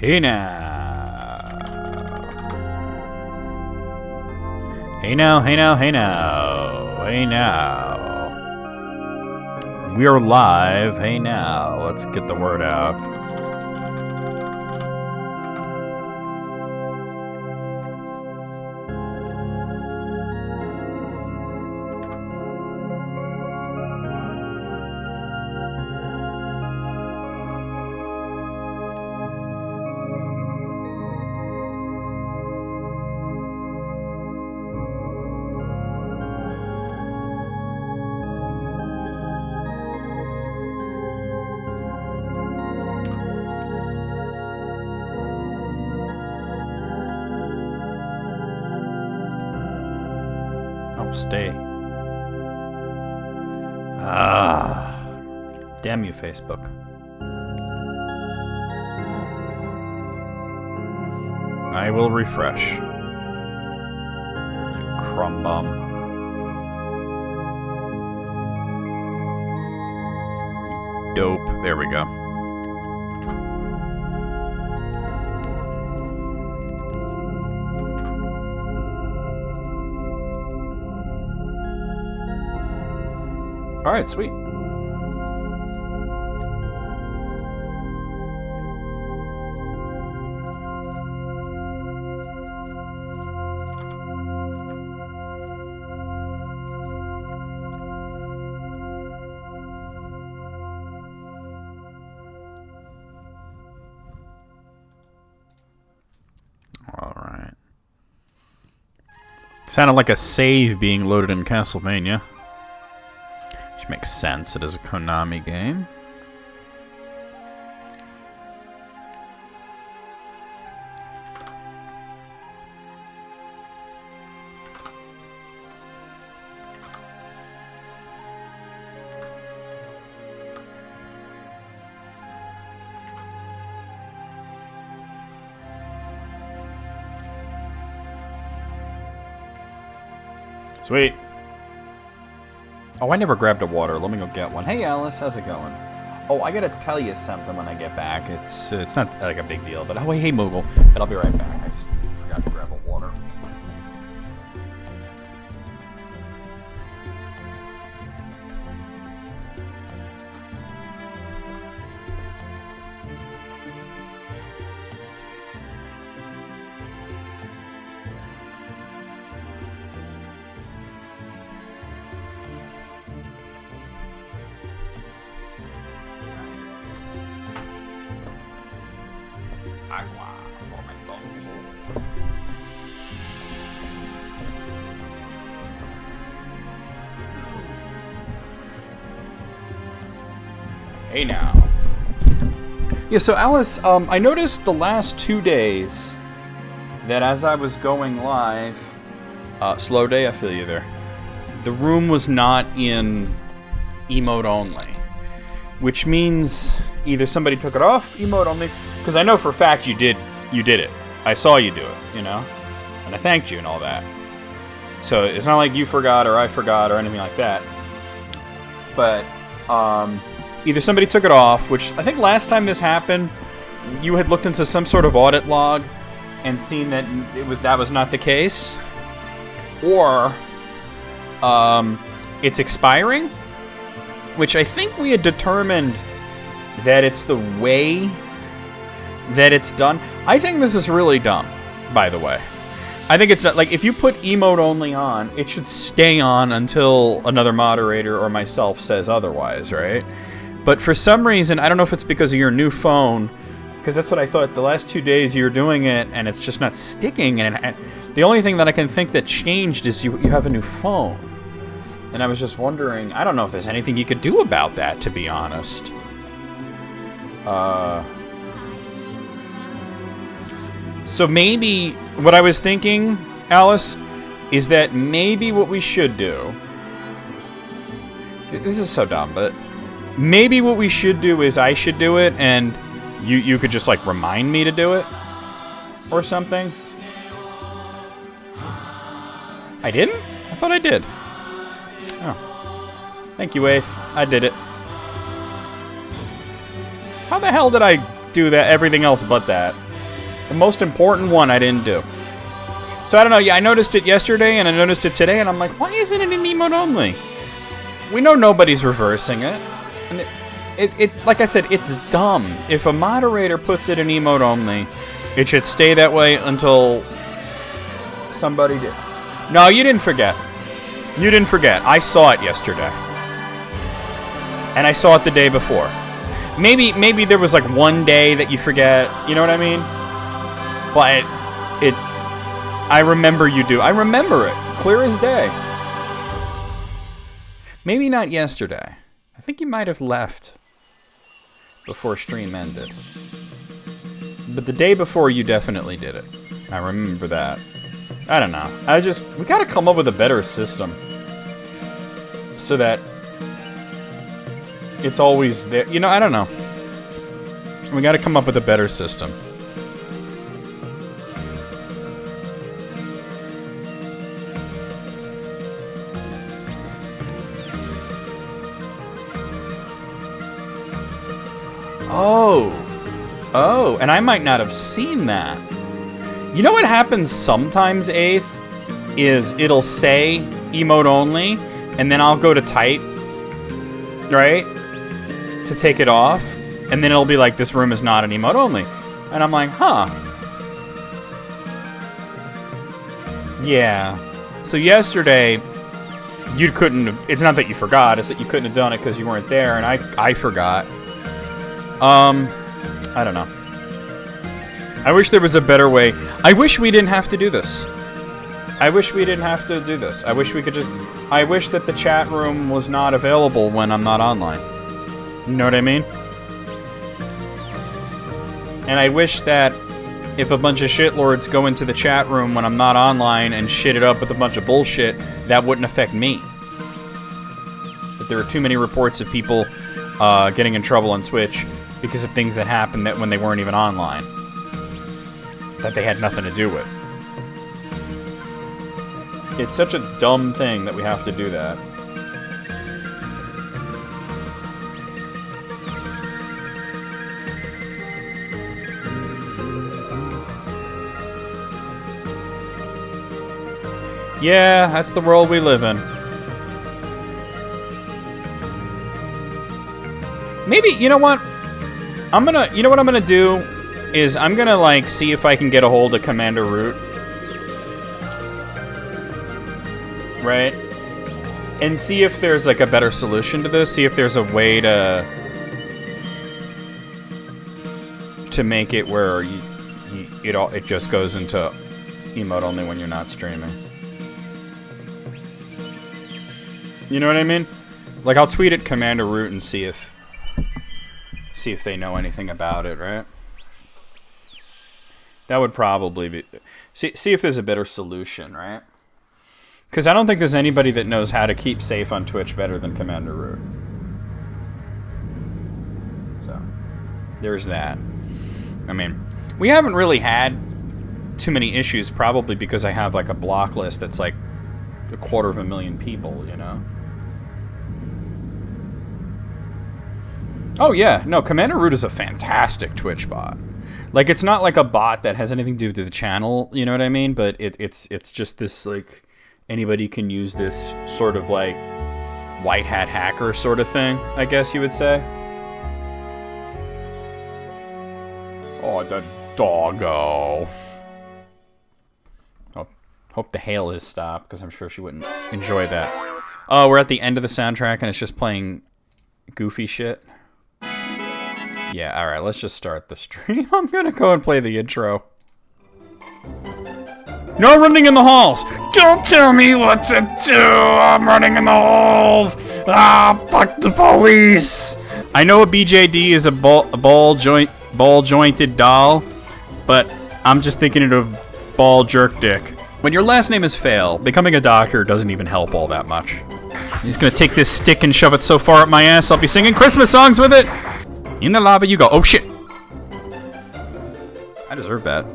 Hey now. Hey now, hey now, hey now. Hey now. We are live. Hey now. Let's get the word out. Stay. Damn you, Facebook. I will refresh. You crumb bum. You dope. There we go. All right, sweet. All right. Sounded like a save being loaded in Castlevania. Which makes sense. It is a Konami game. Sweet. Oh, I never grabbed a water. Let me go get one. Hey, Alice, how's it going? Oh, I gotta tell you something when I get back. It's not like a big deal, but oh, hey, Moogle. But I'll be right back. I just forgot to grab a water. Hey now. Yeah, so Alice, I noticed the last 2 days that as I was going live, slow day, I feel you there. The room was not in emote only, which means either somebody took it off emote only, because I know for a fact you did it. I saw you do it, you know, and I thanked you and all that. So it's not like you forgot or I forgot or anything like that. But either somebody took it off, which I think last time this happened, you had looked into some sort of audit log and seen that that was not the case, or it's expiring, which I think we had determined that it's the way that it's done. I think this is really dumb, by the way. I think it's not, like, if you put emote only on, it should stay on until another moderator or myself says otherwise, right? But for some reason, I don't know if it's because of your new phone, because that's what I thought. The last 2 days you were doing it, and it's just not sticking. And the only thing that I can think that changed is you have a new phone. And I was just wondering, I don't know if there's anything you could do about that, to be honest. So maybe, what I was thinking, Alice, is that maybe what we should do... This is so dumb, but... Maybe what we should do is I should do it, and you could just, like, remind me to do it? Or something? I didn't? I thought I did. Oh. Thank you, Ace. I did it. How the hell did I do that? Everything else but that. The most important one I didn't do. So I don't know, yeah, I noticed it yesterday and I noticed it today and I'm like, why isn't it an emote only? We know nobody's reversing it. And it like I said, it's dumb. If a moderator puts it in emote only, it should stay that way until somebody did. No, you didn't forget. You didn't forget. I saw it yesterday. And I saw it the day before. Maybe there was like one day that you forget, you know what I mean? But I remember you do. I remember it. Clear as day. Maybe not yesterday. I think you might have left before stream ended. But the day before, you definitely did it. I remember that. I don't know. We gotta come up with a better system. So that it's always there. You know, I don't know. We gotta come up with a better system. Oh, and I might not have seen that. You know what happens sometimes, Eighth? Is it'll say emote only, and then I'll go to type, right? To take it off, and then it'll be like, this room is not an emote only. And I'm like, huh. Yeah. So yesterday, you couldn't have, it's not that you forgot, it's that you couldn't have done it because you weren't there, and I forgot. I don't know. I wish there was a better way. I wish we didn't have to do this. I wish we didn't have to do this. I wish we could just... I wish that the chat room was not available when I'm not online. You know what I mean? And I wish that if a bunch of shitlords go into the chat room when I'm not online and shit it up with a bunch of bullshit, that wouldn't affect me. But there are too many reports of people getting in trouble on Twitch because of things that happened that when they weren't even online. That they had nothing to do with. It's such a dumb thing that we have to do that. Yeah, that's the world we live in. Maybe, you know what? You know what I'm gonna do? Is I'm gonna, like, see if I can get a hold of Commander Root. Right? And see if there's, like, a better solution to this. See if there's a way to make it where it just goes into emote only when you're not streaming. You know what I mean? Like, I'll tweet at Commander Root and see if they know anything about it, right? That would probably be... See if there's a better solution, right? Because I don't think there's anybody that knows how to keep safe on Twitch better than Commander Root. So, there's that. I mean, we haven't really had too many issues, probably because I have, like, a block list that's, like, 250,000 people, you know? Oh, yeah. No, Commander Root is a fantastic Twitch bot. Like, it's not like a bot that has anything to do with the channel, you know what I mean? But it's just this, like, anybody can use this sort of, like, white hat hacker sort of thing, I guess you would say. Oh, the doggo. Oh, hope the hail has stopped, because I'm sure she wouldn't enjoy that. Oh, we're at the end of the soundtrack, and it's just playing goofy shit. Yeah, alright, let's just start the stream. I'm gonna go and play the intro. No running in the halls! Don't tell me what to do! I'm running in the halls! Ah, fuck the police! I know a BJD is a ball-jointed doll, but I'm just thinking of ball jerk dick. When your last name is Fail, becoming a doctor doesn't even help all that much. He's gonna take this stick and shove it so far up my ass I'll be singing Christmas songs with it! In the lava you go. Oh, shit. I deserve that.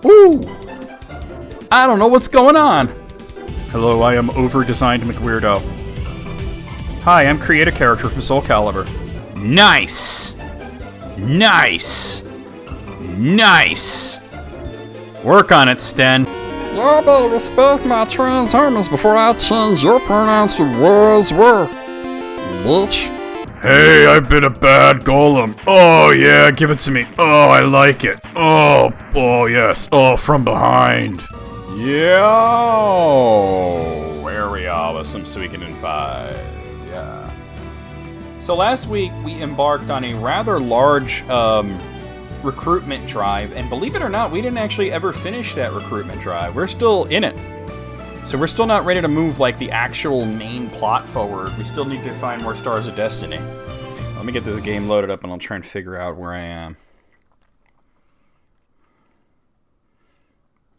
Ooh. I don't know what's going on. Hello, I am over-designed McWeirdo. Hi, I'm Create a Character from Soul Calibur. Nice! Nice! Nice! Work on it, Sten. Y'all better respect my Transformers before I change your pronouns to was were, bitch. Hey, I've been a bad golem. Oh, yeah, give it to me. Oh, I like it. Oh, yes. Oh, from behind. Yo! Where we are with some Suikoden V. Yeah. So last week, we embarked on a rather large, recruitment drive, and believe it or not, we didn't actually ever finish that recruitment drive. We're still in it. So we're still not ready to move, like, the actual main plot forward. We still need to find more Stars of Destiny. Let me get this game loaded up, and I'll try and figure out where I am.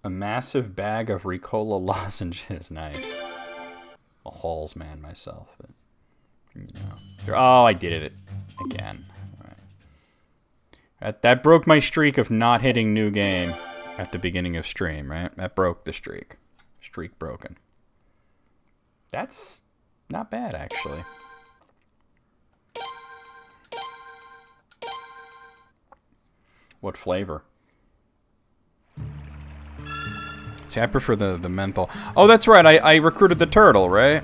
A massive bag of Ricola lozenges. Nice. A Halls man myself. But, you know. Oh, I did it again. That broke my streak of not hitting new game at the beginning of stream, right? That broke the streak. Streak broken. That's not bad, actually. What flavor? See, I prefer the menthol. Oh, that's right. I recruited the turtle, right?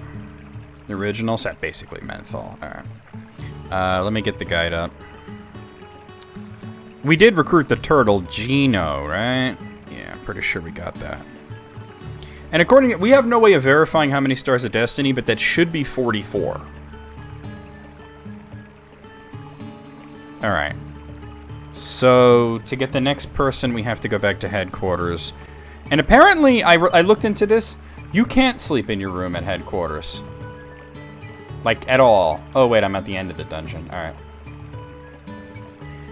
The original set, basically menthol. All right. Let me get the guide up. We did recruit the turtle, Gino, right? Yeah, I'm pretty sure we got that. And according to... We have no way of verifying how many Stars of Destiny, but that should be 44. Alright. So, to get the next person, we have to go back to headquarters. And apparently, I looked into this. You can't sleep in your room at headquarters. Like, at all. Oh, wait, I'm at the end of the dungeon. Alright.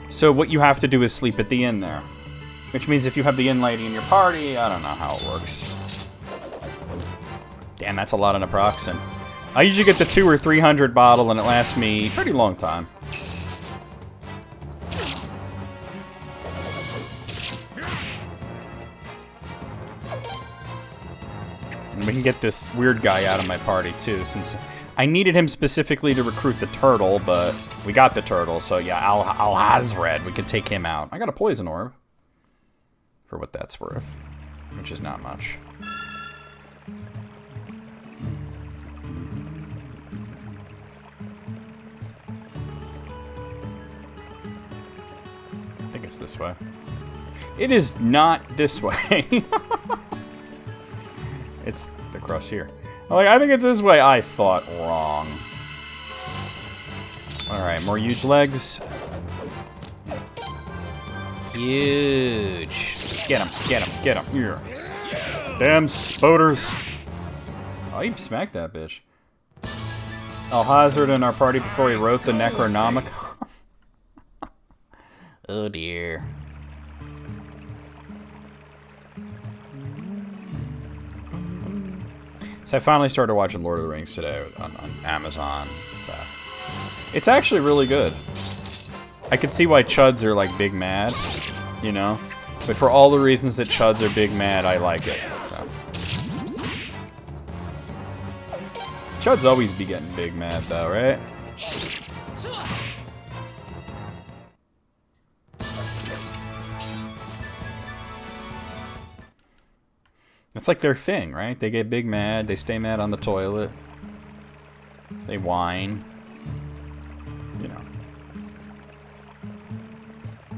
So what you have to do is sleep at the inn there. Which means if you have the inn lady in your party, I don't know how it works. Damn, that's a lot of naproxen. I usually get the 200 or 300 bottle and it lasts me a pretty long time. And we can get this weird guy out of my party too, since I needed him specifically to recruit the turtle, but we got the turtle, so yeah, Al-Hazred, we can take him out. I got a poison orb, for what that's worth, which is not much. I think it's this way. It is not this way. It's across here. Like, I think it's this way. I thought wrong. Alright, more huge legs. Huge. Get him, get him, get him. Here. Damn spoders. Oh, he smacked that bitch. Al-Hazred in our party before he wrote the Necronomicon. Oh dear. So I finally started watching Lord of the Rings today on Amazon. It's actually really good. I can see why Chuds are like big mad, you know? But for all the reasons that Chuds are big mad, I like it. So. Chuds always be getting big mad though, right? It's like their thing, right? They get big mad, they stay mad on the toilet. They whine. You know.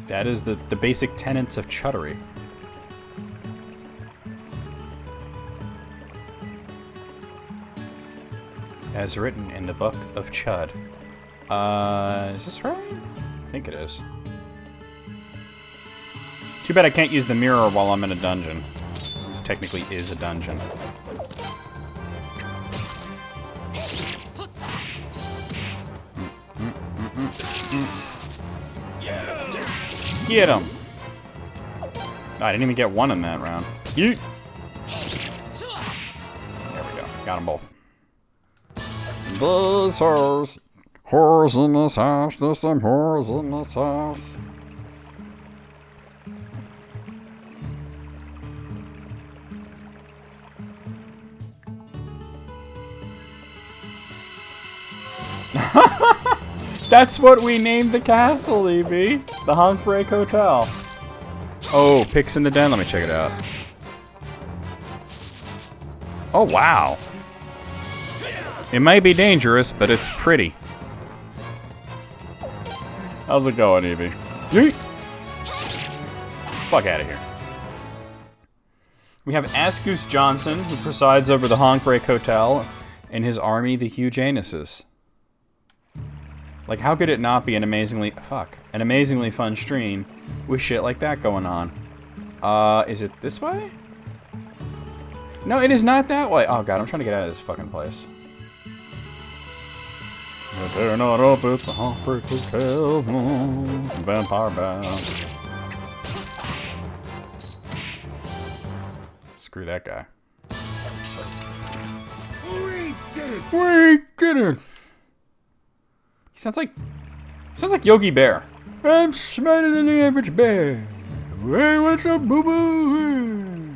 That is the basic tenets of chuddery. As written in the Book of Chud. Is this right? I think it is. Too bad I can't use the mirror while I'm in a dungeon. This technically is a dungeon. Get him! Oh, I didn't even get one in that round. Yeet! There we go. Got them both. There's horrors. Horrors in this house. There's some horrors in this house. That's what we named the castle, Evie. The Honk Break Hotel. Oh, pics in the den. Let me check it out. Oh, wow. It might be dangerous, but it's pretty. How's it going, Evie? Yeet. Fuck out of here. We have Asgoose Johnson, who presides over the Honk Break Hotel, and his army, the Huge Anuses. Like, how could it not be an amazingly fun stream with shit like that going on? Is it this way? No, it is not that way. Oh god, I'm trying to get out of this fucking place. They're not up at the Honk Break Hotel, vampire bound. Screw that guy. We did it! He sounds like Yogi Bear. I'm smarter than the average bear. Hey, what's up, boo-boo?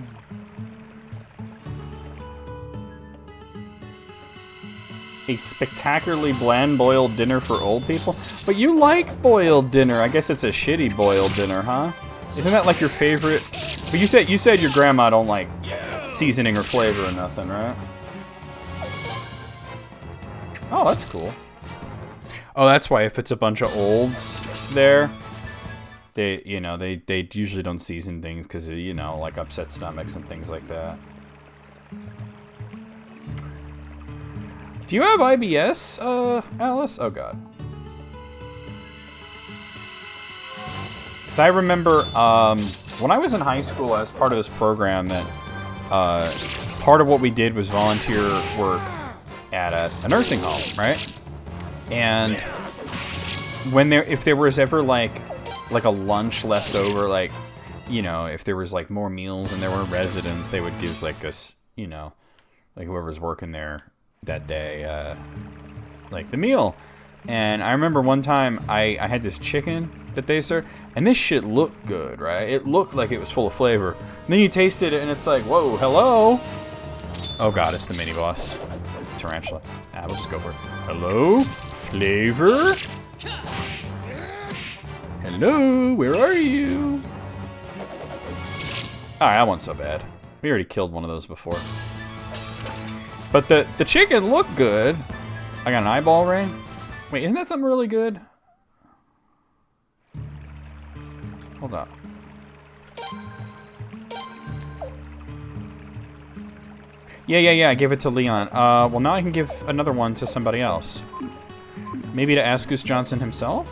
A spectacularly bland boiled dinner for old people? But you like boiled dinner. I guess it's a shitty boiled dinner, huh? Isn't that like your favorite? But you said your grandma don't like seasoning or flavor or nothing, right? Oh, that's cool. Oh, that's why if it's a bunch of olds there, they usually don't season things because like upset stomachs and things like that. Do you have IBS, Alice? Oh god. So I remember when I was in high school, as part of this program, that part of what we did was volunteer work at a nursing home, right? And if there was ever like a lunch left over, like if there was like more meals and there were residents, they would give like us, like whoever's working there that day, like the meal. And I remember one time I had this chicken that they served, and this shit looked good, right? It looked like it was full of flavor. And then you tasted it, and it's like, whoa, hello? Oh god, it's the mini boss. Tarantula. Ah, we'll just go for it. Hello? Flavor? Hello? Where are you? Alright, that wasn't so bad. We already killed one of those before. But the chicken looked good. I got an eyeball ring. Wait, isn't that something really good? Hold up. Yeah, I gave it to Leon. Well, now I can give another one to somebody else. Maybe to Asgoose Johnson himself?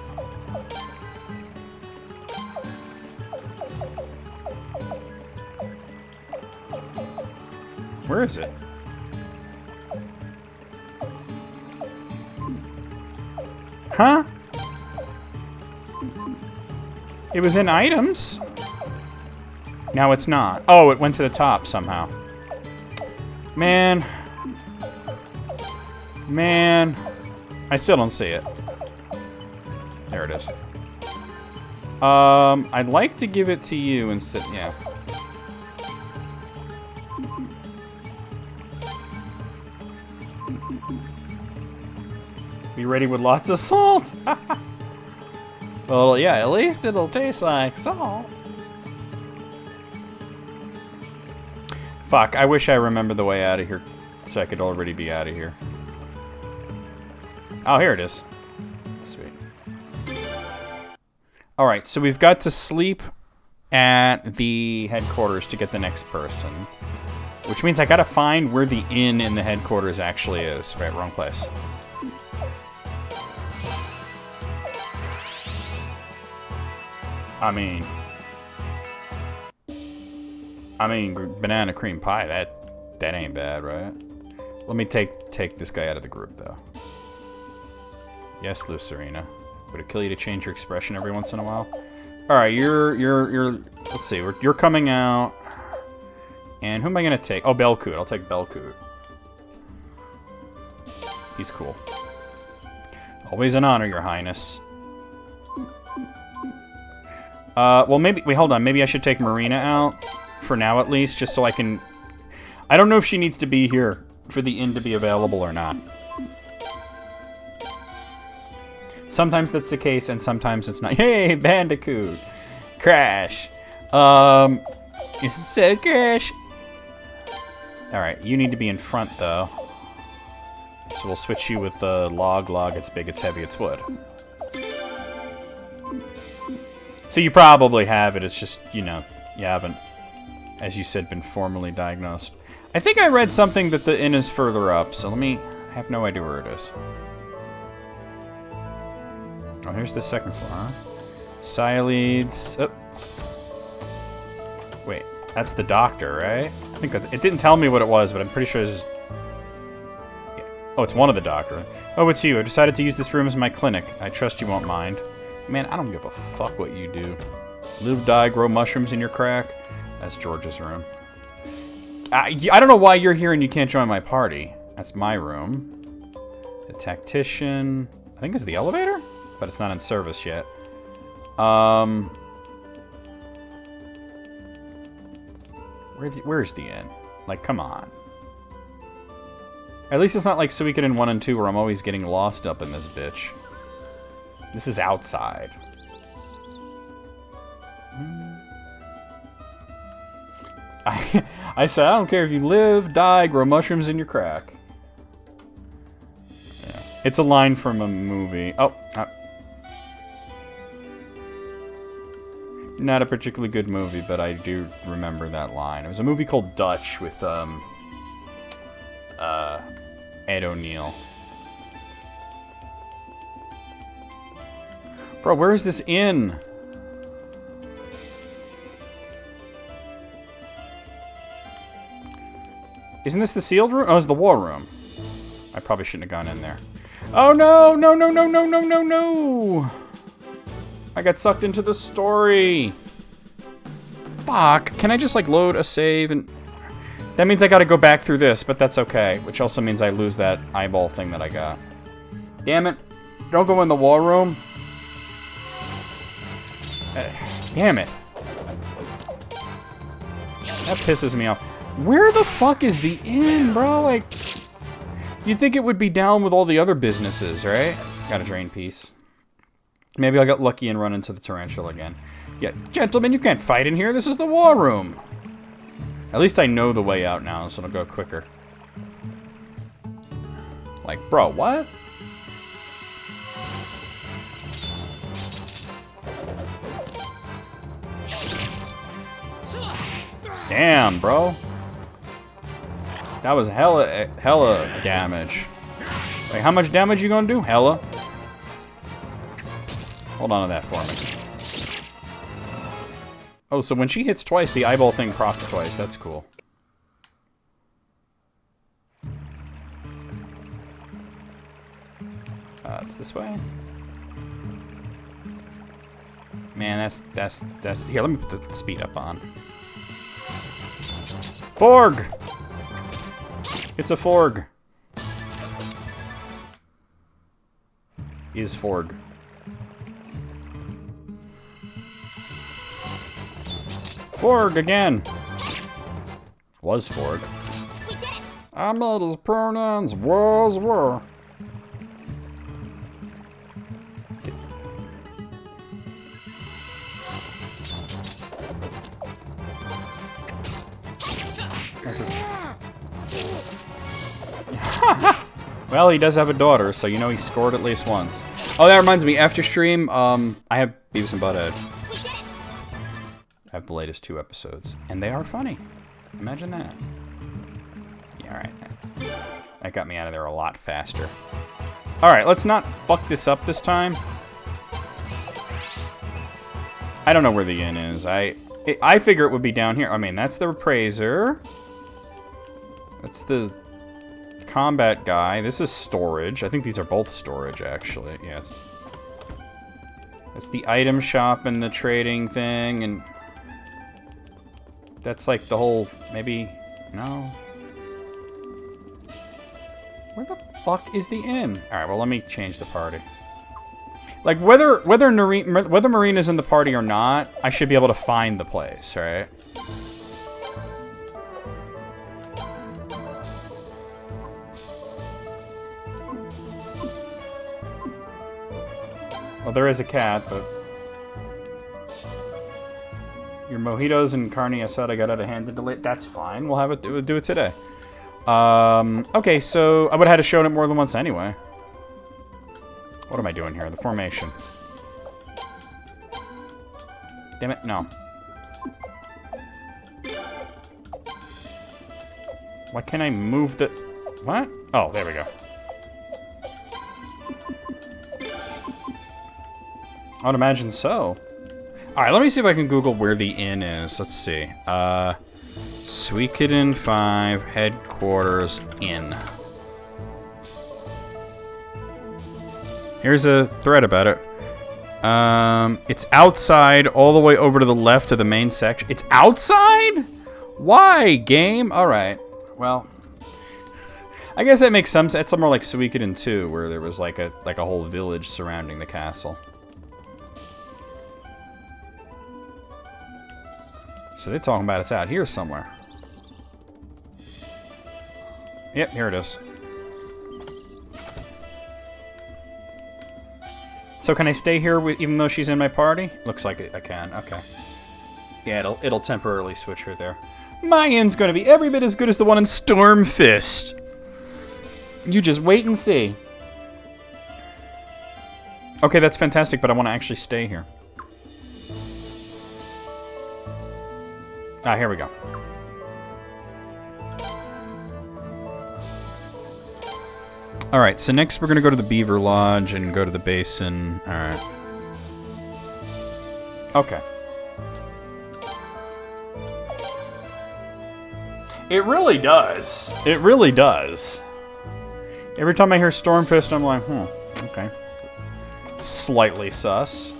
Where is it? Huh? It was in items. Now it's not. Oh, it went to the top somehow. Man. I still don't see it. There it is. I'd like to give it to you instead. Yeah. Be ready with lots of salt. Well, yeah, at least it'll taste like salt. Fuck, I wish I remembered the way out of here so I could already be out of here. Oh, here it is. Sweet. Alright, so we've got to sleep at the headquarters to get the next person. Which means I gotta find where the inn in the headquarters actually is. Right, wrong place. I mean, banana cream pie, that ain't bad, right? Let me take this guy out of the group, though. Yes, Lucerina. Would it kill you to change your expression every once in a while? Alright, you're, let's see, you're coming out. And who am I gonna take? Oh, Belcoot. I'll take Belcoot. He's cool. Always an honor, Your Highness. Well, maybe... Wait, hold on. Maybe I should take Marina out. For now, at least. Just so I can... I don't know if she needs to be here for the inn to be available or not. Sometimes that's the case, and sometimes it's not. Hey, Bandicoot! Crash! It's so Crash! Alright, you need to be in front, though. So we'll switch you with the log. It's big, it's heavy, it's wood. So you probably have it, it's just, you know, you haven't, as you said, been formally diagnosed. I think I read something that the inn is further up, so I have no idea where it is. Oh, here's the second floor, huh? Sileeds. Oh. Wait, that's the doctor, right? I think that, it didn't tell me what it was, but I'm pretty sure it's... Yeah. Oh, it's one of the doctor. Oh, it's you. I decided to use this room as my clinic. I trust you won't mind. Man, I don't give a fuck what you do. Live, die, grow mushrooms in your crack. That's George's room. I don't know why you're here and you can't join my party. That's my room. The tactician. I think it's the elevator? But it's not in service yet. Where's the inn? Like, come on. At least it's not like Suikoden 1 and 2 where I'm always getting lost up in this bitch. This is outside. I said, I don't care if you live, die, grow mushrooms in your crack. Yeah. It's a line from a movie. Oh. Not a particularly good movie, but I do remember that line. It was a movie called Dutch with, Ed O'Neill. Bro, where is this inn? Isn't this the sealed room? Oh, it's the war room. I probably shouldn't have gone in there. Oh no! No, no, no, no, no, no, no! I got sucked into the story. Fuck. Can I just, like, load a save and... That means I gotta go back through this, but that's okay. Which also means I lose that eyeball thing that I got. Damn it. Don't go in the war room. Damn it. That pisses me off. Where the fuck is the inn, bro? Like, you'd think it would be down with all the other businesses, right? Got a drain piece. Maybe I'll get lucky and run into the tarantula again. Yeah, gentlemen, you can't fight in here. This is the war room. At least I know the way out now, so it'll go quicker. Like, bro, what? Damn, bro. That was hella damage. Wait, how much damage you gonna do? Hella. Hold on to that for me. Oh, so when she hits twice, the eyeball thing procs twice. That's cool. It's this way. Man, that's... Here, let me put the speed up on. Forg! It's a Forg. Is Forg. Forg again. Was Forg. I made his pronouns was were. Well, he does have a daughter, so you know he scored at least once. Oh, that reminds me, after stream, I have Beavis and Butthead. I have the latest 2 episodes, and they are funny. Imagine that. Yeah, alright. That got me out of there a lot faster. Alright, let's not fuck this up this time. I don't know where the inn is. I figure it would be down here. I mean, that's the appraiser. That's the combat guy. This is storage. I think these are both storage, actually. Yeah, it's the item shop and the trading thing, and that's like the whole... Maybe... No. Where the fuck is the inn? Alright, well, let me change the party. Like, whether Marina's in the party or not, I should be able to find the place, right? Well, there is a cat, but... Your mojitos and carne asada got out of hand and delayed. That's fine. We'll have it. We'll do it today. Okay, so I would have had to show it more than once anyway. What am I doing here? The formation. Damn it, no. Why can't I move the... What? Oh, there we go. I would imagine so. Alright, let me see if I can Google where the inn is. Let's see. Suikoden V Headquarters Inn. Here's a thread about it. It's outside, all the way over to the left of the main section. It's outside? Why, game? Alright. Well, I guess that makes some sense. It's somewhere like Suikoden 2, where there was like a whole village surrounding the castle. So they're talking about it's out here somewhere. Yep, here it is. So can I stay here with, even though she's in my party? Looks like I can. Okay. Yeah, it'll temporarily switch her there. My inn's gonna be every bit as good as the one in Stormfist. You just wait and see. Okay, that's fantastic, but I want to actually stay here. Ah, here we go. Alright, so next we're gonna go to the Beaver Lodge and go to the basin. Alright. Okay. It really does. It really does. Every time I hear Stormfist, I'm like, okay. Slightly sus.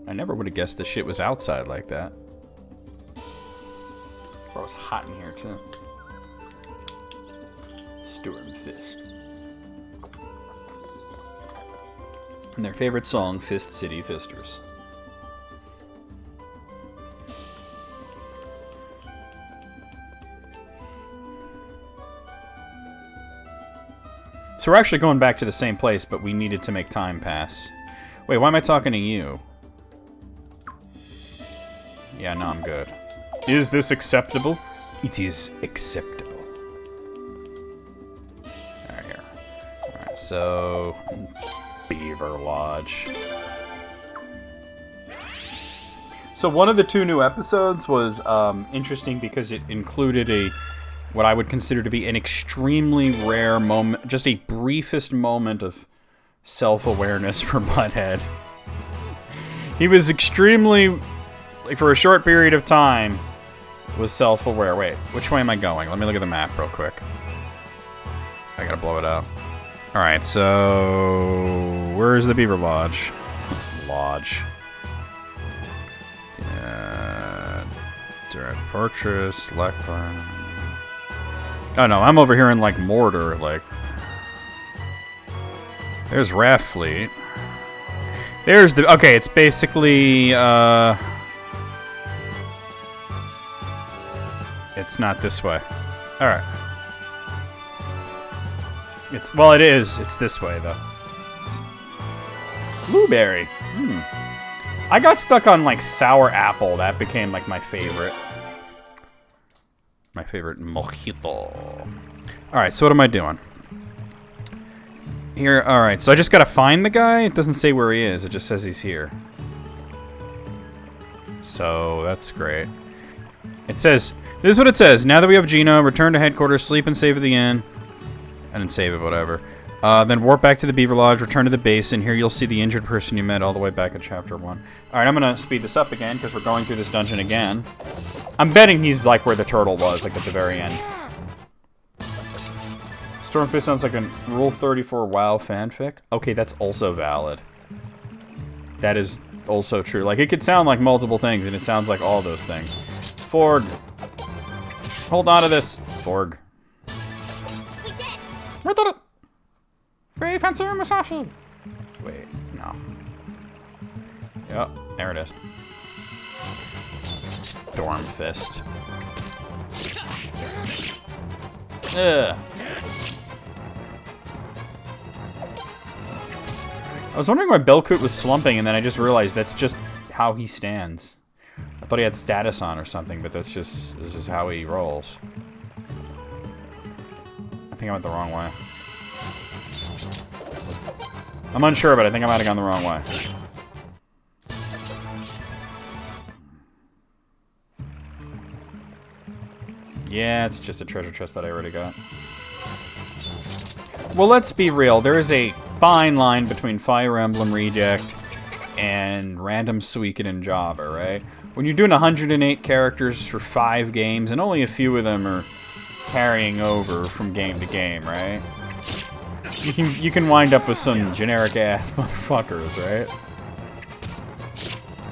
I never would have guessed the shit was outside like that. Bro, it's hot in here, too. Stormfist. And their favorite song, Fist City Fisters. So we're actually going back to the same place, but we needed to make time pass. Wait, why am I talking to you? Yeah, no, I'm good. Is this acceptable? It is acceptable. Alright, here. Alright, so... Beaver Lodge. So one of the 2 new episodes was interesting because it included what I would consider to be an extremely rare moment, just a briefest moment of self-awareness for Butthead. He was extremely, like, for a short period of time, was self-aware. Wait, which way am I going? Let me look at the map real quick. I gotta blow it up. Alright, so... where's the Beaver Lodge? Lodge. Direct Fortress, Blackburn... Oh no, I'm over here in, like, Mordor, like... There's Raft Fleet. There's the... Okay, it's basically, It's not this way. Alright. Well, it is. It's this way, though. Blueberry. I got stuck on, like, sour apple. That became, like, my favorite. My favorite mojito. Alright, so what am I doing? Here, alright, so I just gotta find the guy? It doesn't say where he is, it just says he's here. So, that's great. It says, this is what it says. Now that we have Gino, return to headquarters, sleep and save at the inn. And then save it, whatever. Then warp back to the Beaver Lodge, return to the basin. Here you'll see the injured person you met all the way back in Chapter 1. Alright, I'm gonna speed this up again, because we're going through this dungeon again. I'm betting he's like where the turtle was, like at the very end. Stormfist sounds like a Rule 34 WoW fanfic. Okay, that's also valid. That is also true. Like, it could sound like multiple things, and it sounds like all those things. Forg. Hold on to this. Forg. I did it! Brave Fencer Masashi! Wait, no. Yep, there it is. Stormfist. Ugh. I was wondering why Belkut was slumping, and then I just realized that's just how he stands. I thought he had status on or something, but this is how he rolls. I think I went the wrong way. I'm unsure, but I think I might have gone the wrong way. Yeah, it's just a treasure chest that I already got. Well, let's be real. There is a fine line between Fire Emblem Reject and random Suikoden Java, right? When you're doing 108 characters for 5 games, and only a few of them are carrying over from game to game, right? You can wind up with some generic-ass motherfuckers, right?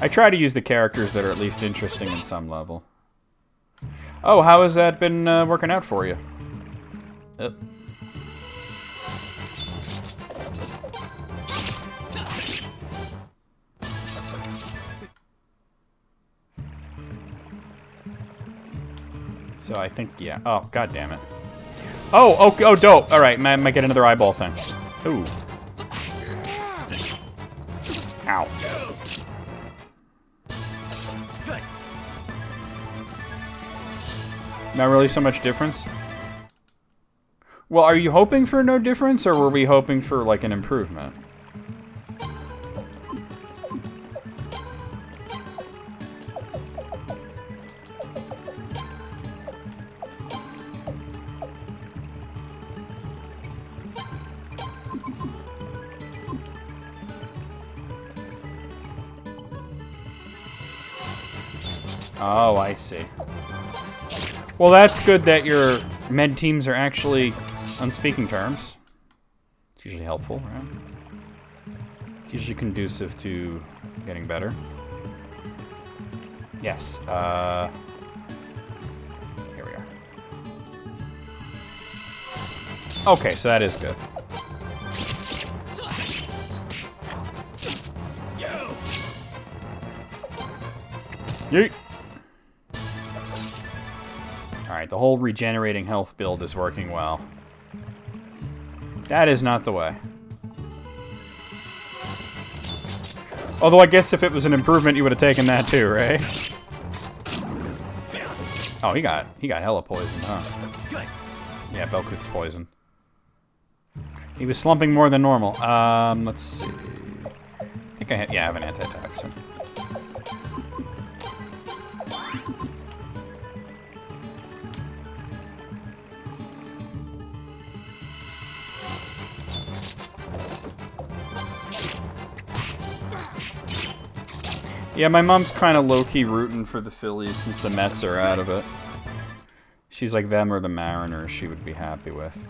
I try to use the characters that are at least interesting in some level. Oh, how has that been working out for you? So I think, yeah. Oh, god damn it. Oh, dope. All right, might get another eyeball thing. Ooh. Ow. Not really so much difference? Well, are you hoping for no difference, or were we hoping for, like, an improvement? Oh, I see. Well, that's good that your med teams are actually on speaking terms. It's usually helpful, right? It's usually conducive to getting better. Yes, here we are. Okay, so that is good. Yeet! Alright, the whole regenerating health build is working well. That is not the way. Although I guess if it was an improvement, you would have taken that too, right? Oh, he got hella poisoned, huh? Yeah, Belkut's poisoned. He was slumping more than normal. Let's see. I think I have an antitoxin. Yeah, my mom's kind of low-key rooting for the Phillies since the Mets are out of it. She's like them or the Mariners she would be happy with.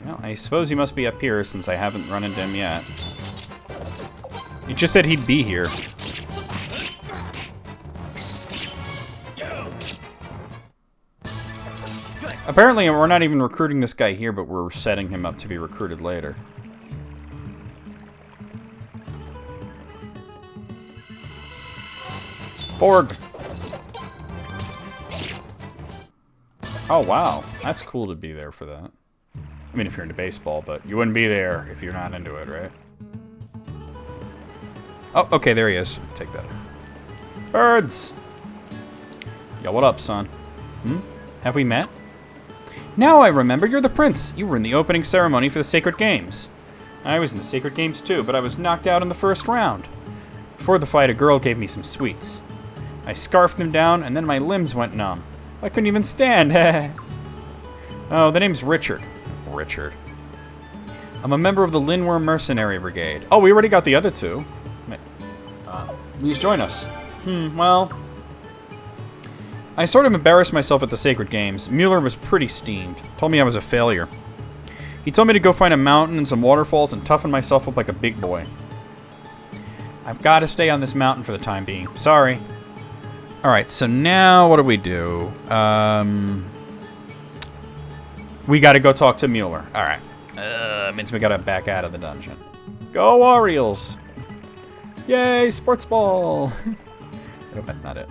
Well, I suppose he must be up here since I haven't run into him yet. He just said he'd be here. Apparently, we're not even recruiting this guy here, but we're setting him up to be recruited later. Borg! Oh, wow. That's cool to be there for that. I mean, if you're into baseball, but you wouldn't be there if you're not into it, right? Oh, okay, there he is. Take that. Birds! Yo, what up, son? Have we met? Now I remember, you're the prince. You were in the opening ceremony for the Sacred Games. I was in the Sacred Games too, but I was knocked out in the first round. Before the fight, a girl gave me some sweets. I scarfed them down, and then my limbs went numb. I couldn't even stand. Oh, the name's Richard. Richard. I'm a member of the Linworm Mercenary Brigade. Oh, we already got the other two. Please join us. Well... I sort of embarrassed myself at the Sacred Games. Mueller was pretty steamed. Told me I was a failure. He told me to go find a mountain and some waterfalls and toughen myself up like a big boy. I've got to stay on this mountain for the time being. Sorry. Alright, so now what do? We gotta go talk to Mueller. Alright. Means we gotta back out of the dungeon. Go Orioles! Yay, sports ball! I hope that's not it.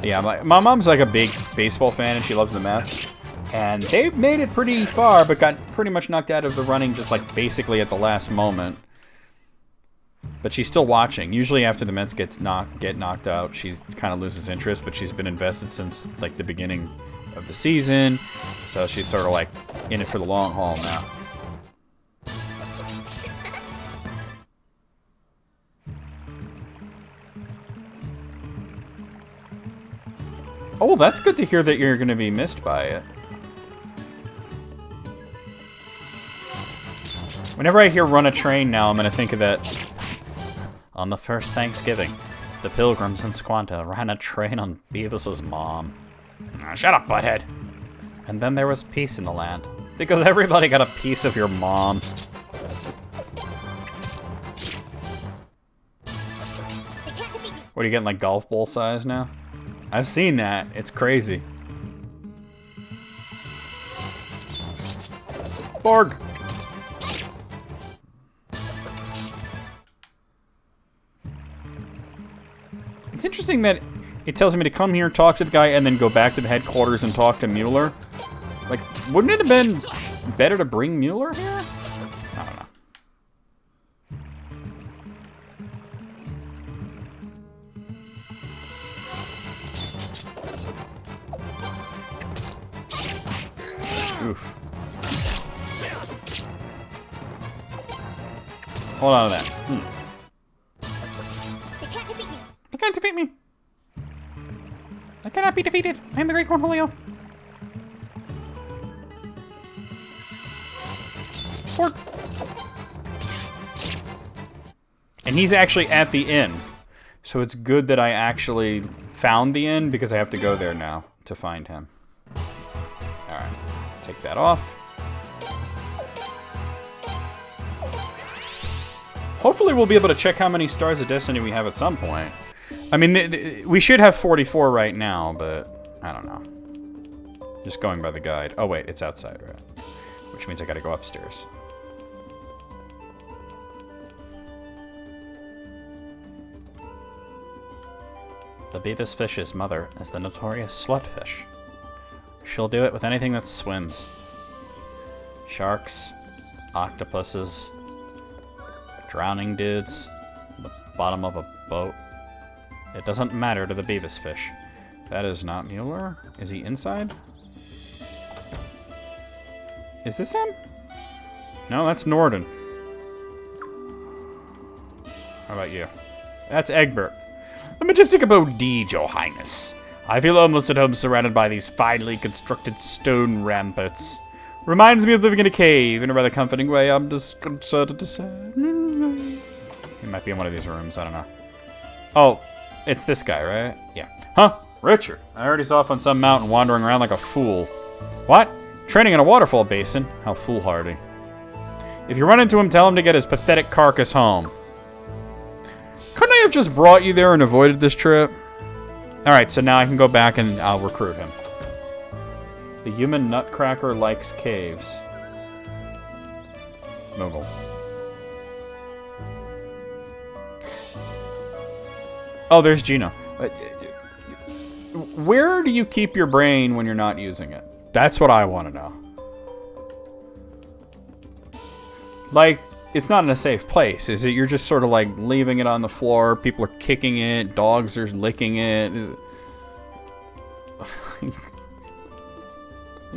Yeah, my mom's like a big baseball fan and she loves the Mets. And they made it pretty far, but got pretty much knocked out of the running just like basically at the last moment. But she's still watching. Usually after the Mets get knocked out, she kind of loses interest, but she's been invested since like the beginning of the season. So she's sort of like in it for the long haul now. Oh, that's good to hear that you're going to be missed by it. Whenever I hear run a train now, I'm going to think of that. On the first Thanksgiving, the Pilgrims in Squanto ran a train on Beavis's mom. Shut up, butthead. And then there was peace in the land, because everybody got a piece of your mom. What, are you getting like golf ball size now? I've seen that. It's crazy. Borg! It's interesting that it tells me to come here, talk to the guy, and then go back to the headquarters and talk to Mueller. Like, wouldn't it have been better to bring Mueller here? I don't know. Oof. Hold on to that. They can't defeat me. I cannot be defeated. I am the Great Cornholio. Fork. And he's actually at the inn. So it's good that I actually found the inn because I have to go there now to find him. Alright. Take that off. Hopefully we'll be able to check how many Stars of Destiny we have at some point. I mean, we should have 44 right now, but I don't know. Just going by the guide. Oh, wait, it's outside, right? Which means I gotta go upstairs. The Beavis fish's mother is the notorious slutfish. She'll do it with anything that swims. Sharks, octopuses, drowning dudes, the bottom of a boat. It doesn't matter to the Beavis fish. That is not Mueller. Is he inside? Is this him? No, that's Norden. How about you? That's Egbert. The majestic abode, Your Highness. I feel almost at home surrounded by these finely constructed stone ramparts. Reminds me of living in a cave in a rather comforting way. I'm disconcerted to say. He might be in one of these rooms. I don't know. Oh, it's this guy, right? Yeah. Huh? Richard. I heard he's off on some mountain wandering around like a fool. What? Training in a waterfall basin? How foolhardy. If you run into him, tell him to get his pathetic carcass home. Couldn't I have just brought you there and avoided this trip? Alright, so now I can go back and I'll recruit him. The human nutcracker likes caves. Moogle. Oh, there's Gino. Where do you keep your brain when you're not using it? That's what I want to know. Like, it's not in a safe place, is it? You're just sort of like leaving it on the floor, people are kicking it, dogs are licking it.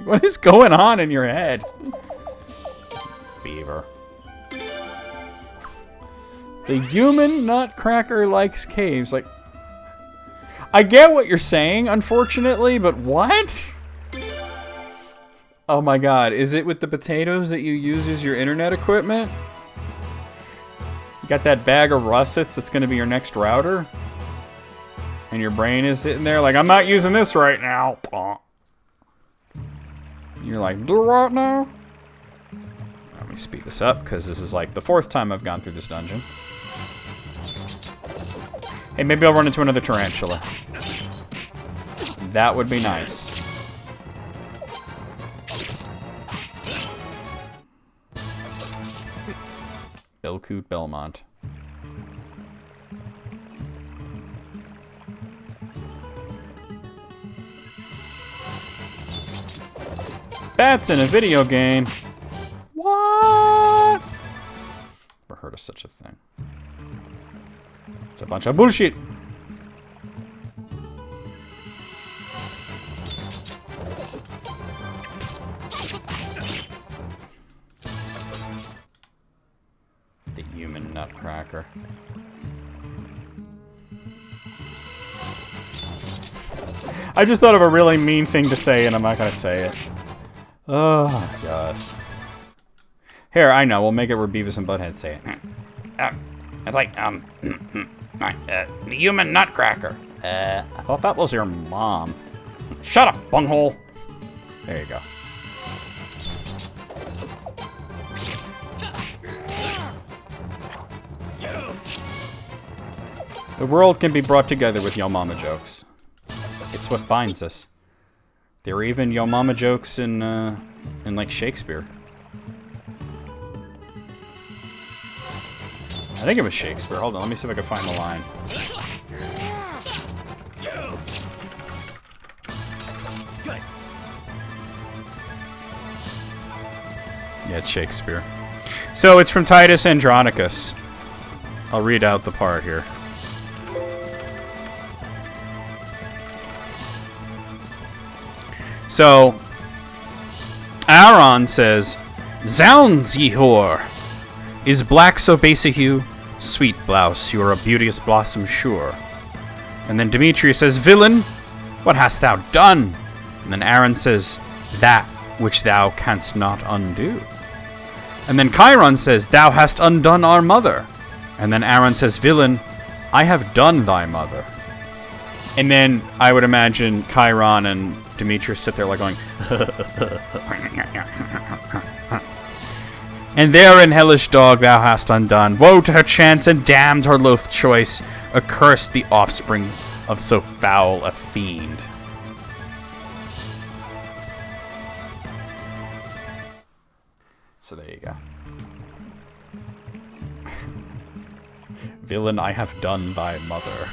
What is going on in your head? Beaver. The human nutcracker likes caves. Like, I get what you're saying, unfortunately, but what? Oh my god, is it with the potatoes that you use as your internet equipment? You got that bag of russets that's going to be your next router? And your brain is sitting there like, I'm not using this right now. You're like, do what now? Let me speed this up, because this is like the 4th time I've gone through this dungeon. Hey, maybe I'll run into another tarantula. That would be nice. Belcoot Belmont. That's in a video game. What? Never heard of such a thing. It's a bunch of bullshit. The human nutcracker. I just thought of a really mean thing to say, and I'm not gonna say it. Oh, God. Here, I know. We'll make it where Beavis and Butthead say it. It's like, human nutcracker. I thought that was your mom. Shut up, bunghole. There you go. The world can be brought together with Yo Mama jokes. It's what binds us. There are even Yo Mama jokes in like Shakespeare. I think it was Shakespeare. Hold on, let me see if I can find the line. Yeah, it's Shakespeare. So it's from Titus Andronicus. I'll read out the part here. So, Aaron says, "Zounds, ye whore! Is black so base a hue? Sweet blouse, you are a beauteous blossom sure." And then Demetrius says, "Villain, what hast thou done?" And then Aaron says, "That which thou canst not undo." And then Chiron says, "Thou hast undone our mother." And then Aaron says, "Villain, I have done thy mother." And then I would imagine Chiron and Demetrius sit there like going, "And there in hellish dog thou hast undone. Woe to her chance and damned her loath choice. Accursed the offspring of so foul a fiend." So there you go. "Villain, I have done thy mother."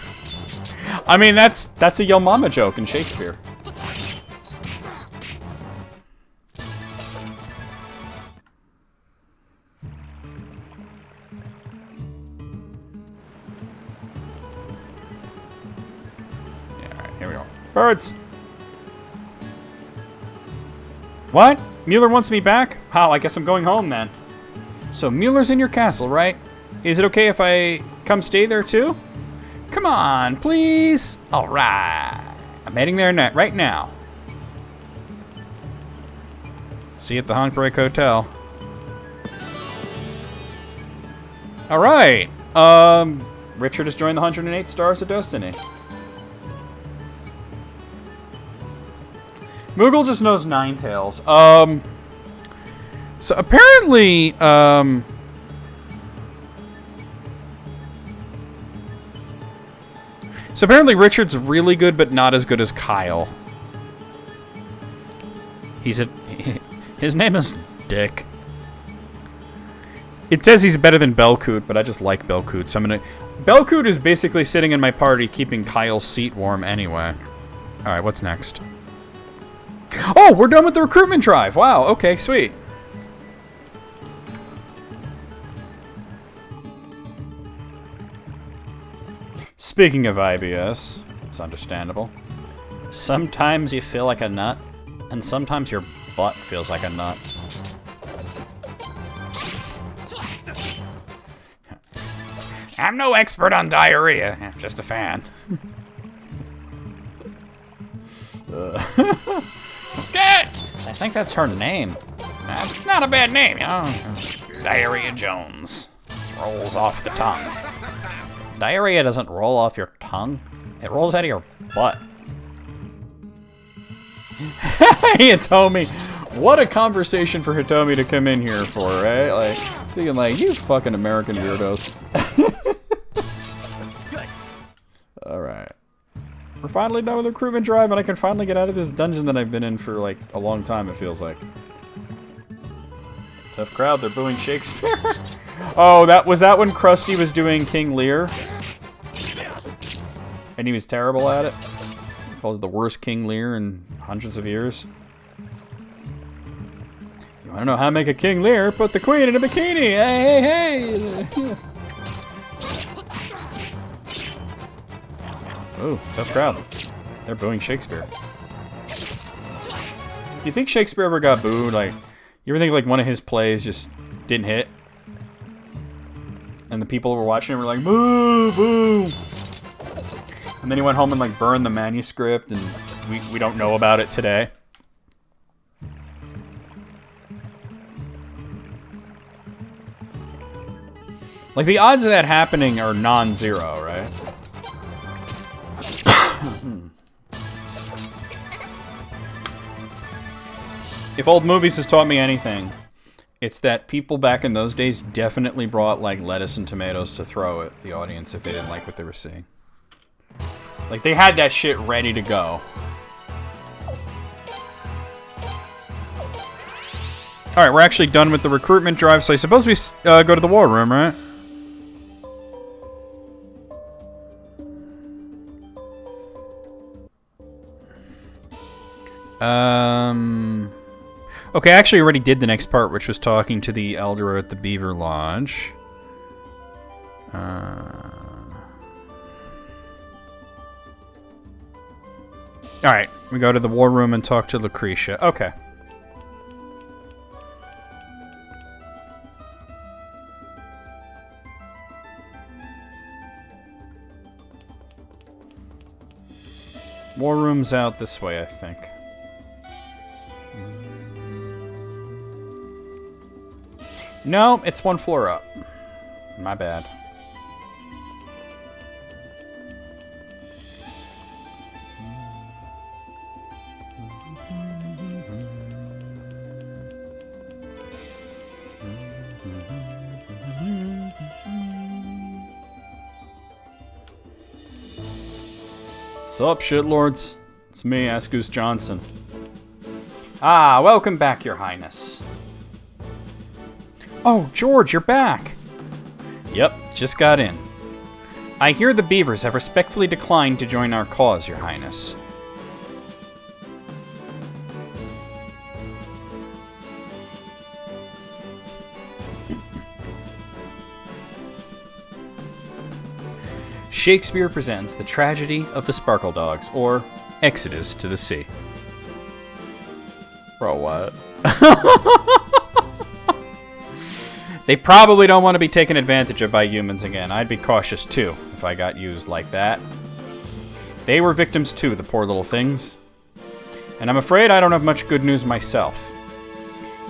I mean, that's a Yo Mama joke in Shakespeare. Yeah, alright, here we go. Birds! What? Mueller wants me back? How? I guess I'm going home then. So Mueller's in your castle, right? Is it okay if I come stay there too? Come on, please. All right. I'm heading there right now. See you at the Honk-Break Hotel. All right. Richard has joined the 108 Stars of Destiny. Moogle just knows Ninetales. So apparently, Richard's really good, but not as good as Kyle. His name is Dick. It says he's better than Belcoot, but I just like Belcoot, so I'm gonna... Belcoot is basically sitting in my party, keeping Kyle's seat warm anyway. Alright, what's next? Oh, we're done with the recruitment drive! Wow, okay, sweet. Speaking of IBS, it's understandable. Sometimes you feel like a nut, and sometimes your butt feels like a nut. I'm no expert on diarrhea, I'm just a fan. Scat! I think that's her name. That's not a bad name, you know. Diarrhea Jones. Rolls off the tongue. Diarrhea doesn't roll off your tongue. It rolls out of your butt. Hitomi. What a conversation for Hitomi to come in here for, right? Like, thinking like, you fucking American weirdos. Alright. We're finally done with the recruitment drive, and I can finally get out of this dungeon that I've been in for, like, a long time, it feels like. Tough crowd, they're booing Shakespeare. Oh, was that when Krusty was doing King Lear? And he was terrible at it? He called it the worst King Lear in hundreds of years. I don't know how to make a King Lear, but the Queen in a bikini. Hey, hey, hey. Ooh, tough crowd. They're booing Shakespeare. Do you think Shakespeare ever got booed? Like, you ever think like one of his plays just didn't hit? And the people who were watching it were like, boo, boo. And then he went home and like burned the manuscript, and we don't know about it today. Like, the odds of that happening are non-zero, right? If old movies has taught me anything, it's that people back in those days definitely brought, like, lettuce and tomatoes to throw at the audience if they didn't like what they were seeing. Like, they had that shit ready to go. Alright, we're actually done with the recruitment drive, so I suppose we go to the war room, right? Okay, I actually already did the next part, which was talking to the elder at the Beaver Lodge. Alright, we go to the war room and talk to Lucretia. Okay. War room's out this way, I think. No, it's one floor up. My bad. What's up, shitlords? It's me, Asgoose Johnson. Ah, welcome back, Your Highness. Oh, George, you're back. Yep, just got in. I hear the Beavers have respectfully declined to join our cause, Your Highness. Shakespeare presents The Tragedy of the Sparkle Dogs, or Exodus to the Sea. Bro, what? They probably don't want to be taken advantage of by humans again. I'd be cautious too if I got used like that. They were victims too, the poor little things. And I'm afraid I don't have much good news myself.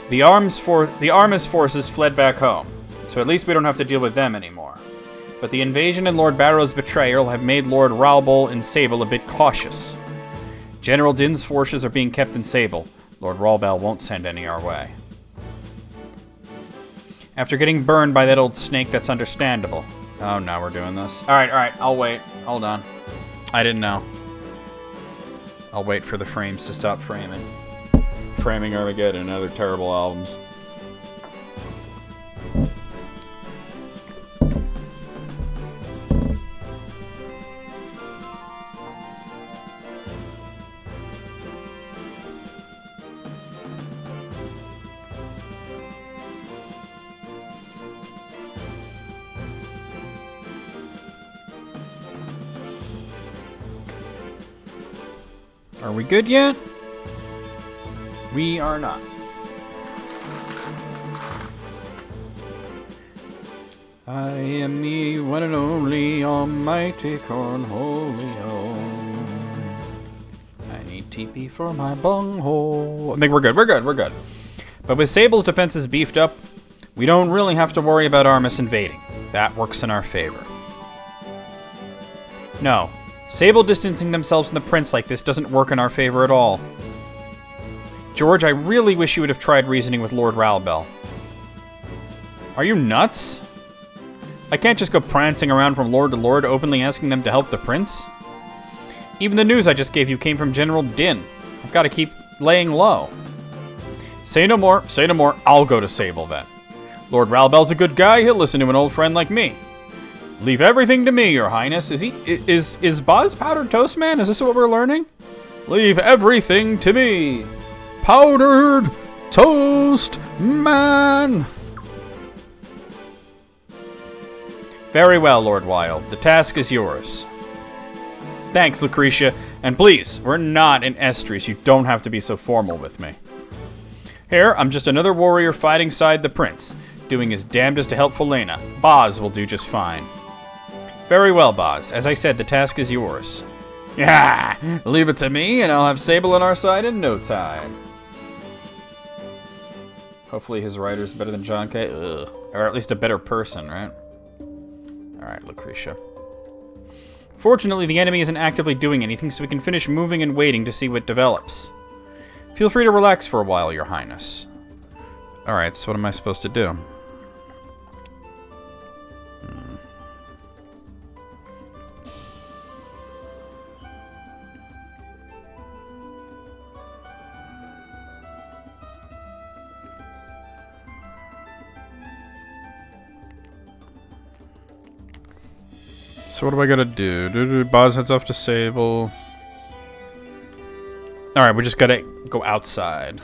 The Army's forces fled back home, so at least we don't have to deal with them anymore. But the invasion and Lord Barrow's betrayal have made Lord Rowlball in Sable a bit cautious. General Din's forces are being kept in Sable. Lord Rowlball won't send any our way. After getting burned by that old snake, that's understandable. Oh, now we're doing this. Alright, I'll wait. Hold on. I didn't know. I'll wait for the frames to stop framing. Framing Armageddon and other terrible albums. Are we good yet? We are not. I am the one and only almighty Cornholio. I need TP for my bunghole. I think we're good. We're good. But with Sable's defenses beefed up, we don't really have to worry about Armus invading. That works in our favor. No. Sable distancing themselves from the prince like this doesn't work in our favor at all. George, I really wish you would have tried reasoning with Lord Rowlball. Are you nuts? I can't just go prancing around from lord to lord openly asking them to help the prince. Even the news I just gave you came from General Din. I've got to keep laying low. Say no more, I'll go to Sable then. Lord Rowlball's a good guy, he'll listen to an old friend like me. Leave everything to me, Your Highness. Is Boz Powdered Toast Man? Is this what we're learning? Leave everything to me. Powdered Toast Man! Very well, Lord Wilde. The task is yours. Thanks, Lucretia. And please, we're not in Estries. You don't have to be so formal with me. Here, I'm just another warrior fighting side the prince, doing his damnedest to help Felena. Boz will do just fine. Very well, Boz. As I said, the task is yours. Yeah, leave it to me, and I'll have Sable on our side in no time. Hopefully his writer's better than John K. Ugh. Or at least a better person, right? Alright, Lucretia. Fortunately, the enemy isn't actively doing anything, so we can finish moving and waiting to see what develops. Feel free to relax for a while, Your Highness. Alright, so what am I supposed to do? So what do I gotta do? Boz heads off to Sable. Alright, we just gotta go outside.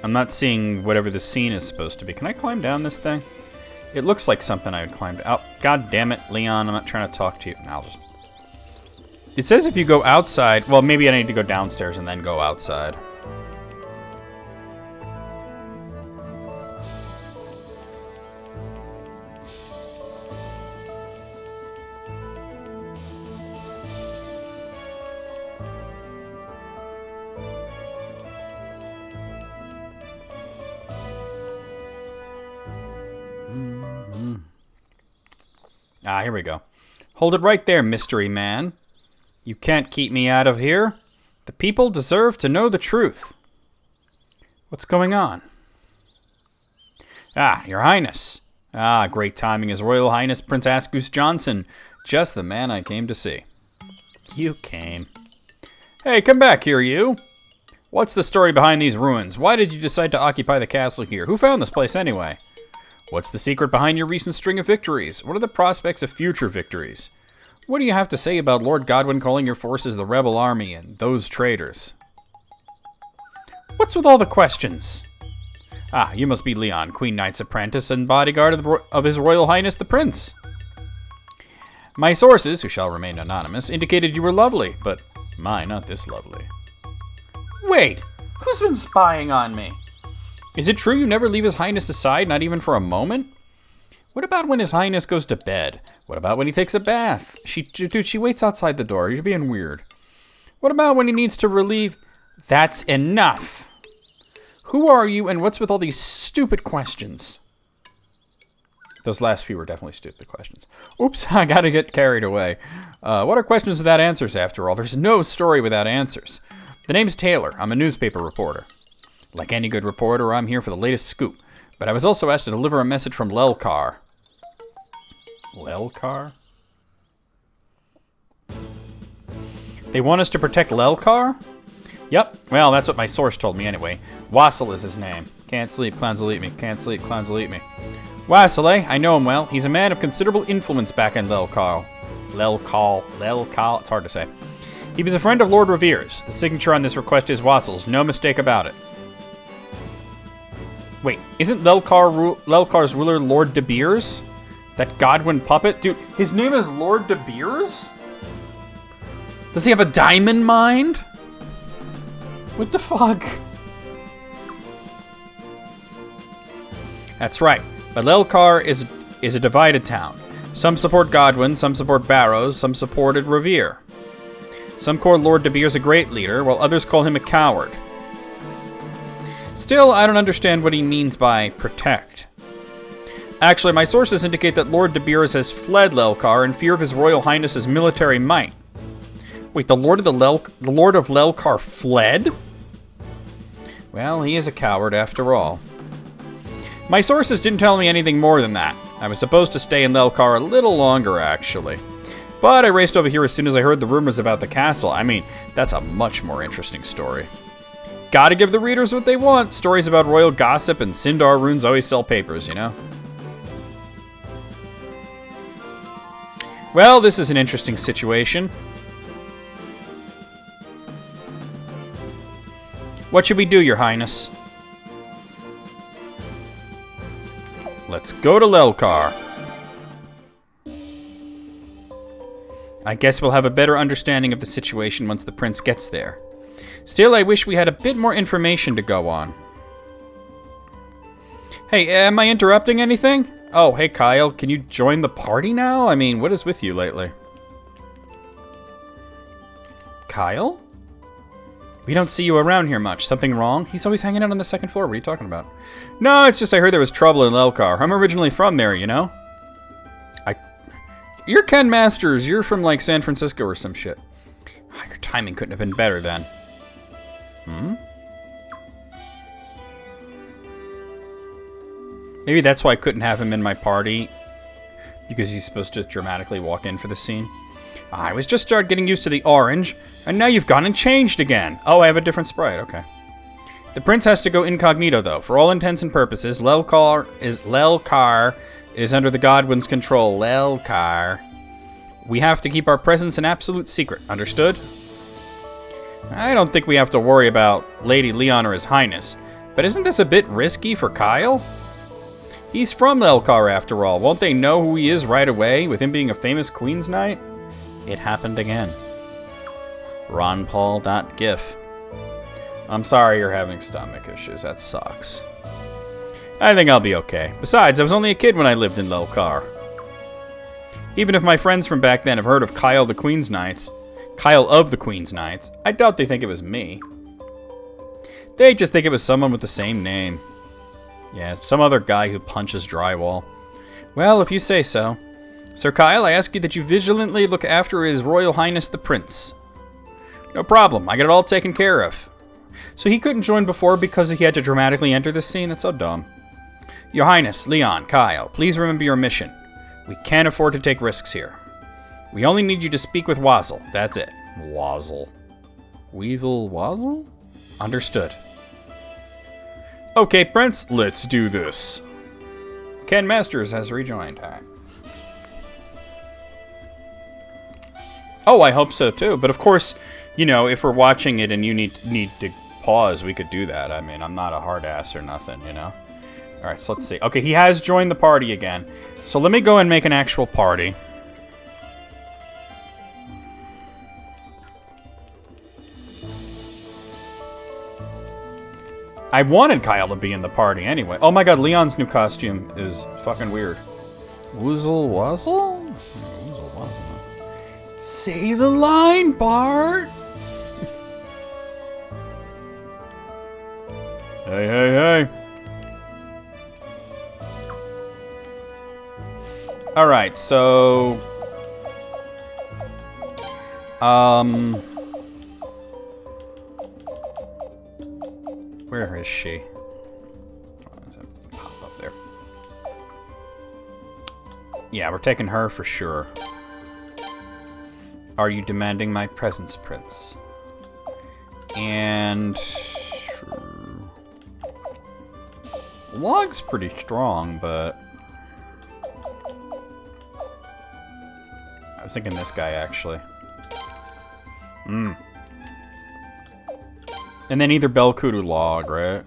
I'm not seeing whatever the scene is supposed to be. Can I climb down this thing? It looks like something I would climb down. Oh, god damn it, Leon, I'm not trying to talk to you. No, I'll just... It says if you go outside... Well, maybe I need to go downstairs and then go outside. Ah, here we go. Hold it right there, mystery man. You can't keep me out of here. The people deserve to know the truth. What's going on? Ah, Your Highness. Ah, great timing, His Royal Highness Prince Asgus Johnson. Just the man I came to see. You came. Hey, come back here, you. What's the story behind these ruins? Why did you decide to occupy the castle here? Who found this place anyway? What's the secret behind your recent string of victories? What are the prospects of future victories? What do you have to say about Lord Godwin calling your forces the rebel army and those traitors? What's with all the questions? Ah, you must be Leon, Queen Knight's apprentice and bodyguard of His Royal Highness the Prince. My sources, who shall remain anonymous, indicated you were lovely, but my, not this lovely. Wait, who's been spying on me? Is it true you never leave His Highness's side, not even for a moment? What about when His Highness goes to bed? What about when he takes a bath? Dude, she waits outside the door. You're being weird. What about when he needs to relieve... That's enough. Who are you and what's with all these stupid questions? Those last few were definitely stupid questions. Oops, I gotta get carried away. What are questions without answers, after all? There's no story without answers. The name's Taylor. I'm a newspaper reporter. Like any good reporter, I'm here for the latest scoop. But I was also asked to deliver a message from Lelkar. Lelkar? They want us to protect Lelkar? Yep. Well, that's what my source told me anyway. Wassel is his name. Can't sleep, clowns will eat me. Can't sleep, clowns will eat me. Wassel, eh? I know him well. He's a man of considerable influence back in Lelkar. Lelkar. It's hard to say. He was a friend of Lord Revere's. The signature on this request is Wassel's. No mistake about it. Wait, isn't Lelkar's ruler Lord De Beers? That Godwin puppet? Dude, his name is Lord De Beers? Does he have a diamond mine? What the fuck? That's right. But Lelkar is a divided town. Some support Godwin, some support Barrows, some supported Revere. Some call Lord De Beers a great leader, while others call him a coward. Still, I don't understand what he means by protect. Actually, my sources indicate that Lord De Beers has fled Lelkar in fear of His Royal Highness's military might. Wait, the Lord of Lelkar fled? Well, he is a coward after all. My sources didn't tell me anything more than that. I was supposed to stay in Lelkar a little longer, actually. But I raced over here as soon as I heard the rumors about the castle. I mean, that's a much more interesting story. Gotta give the readers what they want. Stories about royal gossip and Sindar runes always sell papers, you know? Well, this is an interesting situation. What should we do, Your Highness? Let's go to Lelkar. I guess we'll have a better understanding of the situation once the prince gets there. Still, I wish we had a bit more information to go on. Hey, am I interrupting anything? Oh, hey Kyle, can you join the party now? I mean, what is with you lately? Kyle? We don't see you around here much. Something wrong? He's always hanging out on the second floor. What are you talking about? No, it's just I heard there was trouble in Lelkar. I'm originally from there, you know? You're Ken Masters. You're from, like, San Francisco or some shit. Oh, your timing couldn't have been better then. Maybe that's why I couldn't have him in my party. Because he's supposed to dramatically walk in for the scene. I was just started getting used to the orange, and now you've gone and changed again. Oh, I have a different sprite. Okay. The prince has to go incognito, though. For all intents and purposes, Lelkar is under the Godwin's control. Lelkar. We have to keep our presence an absolute secret. Understood? I don't think we have to worry about Lady Leon or His Highness. But isn't this a bit risky for Kyle? He's from Lelkar, after all. Won't they know who he is right away, with him being a famous Queen's Knight? It happened again. RonPaul.gif. I'm sorry you're having stomach issues. That sucks. I think I'll be okay. Besides, I was only a kid when I lived in Lelkar. Even if my friends from back then have heard of Kyle of the Queen's Knights, I doubt they think it was me. They just think it was someone with the same name. Yeah, some other guy who punches drywall. Well, if you say so. Sir Kyle, I ask you that you vigilantly look after His Royal Highness the Prince. No problem. I got it all taken care of. So he couldn't join before because he had to dramatically enter the scene? That's so dumb. Your Highness, Leon, Kyle, please remember your mission. We can't afford to take risks here. We only need you to speak with Wazzle. That's it. Wazzle. Weevil Wazzle? Understood. Okay, Prince, let's do this. Ken Masters has rejoined. All right. Oh, I hope so too. But of course, you know, if we're watching it and you need to pause, we could do that. I mean, I'm not a hard ass or nothing, you know? Alright, so let's see. Okay, he has joined the party again. So let me go and make an actual party. I wanted Kyle to be in the party anyway. Oh my god, Leon's new costume is fucking weird. Woozle Wazzle? Woozle Wazzle. Say the line, Bart! Hey, hey, hey. Alright, so... Where is she? Pop up there. Yeah, we're taking her for sure. Are you demanding my presence, Prince? And... Log's pretty strong, but... I was thinking this guy, actually. And then either Belkudu Log, right?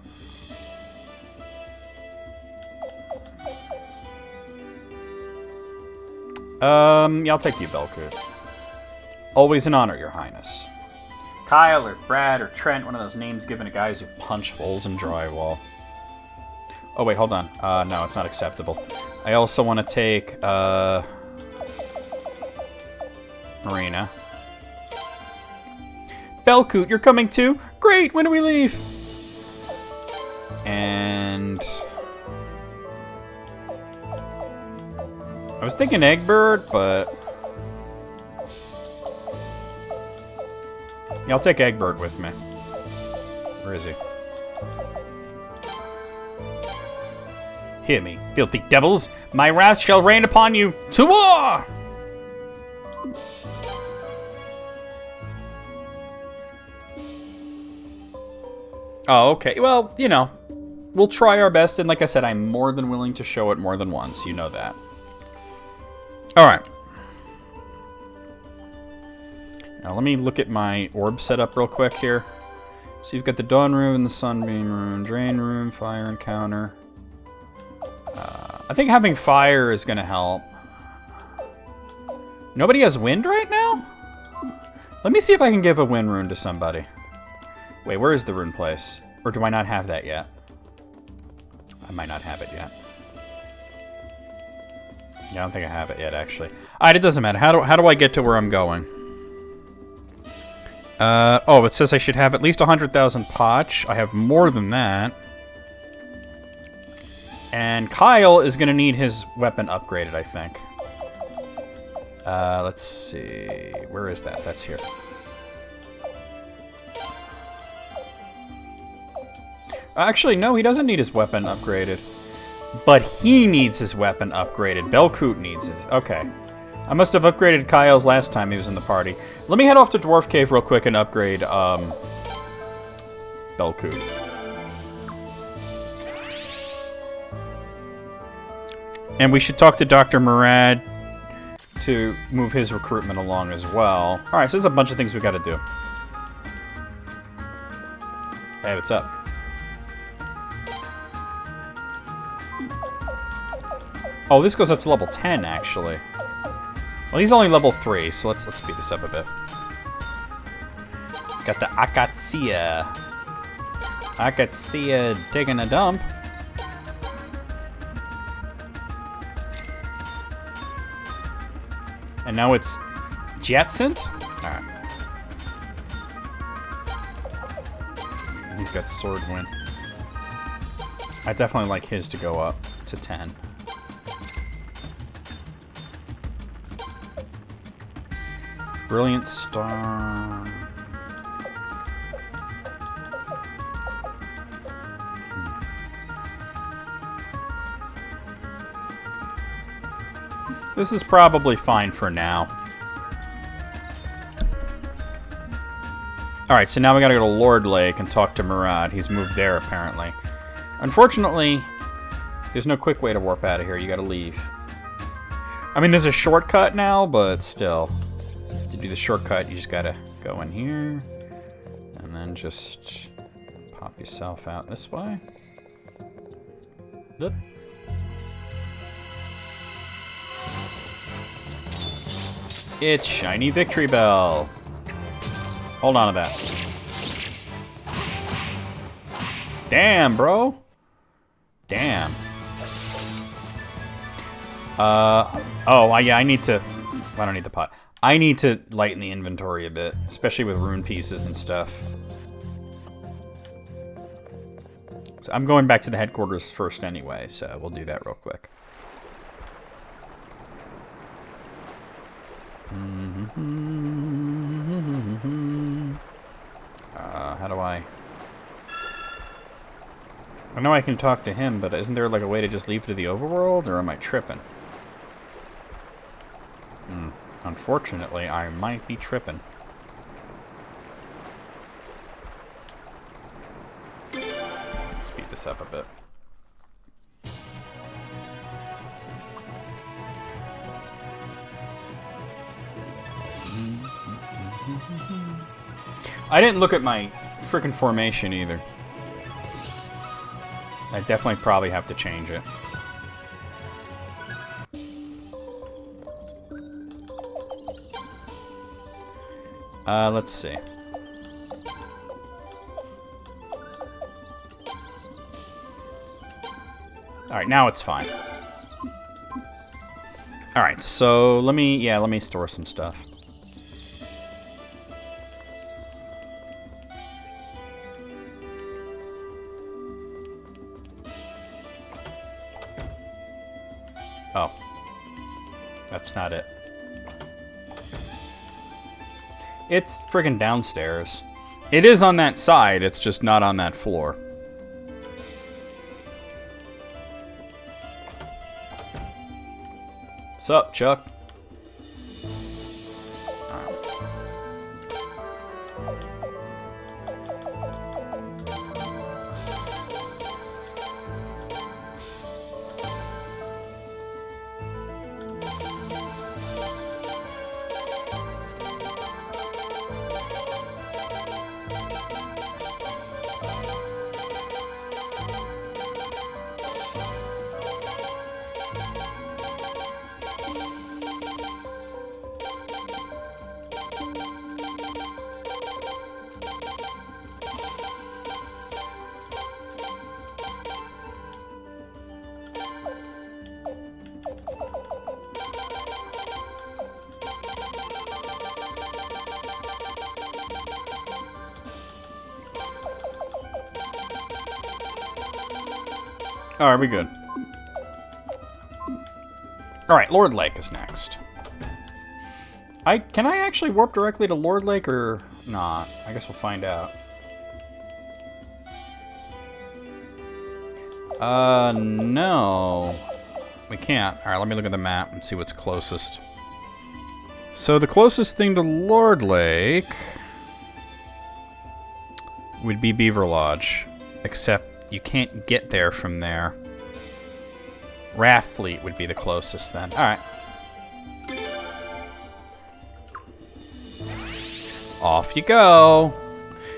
Yeah, I'll take you, Belkud. Always an honor, Your Highness. Kyle or Brad or Trent, one of those names given to guys who punch holes in drywall. Oh, wait, hold on. No, it's not acceptable. I also want to take, Marina. Belkoot, you're coming too? Great, when do we leave? And... I was thinking Eggbird, but... Yeah, I'll take Eggbird with me. Where is he? Hear me, filthy devils! My wrath shall rain upon you! To war! Oh, okay. Well, you know, we'll try our best, and like I said, I'm more than willing to show it more than once. You know that. Alright. Now let me look at my orb setup real quick here. So you've got the Dawn Room and the Sunbeam Room, Drain Room, Fire Encounter. I think having fire is going to help. Nobody has wind right now? Let me see if I can give a wind rune to somebody. Wait, where is the rune place? Or do I not have that yet? I might not have it yet. Yeah, I don't think I have it yet, actually. Alright, it doesn't matter. How do I get to where I'm going? Oh, it says I should have at least 100,000 potch. I have more than that. And Kyle is going to need his weapon upgraded, I think. Let's see. Where is that? That's here. Actually, no, he doesn't need his weapon upgraded. But he needs his weapon upgraded. Belkoot needs it. Okay. I must have upgraded Kyle's last time he was in the party. Let me head off to Dwarf Cave real quick and upgrade, Belkoot. And we should talk to Dr. Murad to move his recruitment along as well. Alright, so there's a bunch of things we gotta do. Hey, what's up? Oh, this goes up to level 10, actually. Well, he's only level 3, so let's speed this up a bit. Got the Akatsia. Akatsia taking a dump. And now it's Jetsint? Alright. He's got Sword Wind. I definitely like his to go up to 10. Brilliant Star. This is probably fine for now. Alright, so now we gotta go to Lord Lake and talk to Murad. He's moved there, apparently. Unfortunately, there's no quick way to warp out of here. You gotta leave. I mean, there's a shortcut now, but still. To do the shortcut, you just gotta go in here. And then just pop yourself out this way. Look. It's Shiny Victory Bell. Hold on to that. Damn, bro. Damn. Oh, yeah, I need to... I don't need the pot. I need to lighten the inventory a bit, especially with rune pieces and stuff. So I'm going back to the headquarters first anyway, so we'll do that real quick. How do I know I can talk to him, but isn't there like a way to just leave to the overworld, or am I tripping? Unfortunately, I might be tripping. Let's speed this up a bit. I didn't look at my freaking formation either. I definitely probably have to change it. Let's see. Alright, now it's fine. Alright, so let me store some stuff. Oh. That's not it. It's friggin' downstairs. It is on that side, it's just not on that floor. What's up, Chuck? Alright, we good. Alright, Lord Lake is next. Can I actually warp directly to Lord Lake or not? I guess we'll find out. No. We can't. Alright, let me look at the map and see what's closest. So the closest thing to Lord Lake would be Beaver Lodge. Except you can't get there from there. Raft Fleet would be the closest then. Alright. Off you go.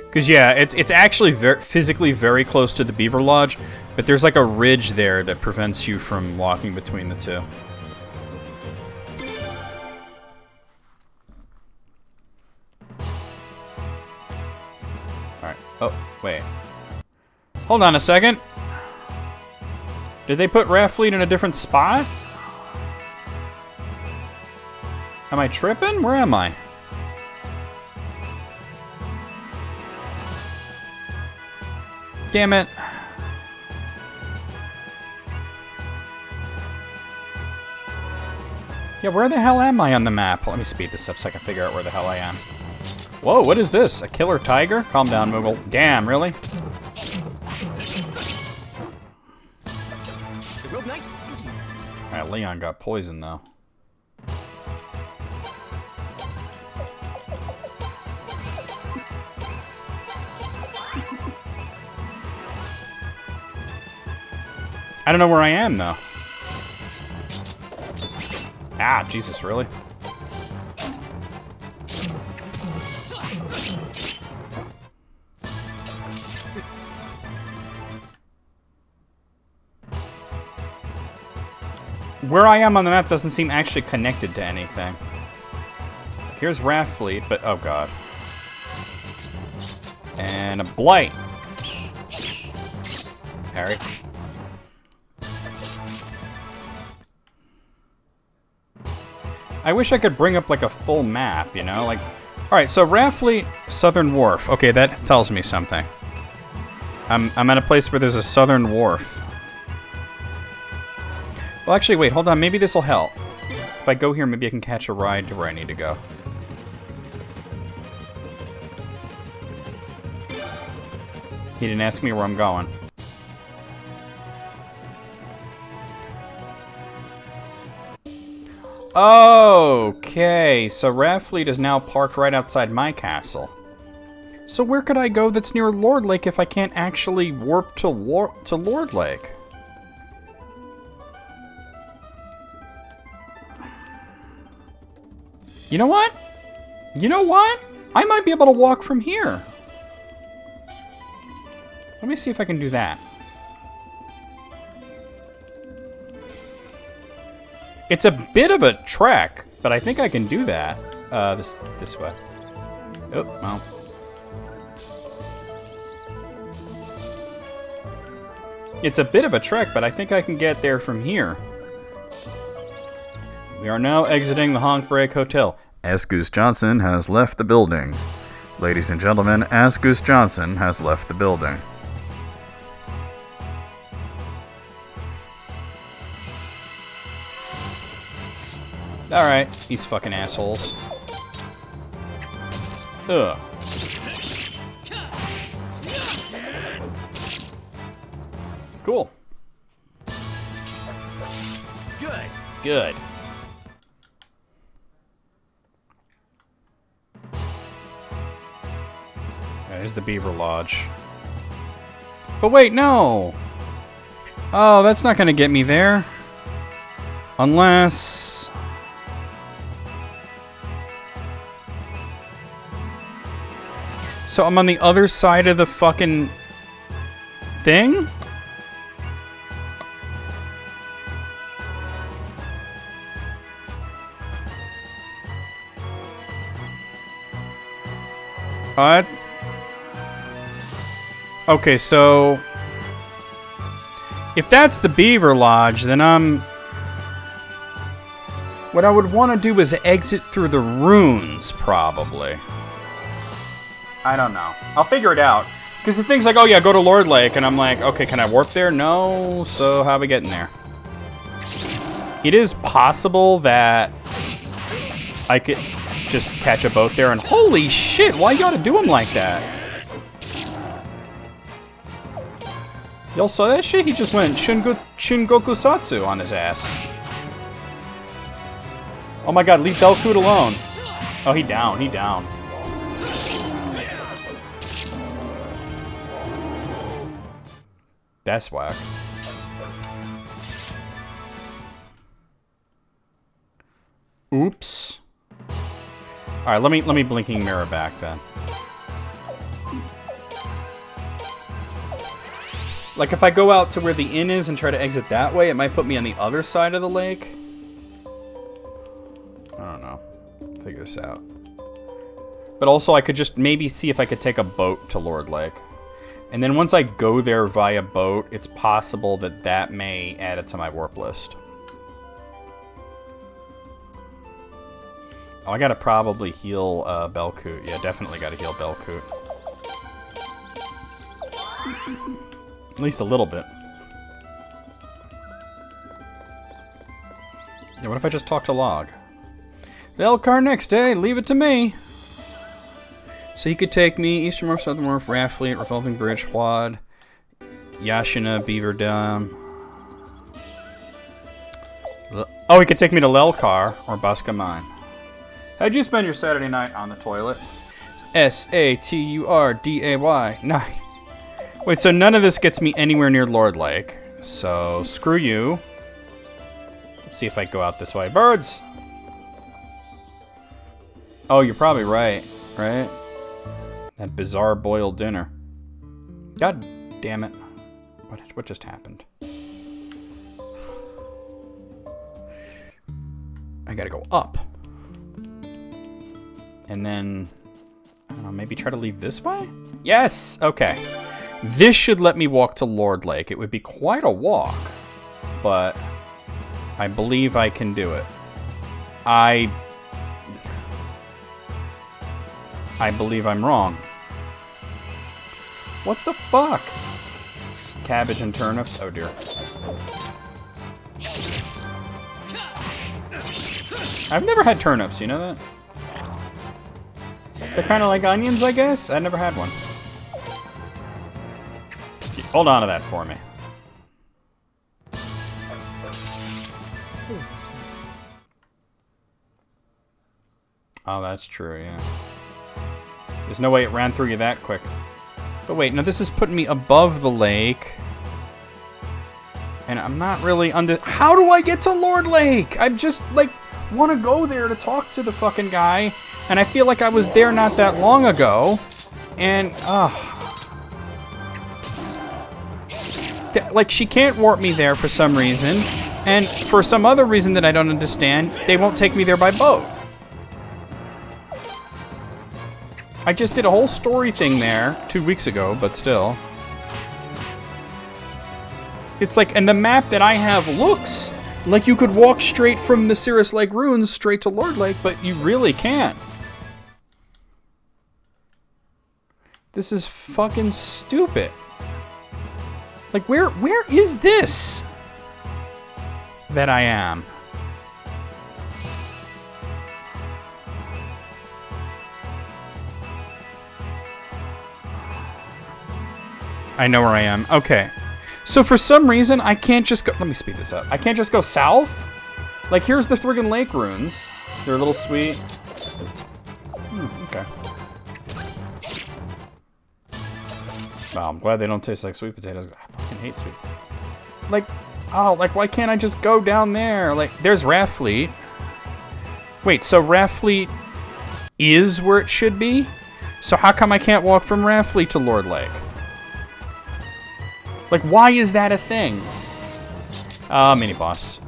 Because, yeah, it's actually physically very close to the Beaver Lodge, but there's like a ridge there that prevents you from walking between the two. Alright. Oh, wait. Hold on a second. Did they put Raft Fleet in a different spot? Am I tripping? Where am I? Damn it. Yeah, where the hell am I on the map? Let me speed this up so I can figure out where the hell I am. Whoa, what is this? A killer tiger? Calm down, Moogle. Damn, really? Alright, Leon got poisoned, though. I don't know where I am, though. Ah, Jesus, really? Where I am on the map doesn't seem actually connected to anything. Here's Raft Fleet, but oh god. And a Blight. Harry. I wish I could bring up like a full map, you know? Like, alright, so Raft Fleet, Southern Wharf. Okay, that tells me something. I'm at a place where there's a Southern Wharf. Well, actually, wait, hold on. Maybe this will help. If I go here, maybe I can catch a ride to where I need to go. He didn't ask me where I'm going. Okay, so Raft Fleet is now parked right outside my castle. So where could I go that's near Lord Lake if I can't actually warp to Lord Lake? You know what? You know what? I might be able to walk from here. Let me see if I can do that. It's a bit of a trek, but I think I can do that. This way. Oh, well. It's a bit of a trek, but I think I can get there from here. We are now exiting the Honk Break Hotel. As Goose Johnson has left the building. Ladies and gentlemen, As Goose Johnson has left the building. Alright, these fucking assholes. Ugh. Cool. Good. Good. There's the Beaver Lodge. But wait, no! Oh, that's not gonna get me there. Unless... So I'm on the other side of the fucking thing? Okay, so if that's the Beaver Lodge, then what I would want to do is exit through the ruins, probably. I don't know. I'll figure it out. Because the thing's like, oh yeah, go to Lord Lake, and I'm like, okay, can I warp there? No, so how are we getting there? It is possible that I could just catch a boat there, and holy shit, why you gotta do him like that? Y'all saw that shit? He just went Shingoku Satsu on his ass. Oh my god, leave Belkut alone. Oh, he down, he down. That's whack. Oops. Alright, let me blinking mirror back then. Like if I go out to where the inn is and try to exit that way, it might put me on the other side of the lake. I don't know. Figure this out. But also I could just maybe see if I could take a boat to Lord Lake. And then once I go there via boat, it's possible that that may add it to my warp list. Oh, I gotta probably heal Belkut. Yeah, definitely gotta heal Belkut. At least a little bit. Yeah, what if I just talk to Log? The Elcar next day, leave it to me. So he could take me, Eastern Morph, Southern Morph, Raft Fleet, Revolving Bridge, Huad, Yashina, Beaver Dam. Oh, he could take me to Lelkar or Buska Mine. How'd you spend your Saturday night on the toilet? S-A-T-U-R-D-A-Y. Nice. Wait, so none of this gets me anywhere near Lord Lake. So, screw you. Let's see if I go out this way. Birds! Oh, you're probably right. Right? That bizarre boiled dinner. God damn it. What just happened? I gotta go up. And then, I don't know, maybe try to leave this way? Yes! Okay. This should let me walk to Lord Lake. It would be quite a walk, but I believe I can do it. I believe I'm wrong. What the fuck? Cabbage and turnips? Oh dear. I've never had turnips, you know that? They're kind of like onions, I guess? I never had one. Hold on to that for me. Oh, that's true, yeah. There's no way it ran through you that quick. But wait, no, this is putting me above the lake. And I'm not really under... How do I get to Lord Lake? I just, like, want to go there to talk to the fucking guy. And I feel like I was there not that long ago. And, like, she can't warp me there for some reason. And for some other reason that I don't understand, they won't take me there by boat. I just did a whole story thing there 2 weeks ago, but still. It's like, and the map that I have looks like you could walk straight from the Cirrus Lake ruins straight to Lord Lake, but you really can't. This is fucking stupid. Like, where is this that I am? I know where I am. Okay. So for some reason, I can't just go... Let me speed this up. I can't just go south? Like, here's the friggin' lake ruins. They're a little sweet. Okay. Wow, I'm glad they don't taste like sweet potatoes. I fucking hate sweet. Like, oh, like, why can't I just go down there? Like, there's Raft Fleet. Wait, so Raft Fleet is where it should be? So how come I can't walk from Raft Fleet to Lord Lake? Like, why is that a thing? Mini boss.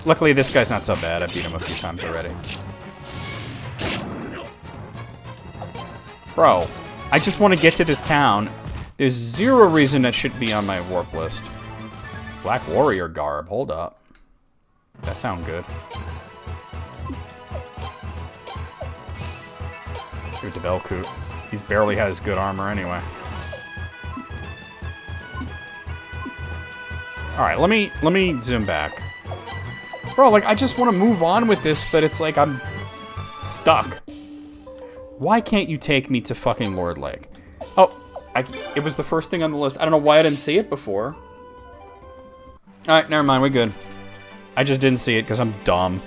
Luckily, this guy's not so bad. I've beat him a few times already. Bro, I just want to get to this town. There's zero reason that should be on my warp list. Black Warrior garb. Hold up. That sounds good. Good to Belkut. He's barely has good armor anyway. Alright, let me zoom back. Bro, like, I just want to move on with this, but it's like I'm stuck. Why can't you take me to fucking Lord Lake? Oh, it was the first thing on the list. I don't know why I didn't see it before. Alright, never mind, we're good. I just didn't see it because I'm dumb.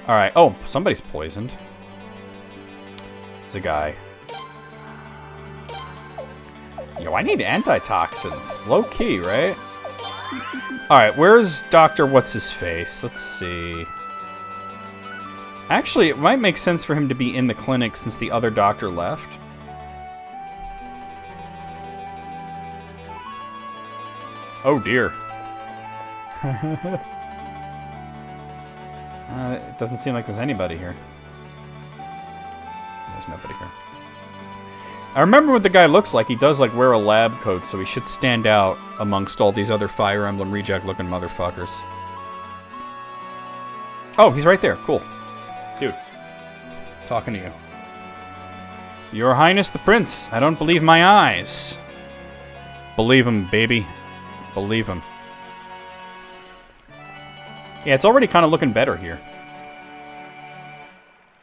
Alright, oh, somebody's poisoned. It's a guy. Yo, I need antitoxins. Low key, right? Alright, where's Dr. What's-His-Face? Let's see. Actually, it might make sense for him to be in the clinic since the other doctor left. Oh dear. It doesn't seem like there's anybody here. There's nobody here. I remember what the guy looks like. He does, like, wear a lab coat, so he should stand out amongst all these other Fire Emblem reject-looking motherfuckers. Oh, he's right there. Cool. Dude. Talking to you. Your Highness the Prince. I don't believe my eyes. Believe him, baby. Believe him. Yeah, it's already kind of looking better here.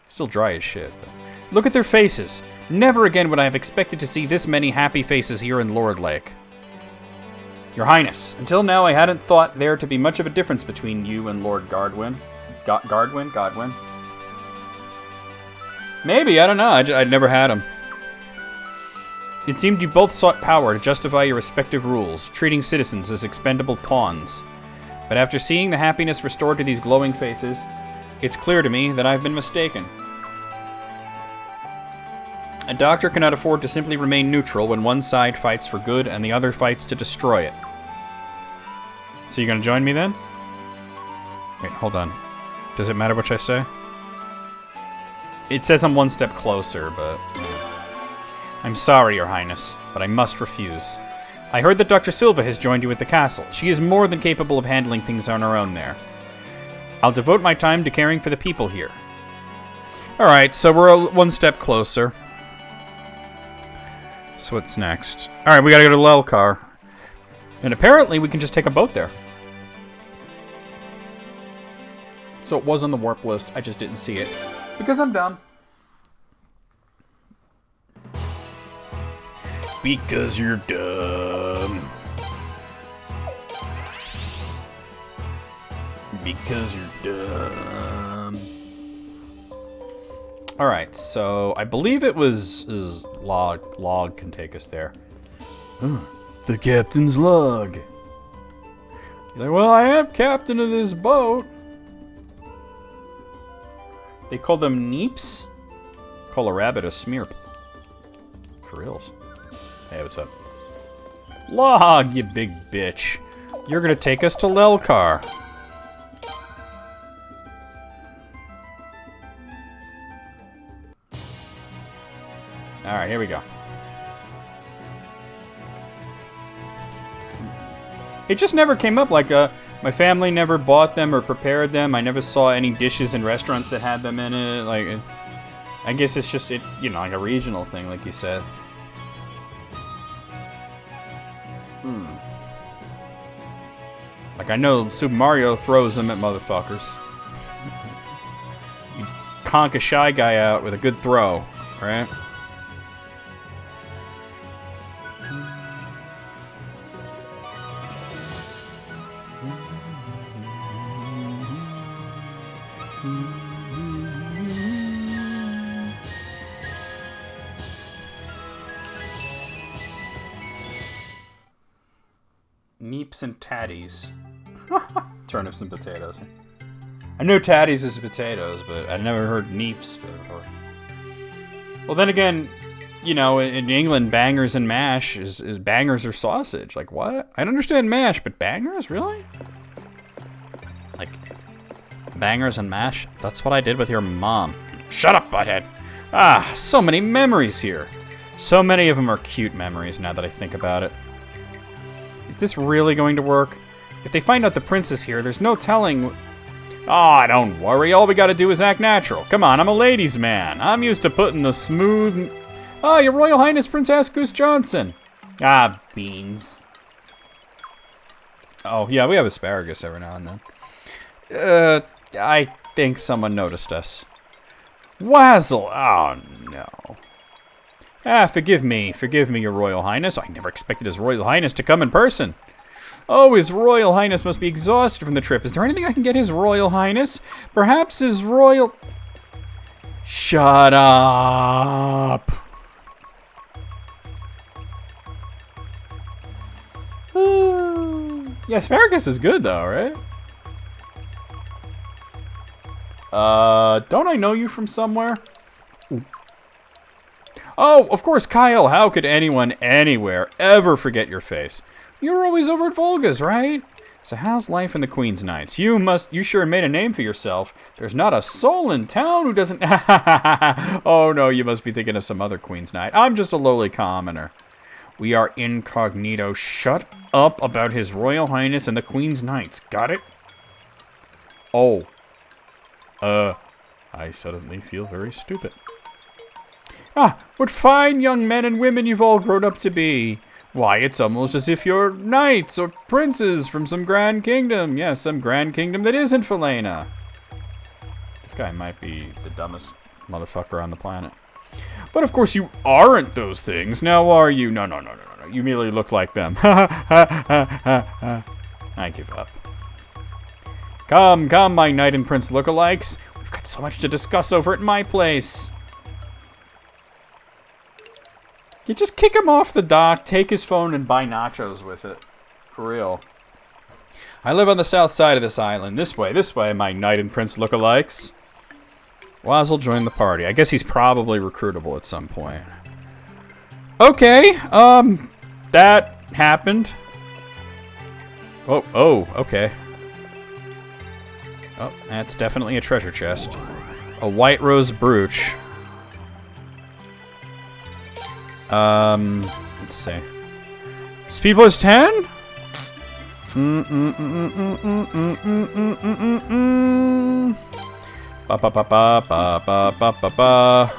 Still dry as shit, but... Look at their faces. Never again would I have expected to see this many happy faces here in Lord Lake. Your Highness, until now I hadn't thought there to be much of a difference between you and Lord Godwin. Godwin? Maybe, I don't know. I'd never had him. It seemed you both sought power to justify your respective rules, treating citizens as expendable pawns. But after seeing the happiness restored to these glowing faces, it's clear to me that I've been mistaken. A doctor cannot afford to simply remain neutral when one side fights for good and the other fights to destroy it. So you gonna join me then? Wait, hold on. Does it matter what I say? It says I'm one step closer, but... I'm sorry, Your Highness, but I must refuse. I heard that Dr. Silva has joined you at the castle. She is more than capable of handling things on her own there. I'll devote my time to caring for the people here. Alright, so we're one step closer. So what's next? Alright, we gotta go to Lelkar. And apparently we can just take a boat there. So it was on the warp list, I just didn't see it. Because I'm dumb. Because you're dumb. Because you're dumb. Alright, so I believe it was log can take us there. The captain's log. You're like, well, I am captain of this boat. They call them neeps? Call a rabbit a smear. For reals. Hey, what's up? Log, you big bitch. You're gonna take us to Lelkar. Alright, here we go. It just never came up, like, my family never bought them or prepared them. I never saw any dishes in restaurants that had them in it. Like, I guess it's just, you know, like a regional thing, like you said. Like, I know Super Mario throws them at motherfuckers. You conk a Shy Guy out with a good throw, right? Neeps and tatties. Turnips and potatoes. I know tatties is potatoes, but I never heard neeps before. Well, then again, you know, in England, bangers and mash is bangers or sausage. Like, what? I don't understand mash, but bangers? Really? Like, bangers and mash? That's what I did with your mom. Shut up, butthead! Ah, so many memories here. So many of them are cute memories now that I think about it. Is this really going to work? If they find out the prince is here, there's no telling... Ah, don't worry. All we gotta do is act natural. Come on, I'm a ladies' man. I'm used to putting the smooth... Ah, Your Royal Highness Prince Ascus Johnson. Ah, beans. Oh, yeah, we have asparagus every now and then. I think someone noticed us. Wazzle! Oh, no. Ah, forgive me, Your Royal Highness. I never expected His Royal Highness to come in person. Oh, His Royal Highness must be exhausted from the trip. Is there anything I can get His Royal Highness? Perhaps His Royal... Shut up! Yeah, asparagus is good though, right? Don't I know you from somewhere? Oh, of course, Kyle. How could anyone anywhere ever forget your face? You were always over at Volga's, right? So how's life in the Queen's Knights? You sure made a name for yourself. There's not a soul in town who doesn't... Oh, no, you must be thinking of some other Queen's Knight. I'm just a lowly commoner. We are incognito. Shut up about His Royal Highness and the Queen's Knights. Got it? Oh. I suddenly feel very stupid. Ah, what fine young men and women you've all grown up to be. Why, it's almost as if you're knights or princes from some grand kingdom. Yes, some grand kingdom that isn't Falena. This guy might be the dumbest motherfucker on the planet. But of course you aren't those things. Now are you? No. You merely look like them. I give up. Come, my knight and prince lookalikes. We've got so much to discuss over at my place. You just kick him off the dock, take his phone, and buy nachos with it. For real. I live on the south side of this island. This way, my knight and prince lookalikes. Wazzle joined the party. I guess he's probably recruitable at some point. Okay, that happened. Oh, okay. Oh, that's definitely a treasure chest. A white rose brooch. Let's see. Speed plus 10? Ba ba ba ba ba ba ba ba ba.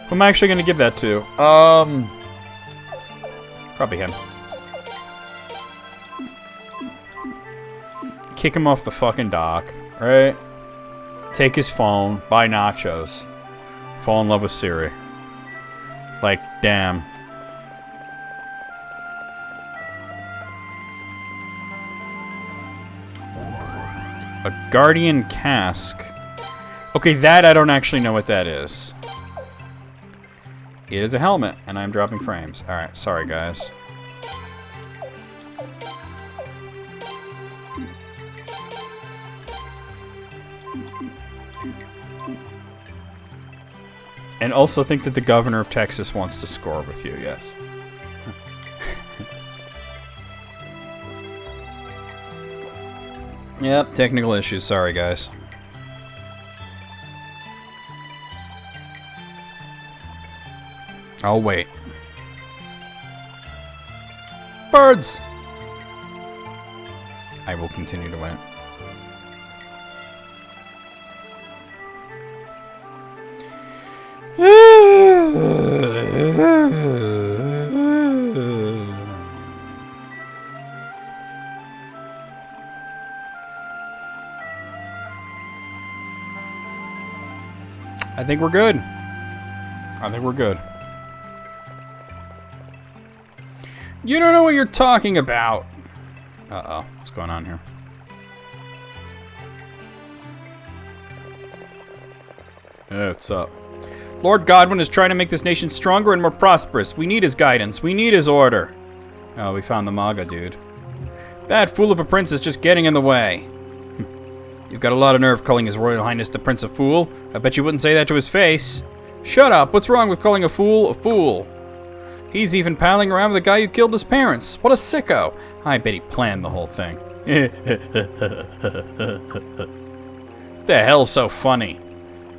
Who am I actually gonna give that to? Probably him. Kick him off the fucking dock, right? Take his phone, buy nachos, fall in love with Siri. Like, damn. A guardian cask. Okay, that I don't actually know what that is. It is a helmet, and I'm dropping frames. Alright, sorry guys. And also think that the governor of Texas wants to score with you, yes. Yep, technical issues. Sorry, guys. I'll wait. Birds! I will continue to win. I think we're good. I think we're good. You don't know what you're talking about. Uh-oh. What's going on here? Hey, what's up? Lord Godwin is trying to make this nation stronger and more prosperous. We need his guidance. We need his order. Oh, we found the MAGA dude. That fool of a prince is just getting in the way. You've got a lot of nerve calling His Royal Highness the Prince a fool. I bet you wouldn't say that to his face. Shut up. What's wrong with calling a fool a fool? He's even palling around with the guy who killed his parents. What a sicko. I bet he planned the whole thing. The hell's so funny?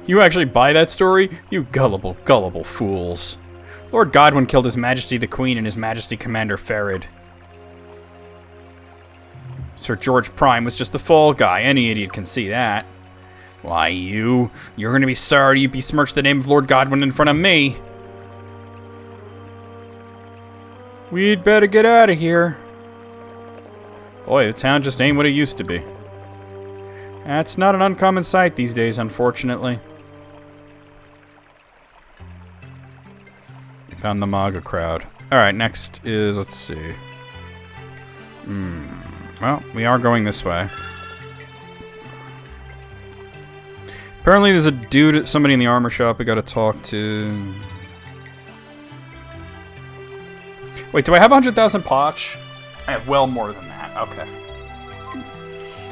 You actually buy that story? You gullible, gullible fools. Lord Godwin killed His Majesty the Queen and His Majesty Commander Farid. Sir George Prime was just the fall guy. Any idiot can see that. Why, you're gonna be sorry you besmirched the name of Lord Godwin in front of me. We'd better get out of here. Boy, the town just ain't what it used to be. That's not an uncommon sight these days, unfortunately. Found the MAGA crowd. Alright, next is, let's see. Well, we are going this way. Apparently there's a dude, somebody in the armor shop we gotta talk to. Wait, do I have 100,000 potch? I have well more than that. Okay.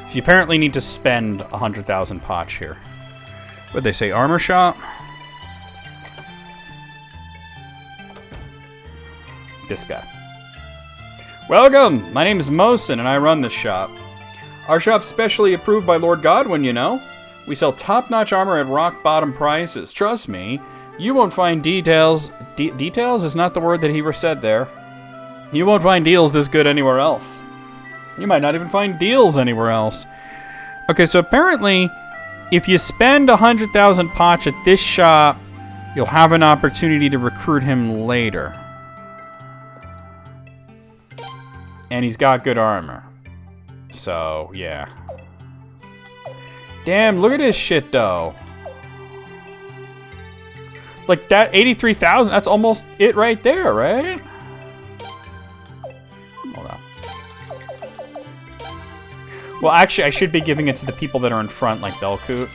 So you apparently need to spend 100,000 potch here. What'd they say, armor shop? This guy. Welcome! My name is Mosin and I run this shop. Our shop's specially approved by Lord Godwin, you know. We sell top-notch armor at rock-bottom prices. Trust me, you won't find details... details is not the word that he said there. You won't find deals this good anywhere else. You might not even find deals anywhere else. Okay, so apparently, if you spend 100,000 potch at this shop, you'll have an opportunity to recruit him later. And he's got good armor. So, yeah. Damn, look at this shit, though. Like, that 83,000, that's almost it right there, right? Hold on. Well, actually, I should be giving it to the people that are in front, like Belkut.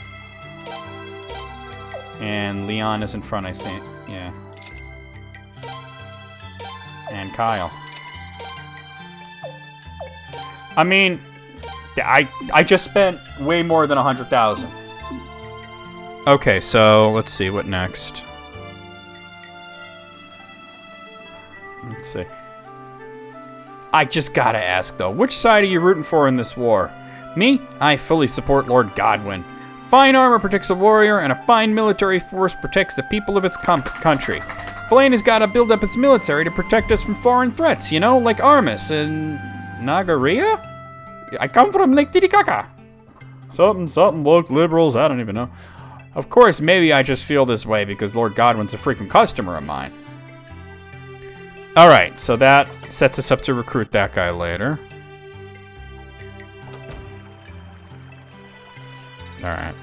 And Leon is in front, I think. Yeah. And Kyle. I mean, I just spent way more than 100,000. Okay, so let's see, what next? Let's see. I just gotta ask, though, which side are you rooting for in this war? Me? I fully support Lord Godwin. Fine armor protects a warrior, and a fine military force protects the people of its country. Flane has gotta build up its military to protect us from foreign threats, you know, like Armis and... Nagaria? I come from Lake Titicaca. Something, woke liberals, I don't even know. Of course, maybe I just feel this way because Lord Godwin's a frequent customer of mine. Alright, so that sets us up to recruit that guy later. Alright.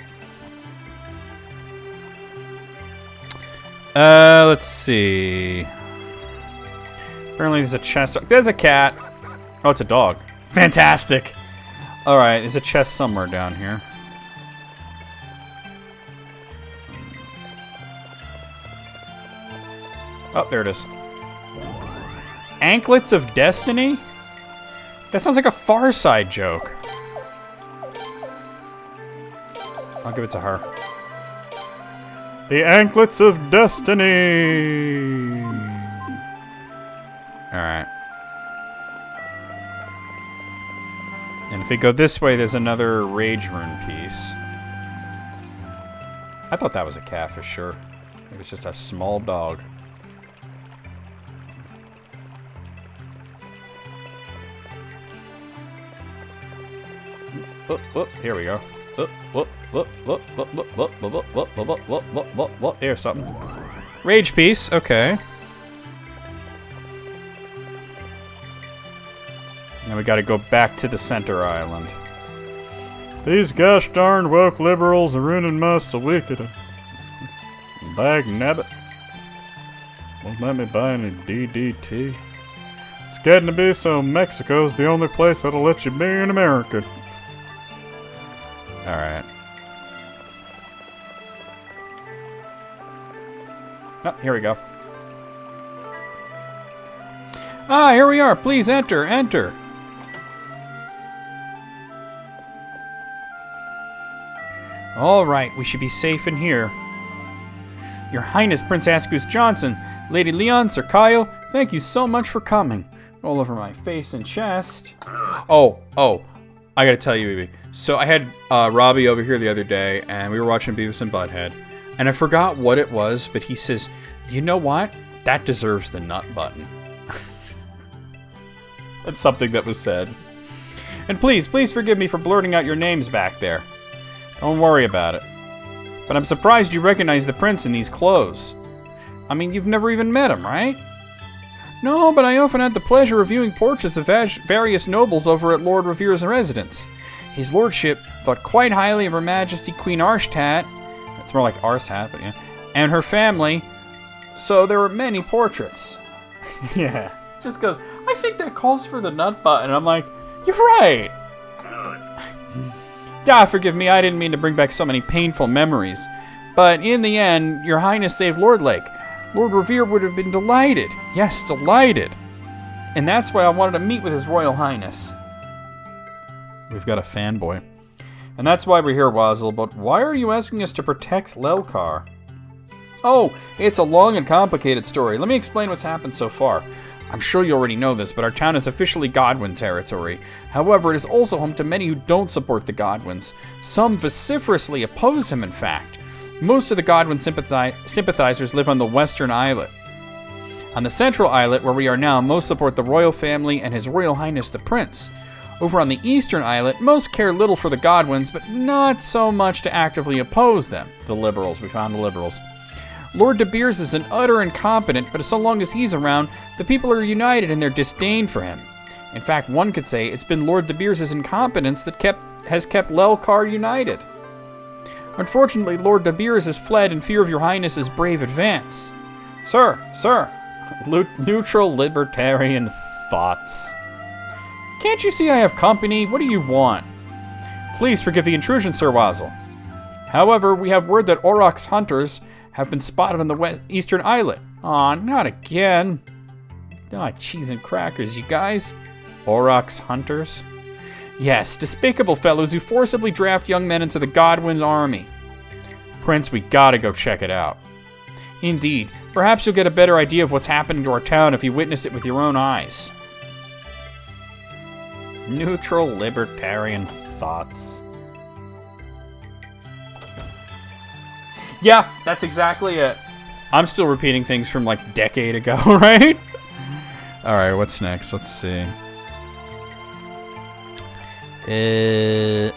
Let's see. Apparently there's a chest. There's a cat. Oh, it's a dog. Fantastic. Alright, there's a chest somewhere down here. Oh, there it is. Anklets of Destiny? That sounds like a Far Side joke. I'll give it to her. The Anklets of Destiny! Alright. And if we go this way, there's another Rage Rune piece. I thought that was a cat for sure. It was just a small dog. Oh, here we go. There's something. Rage piece, okay. Now we gotta go back to the center island. These gosh darn woke liberals are ruining my Suikoden. Bag nabbit. Won't let me buy any DDT. It's getting to be so Mexico's the only place that'll let you be an American. Alright. Oh, here we go. Ah, here we are. Please enter, enter. All right, we should be safe in here. Your Highness, Prince Ascus Johnson, Lady Leon, Sir Kyle, thank you so much for coming. All over my face and chest. Oh, I gotta tell you, baby. So I had Robbie over here the other day, and we were watching Beavis and Butthead, and I forgot what it was, but he says, you know what? That deserves the nut button. That's something that was said. And please forgive me for blurting out your names back there. Don't worry about it. But I'm surprised you recognize the prince in these clothes. I mean, you've never even met him, right? No, but I often had the pleasure of viewing portraits of various nobles over at Lord Revere's residence. His lordship thought quite highly of Her Majesty Queen Arshtat. It's more like Arshat, but yeah. And her family. So there were many portraits. Yeah. Just goes, I think that calls for the nut button. I'm like, you're right. Ah, forgive me, I didn't mean to bring back so many painful memories. But in the end, Your Highness saved Lord Lake. Lord Revere would have been delighted. Yes, delighted. And that's why I wanted to meet with His Royal Highness. We've got a fanboy. And that's why we're here, Wazzle, but why are you asking us to protect Lelkar? Oh, it's a long and complicated story. Let me explain what's happened so far. I'm sure you already know this, but our town is officially Godwin territory. However, it is also home to many who don't support the Godwins. Some vociferously oppose him, in fact. Most of the Godwin sympathizers live on the western islet. On the central islet, where we are now, most support the royal family and His Royal Highness the Prince. Over on the eastern islet, most care little for the Godwins, but not so much to actively oppose them. The liberals, we found the liberals. Lord De Beers is an utter incompetent, but so long as he's around, the people are united in their disdain for him. In fact, one could say it's been Lord De Beers' incompetence that has kept Lelkar united. Unfortunately, Lord De Beers has fled in fear of Your Highness's brave advance. Sir, neutral libertarian thoughts. Can't you see I have company? What do you want? Please forgive the intrusion, Sir Wazzle. However, we have word that Auroch's hunters have been spotted on the eastern islet. Aw, not again. Aw, cheese and crackers, you guys. Auroch's hunters? Yes, despicable fellows who forcibly draft young men into the Godwin army. Prince, we gotta go check it out. Indeed. Perhaps you'll get a better idea of what's happening to our town if you witness it with your own eyes. Neutral libertarian thoughts. Yeah, that's exactly it. I'm still repeating things from like a decade ago, right? Alright, what's next? Let's see.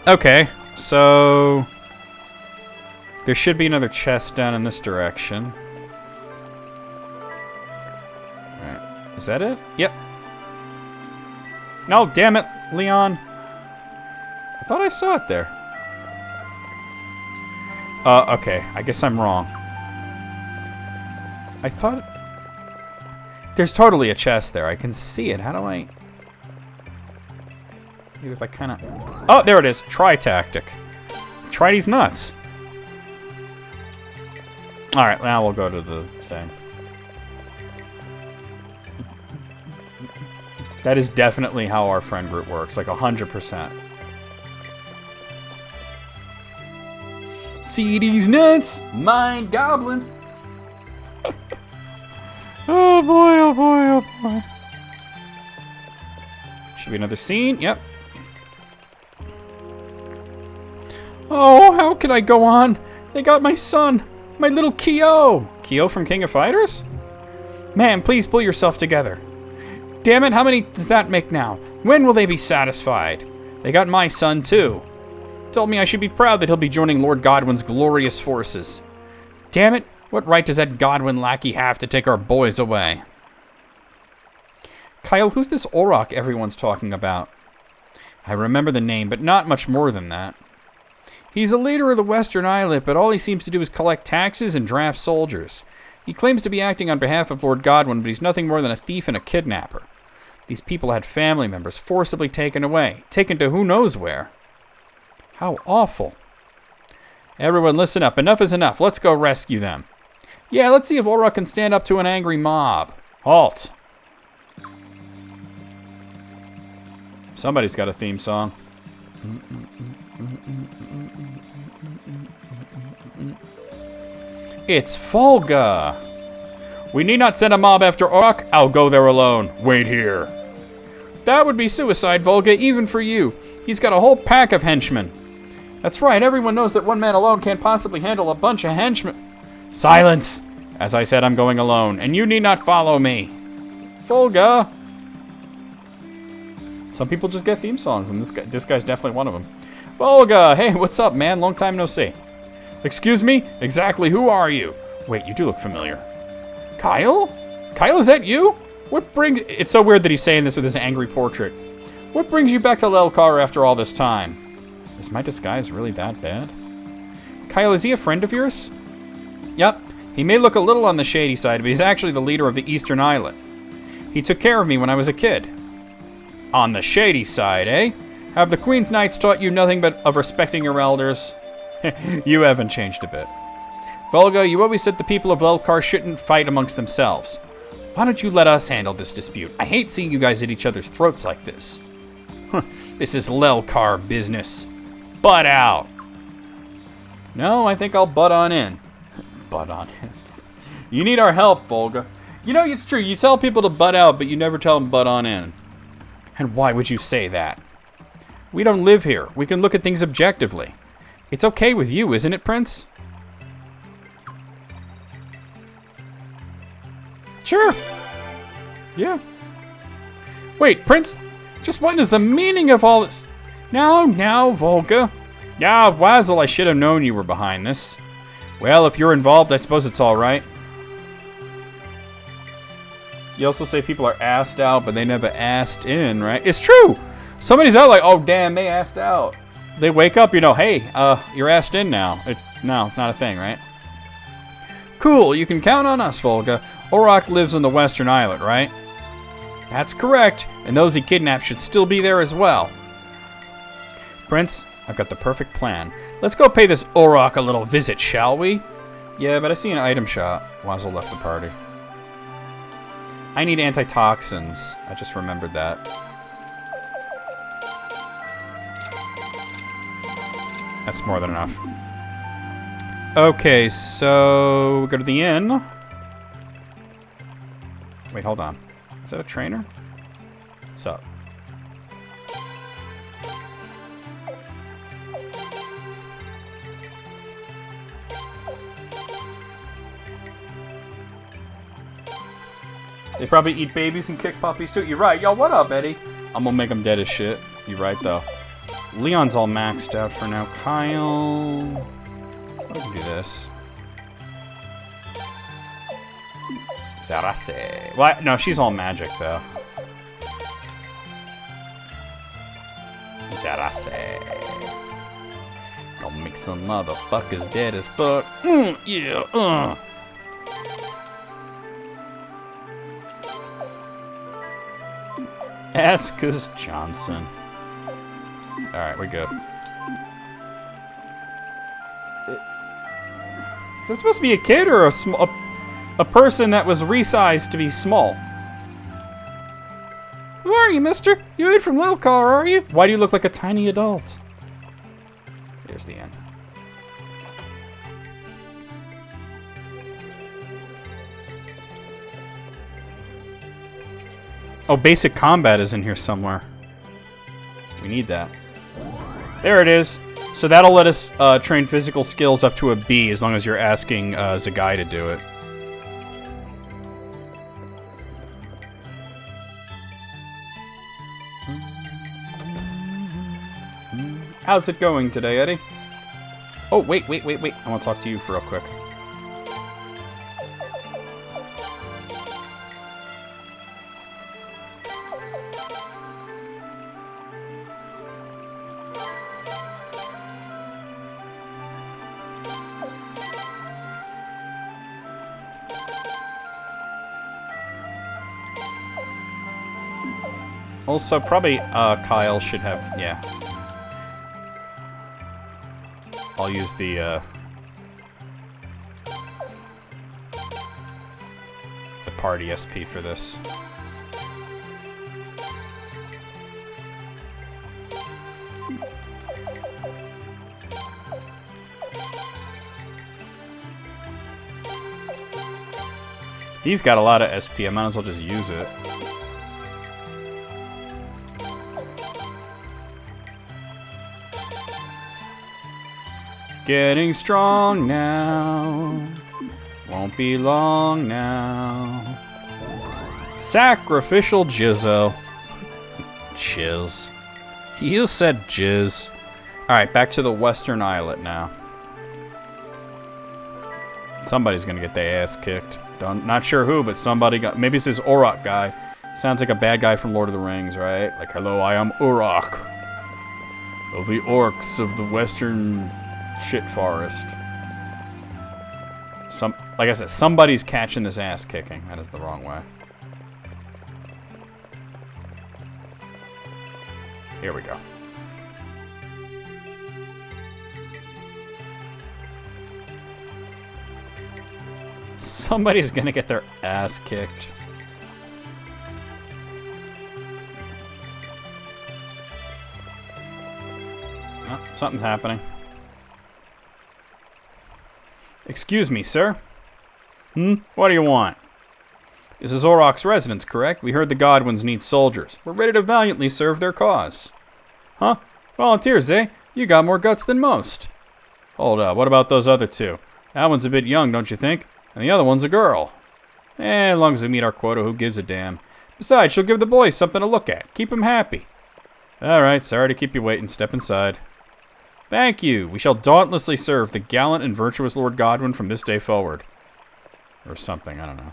Okay, so there should be another chest down in this direction. Alright, is that it? Yep. No, damn it, Leon. I thought I saw it there. Okay, I guess I'm wrong. I thought... There's totally a chest there. I can see it. How do I... Maybe if I kind of... Oh, there it is. Try tactic. Try these nuts. Alright, now we'll go to the thing. That is definitely how our friend group works. Like 100%. See these nuts, mind goblin. Oh boy, oh boy, oh boy. Should be another scene, yep. Oh, how can I go on? They got my son, my little Kyo. Kyo from King of Fighters? Man, please pull yourself together. Damn it, how many does that make now? When will they be satisfied? They got my son too. Told me I should be proud that he'll be joining Lord Godwin's glorious forces. Damn it, what right does that Godwin lackey have to take our boys away? Kyle, who's this Auroch everyone's talking about? I remember the name, but not much more than that. He's a leader of the Western Islet, but all he seems to do is collect taxes and draft soldiers. He claims to be acting on behalf of Lord Godwin, but he's nothing more than a thief and a kidnapper. These people had family members forcibly taken away, taken to who knows where. How awful. Everyone listen up. Enough is enough. Let's go rescue them. Yeah, let's see if Auroch can stand up to an angry mob. Halt. Somebody's got a theme song. It's Volga. We need not send a mob after Auroch. I'll go there alone. Wait here. That would be suicide, Volga, even for you. He's got a whole pack of henchmen. That's right, everyone knows that one man alone can't possibly handle a bunch of henchmen. Silence! As I said, I'm going alone, and you need not follow me. Volga! Some people just get theme songs, and this guy's definitely one of them. Volga! Hey, what's up, man? Long time no see. Excuse me? Exactly who are you? Wait, you do look familiar. Kyle? Kyle, is that you? What brings... It's so weird that he's saying this with his angry portrait. What brings you back to Lelkar after all this time? Is my disguise really that bad? Kyle, is he a friend of yours? Yep. He may look a little on the shady side, but he's actually the leader of the Eastern Islet. He took care of me when I was a kid. On the shady side, eh? Have the Queen's Knights taught you nothing but of respecting your elders? You haven't changed a bit. Volga, you always said the people of Lelkar shouldn't fight amongst themselves. Why don't you let us handle this dispute? I hate seeing you guys at each other's throats like this. This is Lelkar business. Butt out. No, I think I'll butt on in. Butt on in. You need our help, Volga. You know, it's true. You tell people to butt out, but you never tell them butt on in. And why would you say that? We don't live here. We can look at things objectively. It's okay with you, isn't it, Prince? Sure. Yeah. Wait, Prince? Just what is the meaning of all this? Now, Volga. Yeah, Wazzle, I should have known you were behind this. Well, if you're involved, I suppose it's all right. You also say people are asked out, but they never asked in, right? It's true. Somebody's out like, oh, damn, they asked out. They wake up, you know, hey, you're asked in now. No, it's not a thing, right? Cool, you can count on us, Volga. Orok lives on the Western Islet, right? That's correct, and those he kidnapped should still be there as well. Prince, I've got the perfect plan. Let's go pay this Orok a little visit, shall we? Yeah, but I see an item shop. Wazzle left the party. I need antitoxins. I just remembered that. That's more than enough. Okay, so we go to the inn. Wait, hold on. Is that a trainer? What's up? They probably eat babies and kick puppies too. You're right. Yo, what up, Eddie? I'm gonna make them dead as shit. You're right, though. Leon's all maxed out for now. Kyle... I can do this. Zarase. Well, no, she's all magic, though. Zarase. Gonna make some motherfuckers dead as fuck. Yeah, Askus Johnson. Alright, we're good. Is that supposed to be a kid or a person that was resized to be small? Who are you, mister? You ain't from Lelkar, are you? Why do you look like a tiny adult? Here's the end. Oh, basic combat is in here somewhere. We need that. There it is. So that'll let us train physical skills up to a B as long as you're asking Zagai to do it. How's it going today, Eddie? Oh, wait. I want to talk to you for real quick. Also, probably Kyle should have, yeah. I'll use the party SP for this. He's got a lot of SP, I might as well just use it. Getting strong now. Won't be long now. Sacrificial Jizzo. Jizz. You said jizz. Alright, back to the Western Islet now. Somebody's gonna get their ass kicked. Not sure who, but somebody got... Maybe it's this Auroch guy. Sounds like a bad guy from Lord of the Rings, right? Like, hello, I am Auroch. Of the orcs of the western shit forest. Like I said, somebody's catching this ass kicking. That is the wrong way. Here we go. Somebody's gonna get their ass kicked. Oh, something's happening. Excuse me, sir. What do you want? This is Auroch's residence, correct? We heard the Godwins need soldiers. We're ready to valiantly serve their cause. Huh? Volunteers, eh? You got more guts than most. Hold up, what about those other two? That one's a bit young, don't you think? And the other one's a girl. As long as we meet our quota, who gives a damn? Besides, she'll give the boys something to look at. Keep them happy. Alright, sorry to keep you waiting. Step inside. Thank you. We shall dauntlessly serve the gallant and virtuous Lord Godwin from this day forward. Or something, I don't know.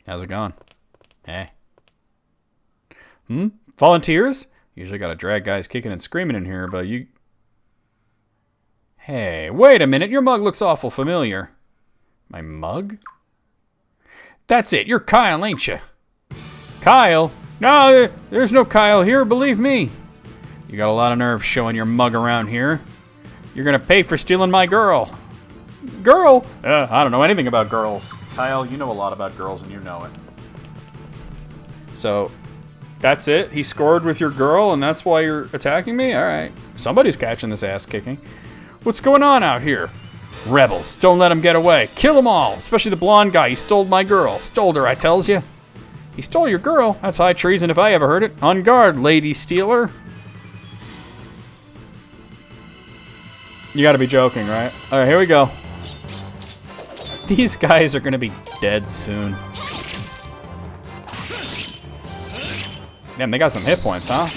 How's it going? Hey. Volunteers? Usually gotta drag guys kicking and screaming in here, but you... Hey, wait a minute. Your mug looks awful familiar. My mug? That's it. You're Kyle, ain't you? Kyle? No, there's no Kyle here, believe me. You got a lot of nerve showing your mug around here. You're gonna pay for stealing my girl. Girl? I don't know anything about girls. Kyle, you know a lot about girls and you know it. So, that's it? He scored with your girl and that's why you're attacking me? Alright. Somebody's catching this ass kicking. What's going on out here? Rebels. Don't let them get away. Kill them all. Especially the blonde guy. He stole my girl. Stole her, I tells you. He stole your girl? That's high treason if I ever heard it. On guard, lady stealer. You gotta be joking, right? Alright, here we go. These guys are gonna be dead soon. Damn, they got some hit points, huh?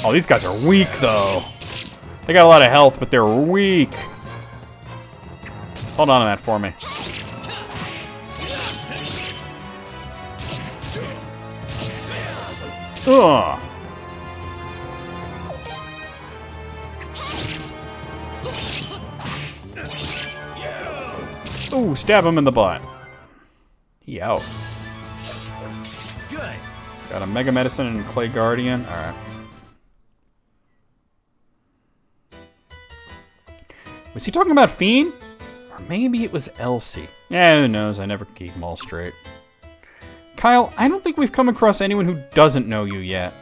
Oh, these guys are weak, though. They got a lot of health, but they're weak. Hold on to that for me. Ugh. Ooh, stab him in the butt. He out. Good. Got a Mega Medicine and Clay Guardian. Alright. Was he talking about Fiend? Or maybe it was Elsie. Yeah, who knows? I never keep them all straight. Kyle, I don't think we've come across anyone who doesn't know you yet.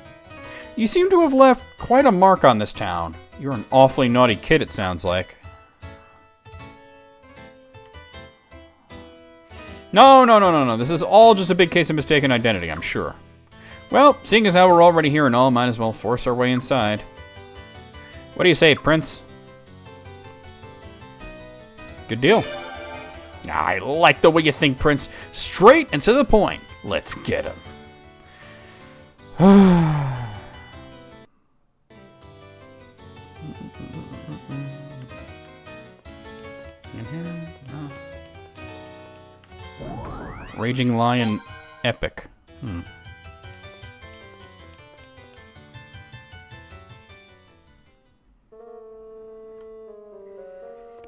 You seem to have left quite a mark on this town. You're an awfully naughty kid, it sounds like. No. This is all just a big case of mistaken identity, I'm sure. Well, seeing as how we're already here and all, might as well force our way inside. What do you say, Prince? Good deal. I like the way you think, Prince. Straight and to the point. Let's get him. Raging Lion Epic.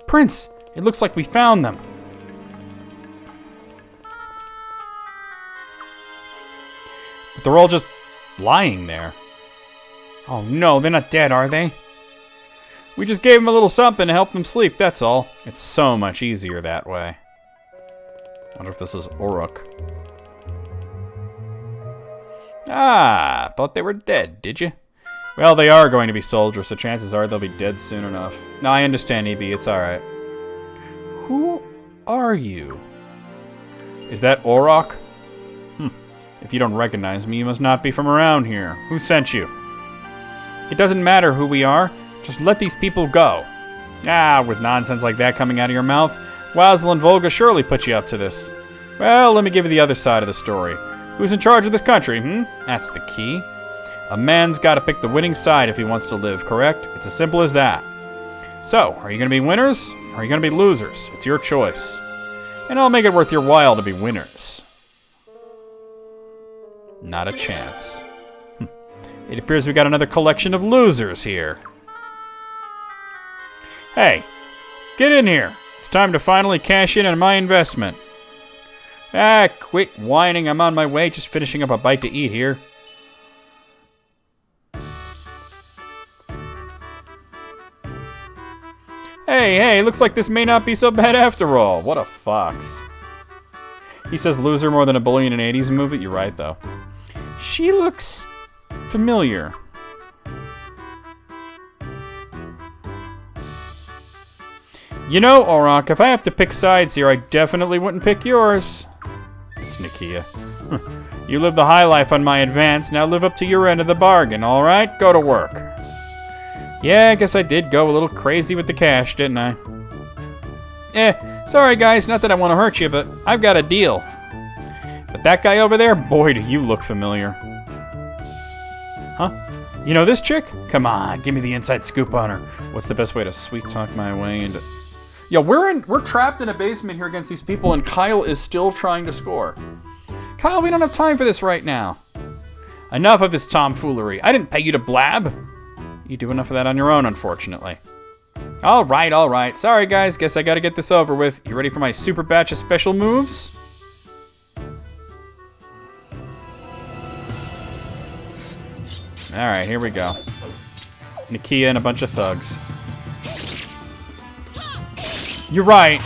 Prince, it looks like we found them. But they're all just lying there. Oh no, they're not dead, are they? We just gave them a little something to help them sleep, that's all. It's so much easier that way. Wonder if this is Auroch. Ah, thought they were dead, did you? Well, they are going to be soldiers, so chances are they'll be dead soon enough. No, I understand, EB, it's alright. Who are you? Is that Auroch? If you don't recognize me, you must not be from around here. Who sent you? It doesn't matter who we are, just let these people go. Ah, with nonsense like that coming out of your mouth, Wazel and Volga surely put you up to this. Well, let me give you the other side of the story. Who's in charge of this country, That's the key. A man's got to pick the winning side if he wants to live, correct? It's as simple as that. So, are you going to be winners, or are you going to be losers? It's your choice. And I'll make it worth your while to be winners. Not a chance. It appears we got another collection of losers here. Hey, get in here. It's time to finally cash in on my investment. Ah, quit whining. I'm on my way. Just finishing up a bite to eat here. Hey, looks like this may not be so bad after all. What a fox. He says loser more than a bully in an 80s movie. You're right, though. She looks familiar. You know, Auroch, if I have to pick sides here, I definitely wouldn't pick yours. It's Nakia. You live the high life on my advance, now live up to your end of the bargain, alright? Go to work. Yeah, I guess I did go a little crazy with the cash, didn't I? Sorry guys, not that I want to hurt you, but I've got a deal. But that guy over there, boy, do you look familiar. Huh? You know this chick? Come on, give me the inside scoop on her. What's the best way to sweet talk my way into... Yo, we're trapped in a basement here against these people, and Kyle is still trying to score. Kyle, we don't have time for this right now. Enough of this tomfoolery. I didn't pay you to blab. You do enough of that on your own, unfortunately. All right. Sorry, guys. Guess I gotta get this over with. You ready for my super batch of special moves? All right, here we go. Nakia and a bunch of thugs. You're right.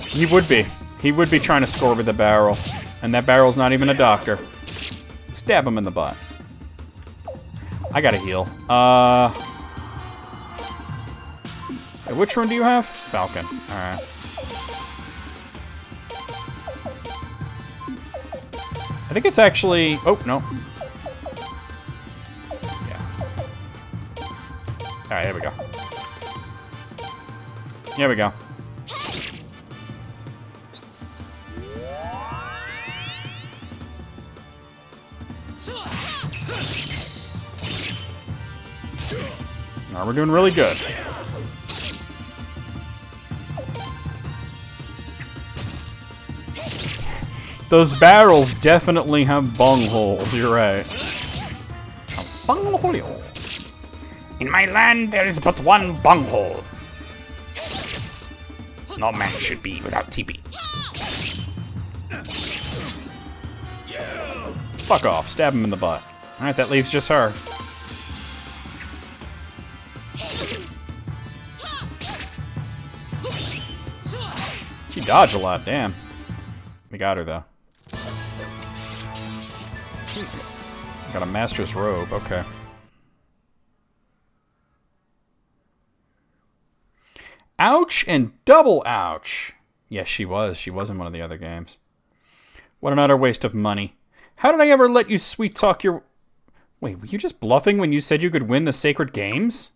He would be. He would be trying to score with a barrel. And that barrel's not even a doctor. Stab him in the butt. I gotta heal. Which one do you have? Falcon. Alright. I think it's actually... Oh, no. Yeah. Alright, here we go. Here we go. Now we're doing really good. Those barrels definitely have bung holes, you're right. A bung hole. In my land, there is but one bung hole. No man should be without TP. Fuck off, stab him in the butt. Alright, that leaves just her. She dodged a lot, damn. We got her, though. Got a master's robe, okay. Ouch and double ouch. Yes, she was. She was in one of the other games. What an utter waste of money. How did I ever let you sweet talk your... Wait, were you just bluffing when you said you could win the sacred games?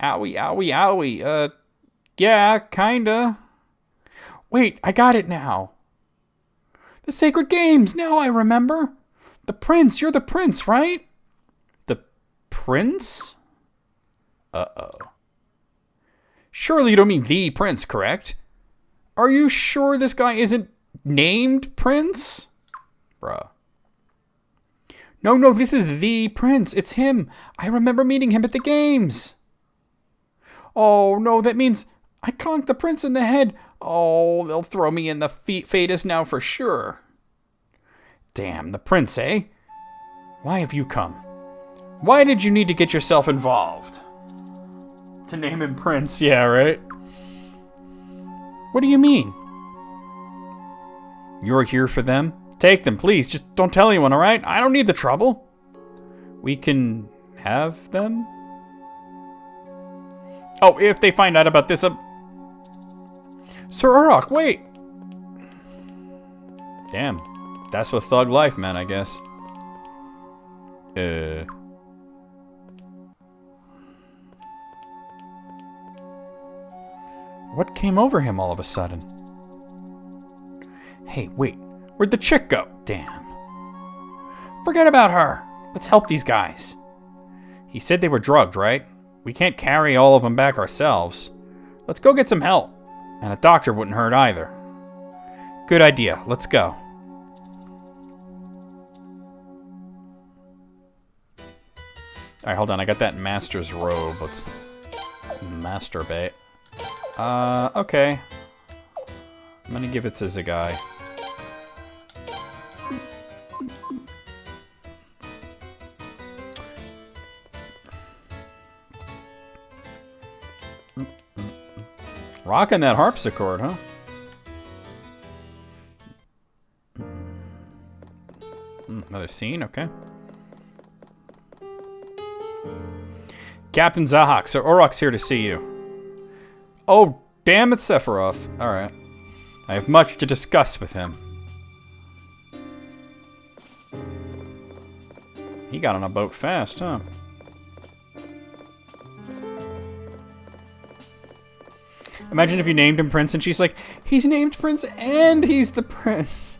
Owie, owie, owie. Yeah, kinda. Wait, I got it now. The sacred games, now I remember. The prince, you're the prince, right? The prince? Uh-oh. Surely you don't mean the prince, correct? Are you sure this guy isn't named Prince? Bruh. No, this is the prince. It's him. I remember meeting him at the games. Oh, no, that means I conked the prince in the head. Oh, they'll throw me in the fetus now for sure. Damn, the prince, eh? Why have you come? Why did you need to get yourself involved? To name him Prince, yeah, right? What do you mean? You're here for them? Take them, please. Just don't tell anyone, alright? I don't need the trouble. We can have them? Oh, if they find out about this... Sir Auroch, wait! Damn. That's what thug life meant, I guess. What came over him all of a sudden? Hey, wait. Where'd the chick go? Damn. Forget about her. Let's help these guys. He said they were drugged, right? We can't carry all of them back ourselves. Let's go get some help. And a doctor wouldn't hurt either. Good idea. Let's go. Alright, hold on. I got that master's robe. Let's masturbate. Okay. I'm gonna give it to Zagai. Rocking that harpsichord, huh? Another scene, okay. Captain Zahak, Sir Orok's here to see you. Oh, damn it, Sephiroth. Alright. I have much to discuss with him. He got on a boat fast, huh? Imagine if you named him Prince and she's like, he's named Prince and he's the Prince.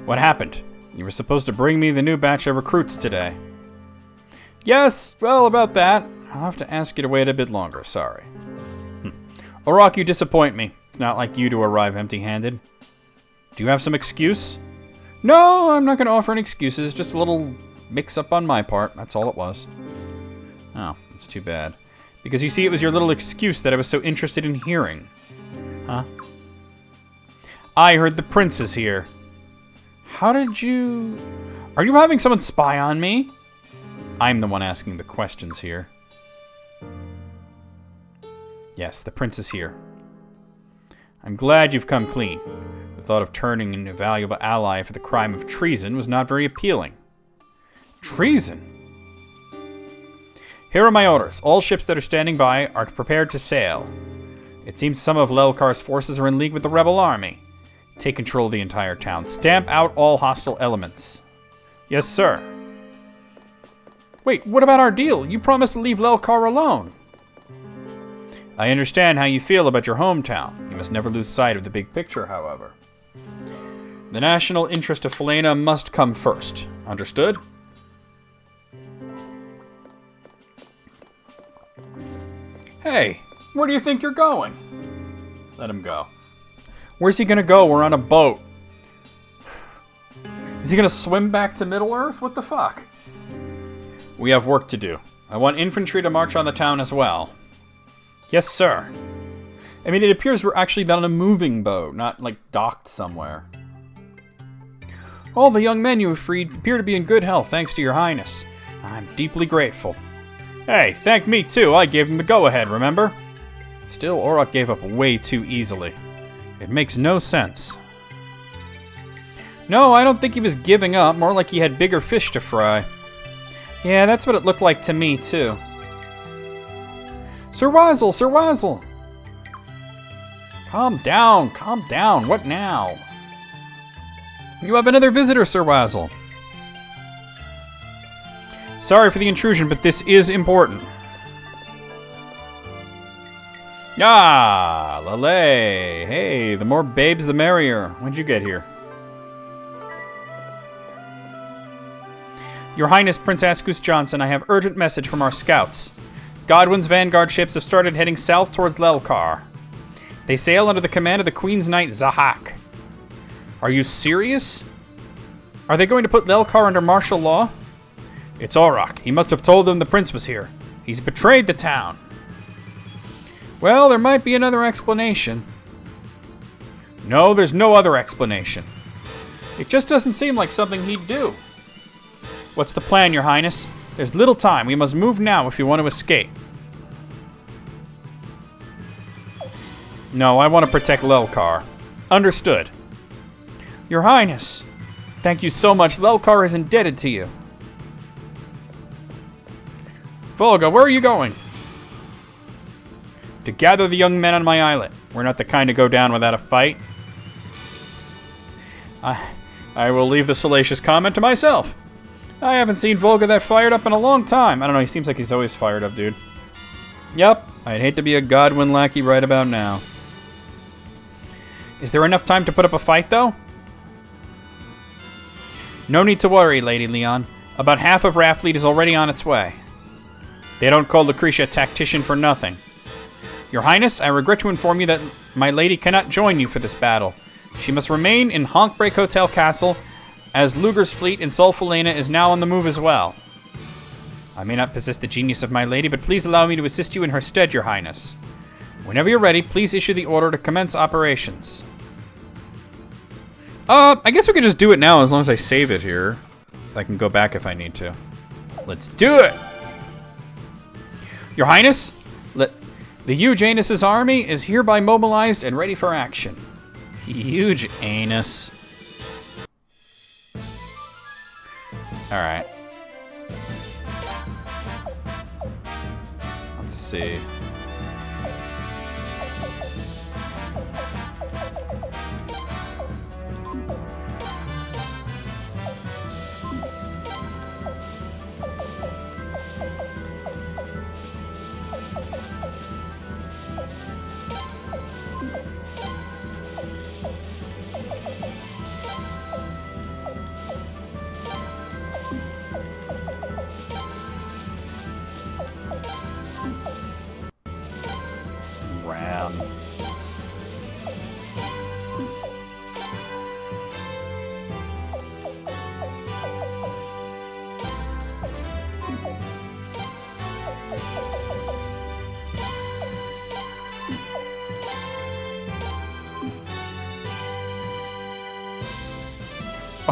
What happened? You were supposed to bring me the new batch of recruits today. Yes, well, about that. I'll have to ask you to wait a bit longer, sorry. Orok, you disappoint me. It's not like you to arrive empty-handed. Do you have some excuse? No, I'm not going to offer any excuses. Just a little mix-up on my part. That's all it was. Oh, that's too bad. Because you see, it was your little excuse that I was so interested in hearing. Huh? I heard the prince is here. How did you... Are you having someone spy on me? I'm the one asking the questions here. Yes, the prince is here. I'm glad you've come clean. The thought of turning an invaluable ally for the crime of treason was not very appealing. Treason? Here are my orders. All ships that are standing by are prepared to sail. It seems some of Lelkar's forces are in league with the rebel army. Take control of the entire town. Stamp out all hostile elements. Yes, sir. Wait, what about our deal? You promised to leave Lelkar alone. I understand how you feel about your hometown. You must never lose sight of the big picture, however. The national interest of Falena must come first. Understood? Hey, where do you think you're going? Let him go. Where's he gonna go? We're on a boat. Is he gonna swim back to Middle-earth? What the fuck? We have work to do. I want infantry to march on the town as well. Yes, sir. I mean, it appears we're actually on a moving boat, not, like, docked somewhere. All the young men you have freed appear to be in good health, thanks to your highness. I'm deeply grateful. Hey, thank me too. I gave him the go-ahead, remember? Still, Orok gave up way too easily. It makes no sense. No, I don't think he was giving up. More like he had bigger fish to fry. Yeah, that's what it looked like to me, too. Sir Wazzle! Sir Wazzle! Calm down, calm down. What now? You have another visitor, Sir Wazzle. Sorry for the intrusion, but this is important. Ah, Lele. Hey, the more babes, the merrier. When'd you get here? Your Highness, Prince Ascus Johnson, I have urgent message from our scouts. Godwin's vanguard ships have started heading south towards Lelkar. They sail under the command of the Queen's Knight Zahak. Are you serious? Are they going to put Lelkar under martial law? It's Orok. He must have told them the prince was here. He's betrayed the town. Well, there might be another explanation. No, there's no other explanation. It just doesn't seem like something he'd do. What's the plan, Your Highness? There's little time. We must move now if we want to escape. No, I want to protect Lelkar. Understood. Your Highness, thank you so much. Lelkar is indebted to you. Volga, where are you going? To gather the young men on my islet. We're not the kind to go down without a fight. I will leave the salacious comment to myself. I haven't seen Volga that fired up in a long time. I don't know, he seems like he's always fired up, dude. Yep, I'd hate to be a Godwin lackey right about now. Is there enough time to put up a fight, though? No need to worry, Lady Leon. About half of Raft fleet is already on its way. They don't call Lucretia a tactician for nothing. Your Highness, I regret to inform you that my lady cannot join you for this battle. She must remain in Honkbreak Hotel Castle, as Luger's fleet in Solfalena is now on the move as well. I may not possess the genius of my lady, but please allow me to assist you in her stead, Your Highness. Whenever you're ready, please issue the order to commence operations. I guess we could just do it now as long as I save it here. I can go back if I need to. Let's do it! Your Highness, the huge Anus's army is hereby mobilized and ready for action. Huge Anus. Alright. Let's see.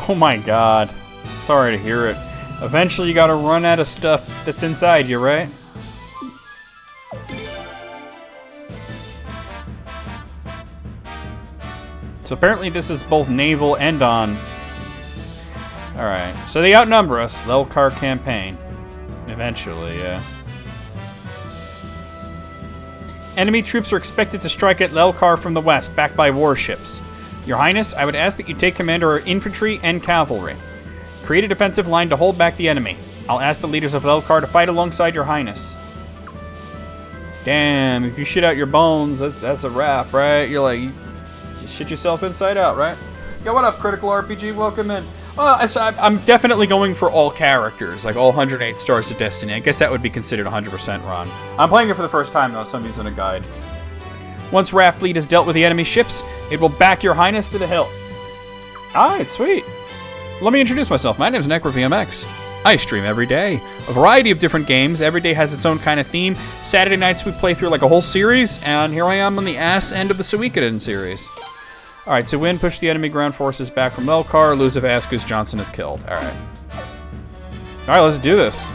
Oh my god. Sorry to hear it. Eventually you gotta run out of stuff that's inside you, right? So apparently this is both naval and on. Alright, so they outnumber us. Lelkar campaign. Eventually, yeah. Enemy troops are expected to strike at Lelkar from the west, backed by warships. Your Highness, I would ask that you take command of our infantry and cavalry. Create a defensive line to hold back the enemy. I'll ask the leaders of Lelkar to fight alongside your Highness. Damn, if you shit out your bones, that's a wrap, right? You're like, you shit yourself inside out, right? Yo, what up, Critical RPG? Welcome in. I'm definitely going for all characters, like all 108 Stars of Destiny. I guess that would be considered 100% run. I'm playing it for the first time, though, so I'm using a guide. Once Raft Fleet has dealt with the enemy ships, it will back your Highness to the hill. Alright, sweet. Let me introduce myself. My name is NecroVMX. I stream every day. A variety of different games. Every day has its own kind of theme. Saturday nights we play through like a whole series, and here I am on the ass end of the Suikoden series. Alright, to win, push the enemy ground forces back from Lelkar. Lose if Askus Johnson is killed. Alright. Alright, let's do this.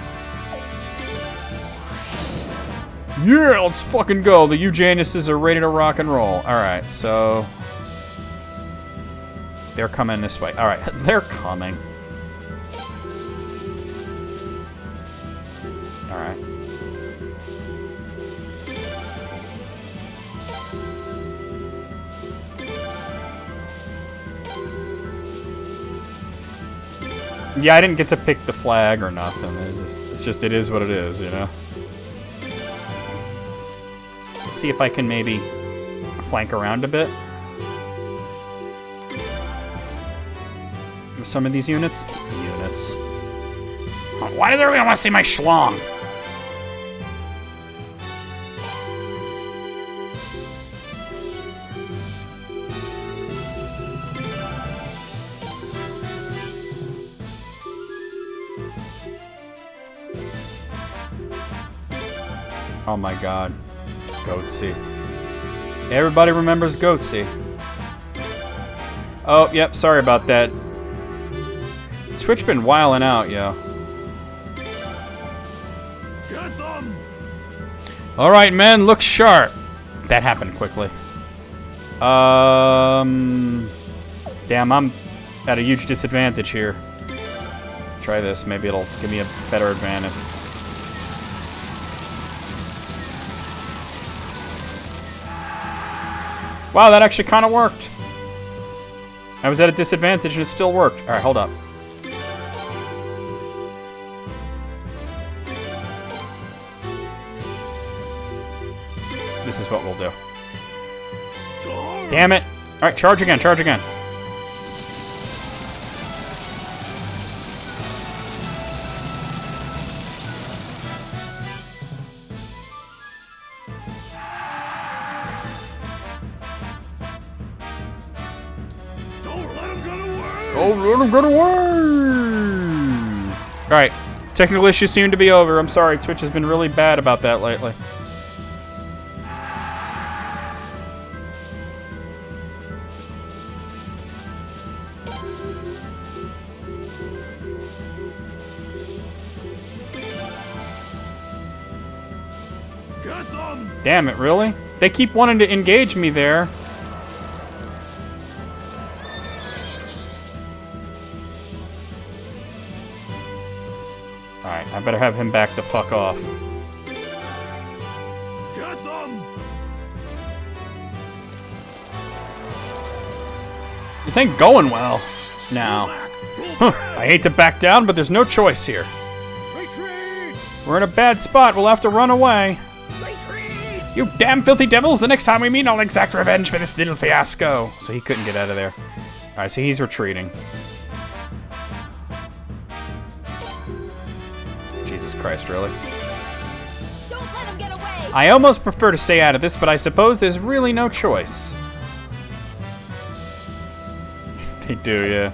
Yeah, let's fucking go. The Eugenuses are ready to rock and roll. Alright, so... they're coming this way. Alright, they're coming. Alright. Yeah, I didn't get to pick the flag or nothing. It is what it is, you know? Let's see if I can maybe flank around a bit. With some of these units. Why does everyone want to see my schlong? Oh my god. Goatsy. Everybody remembers Goatsy. Oh, yep, sorry about that. Twitch been wilding out, yo. Get them! Alright, men, look sharp. That happened quickly. Damn, I'm at a huge disadvantage here. Try this, maybe it'll give me a better advantage. Wow, that actually kind of worked. I was at a disadvantage and it still worked. Alright, hold up. This is what we'll do. Damn it! Alright, charge again, charge again. Oh, let him get away! Alright, technical issues seem to be over. I'm sorry, Twitch has been really bad about that lately. Damn it, really? They keep wanting to engage me there. Alright, I better have him back the fuck off. Get them! This ain't going well now. Huh, I hate to back down, but there's no choice here. Retreat! We're in a bad spot. We'll have to run away. Retreat! You damn filthy devils! The next time we meet, I'll exact revenge for this little fiasco. So he couldn't get out of there. Alright, so he's retreating. Jesus Christ, really? Don't let him get away. I almost prefer to stay out of this, but I suppose there's really no choice. They do, yeah.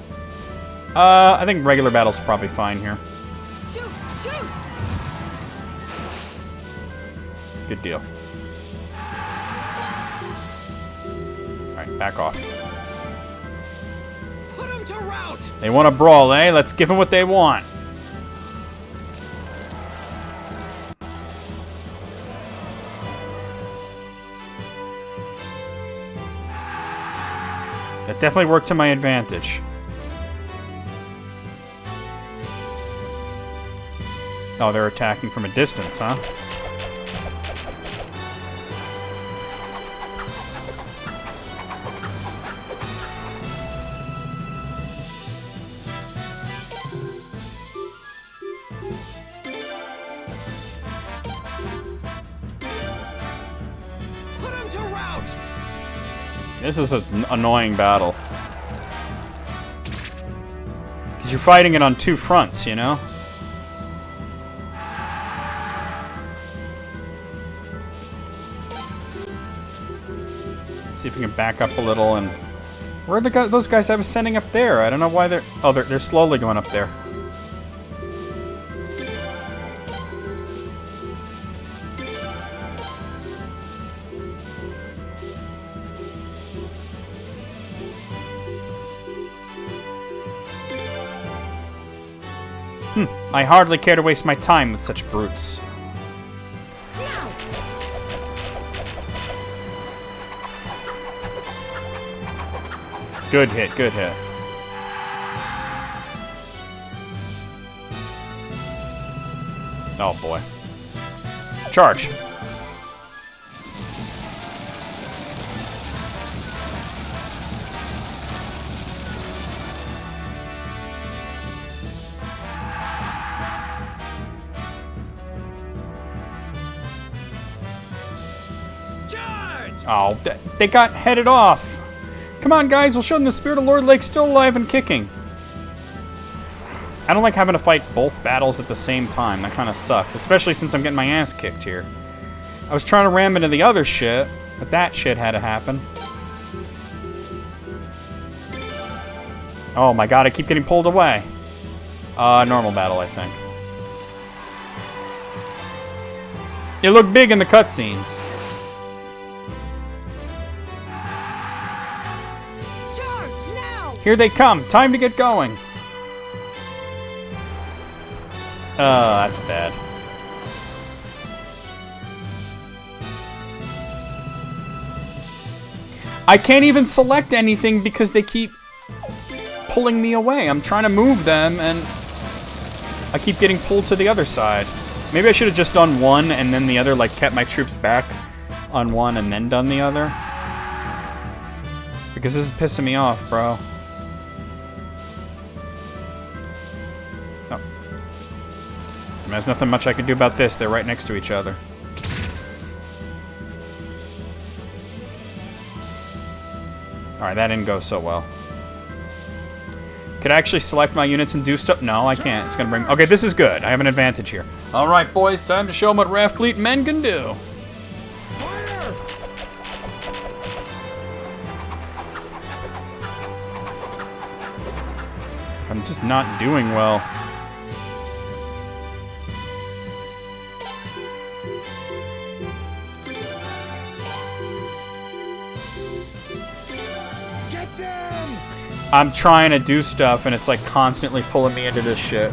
I think regular battle's probably fine here. Shoot! Shoot! Good deal. Alright, back off. Put them to rout! They want a brawl, eh? Let's give them what they want. That definitely worked to my advantage. Oh, they're attacking from a distance, huh? Put them to rout! This is an annoying battle. Because you're fighting it on two fronts, you know? See if we can back up a little and... Where are the guys, those guys I was sending up there? I don't know why they're... Oh, they're slowly going up there. I hardly care to waste my time with such brutes. Good hit, good hit. Oh boy. Charge. Charge! Oh, they got headed off. Come on, guys, we'll show them the spirit of Lord Lake's still alive and kicking. I don't like having to fight both battles at the same time. That kind of sucks, especially since I'm getting my ass kicked here. I was trying to ram into the other shit, but that shit had to happen. Oh my god, I keep getting pulled away. Normal battle, I think. It looked big in the cutscenes. Here they come. Time to get going. That's bad. I can't even select anything because they keep pulling me away. I'm trying to move them and I keep getting pulled to the other side. Maybe I should have just done one and then the other, like kept my troops back on one and then done the other. Because this is pissing me off, bro. There's nothing much I can do about this. They're right next to each other. Alright, that didn't go so well. Could I actually select my units and do stuff? No, I can't. It's gonna bring... Okay, this is good. I have an advantage here. Alright, boys. Time to show them what Raft Fleet men can do. Fire! I'm just not doing well. Get them! I'm trying to do stuff, and it's like constantly pulling me into this shit.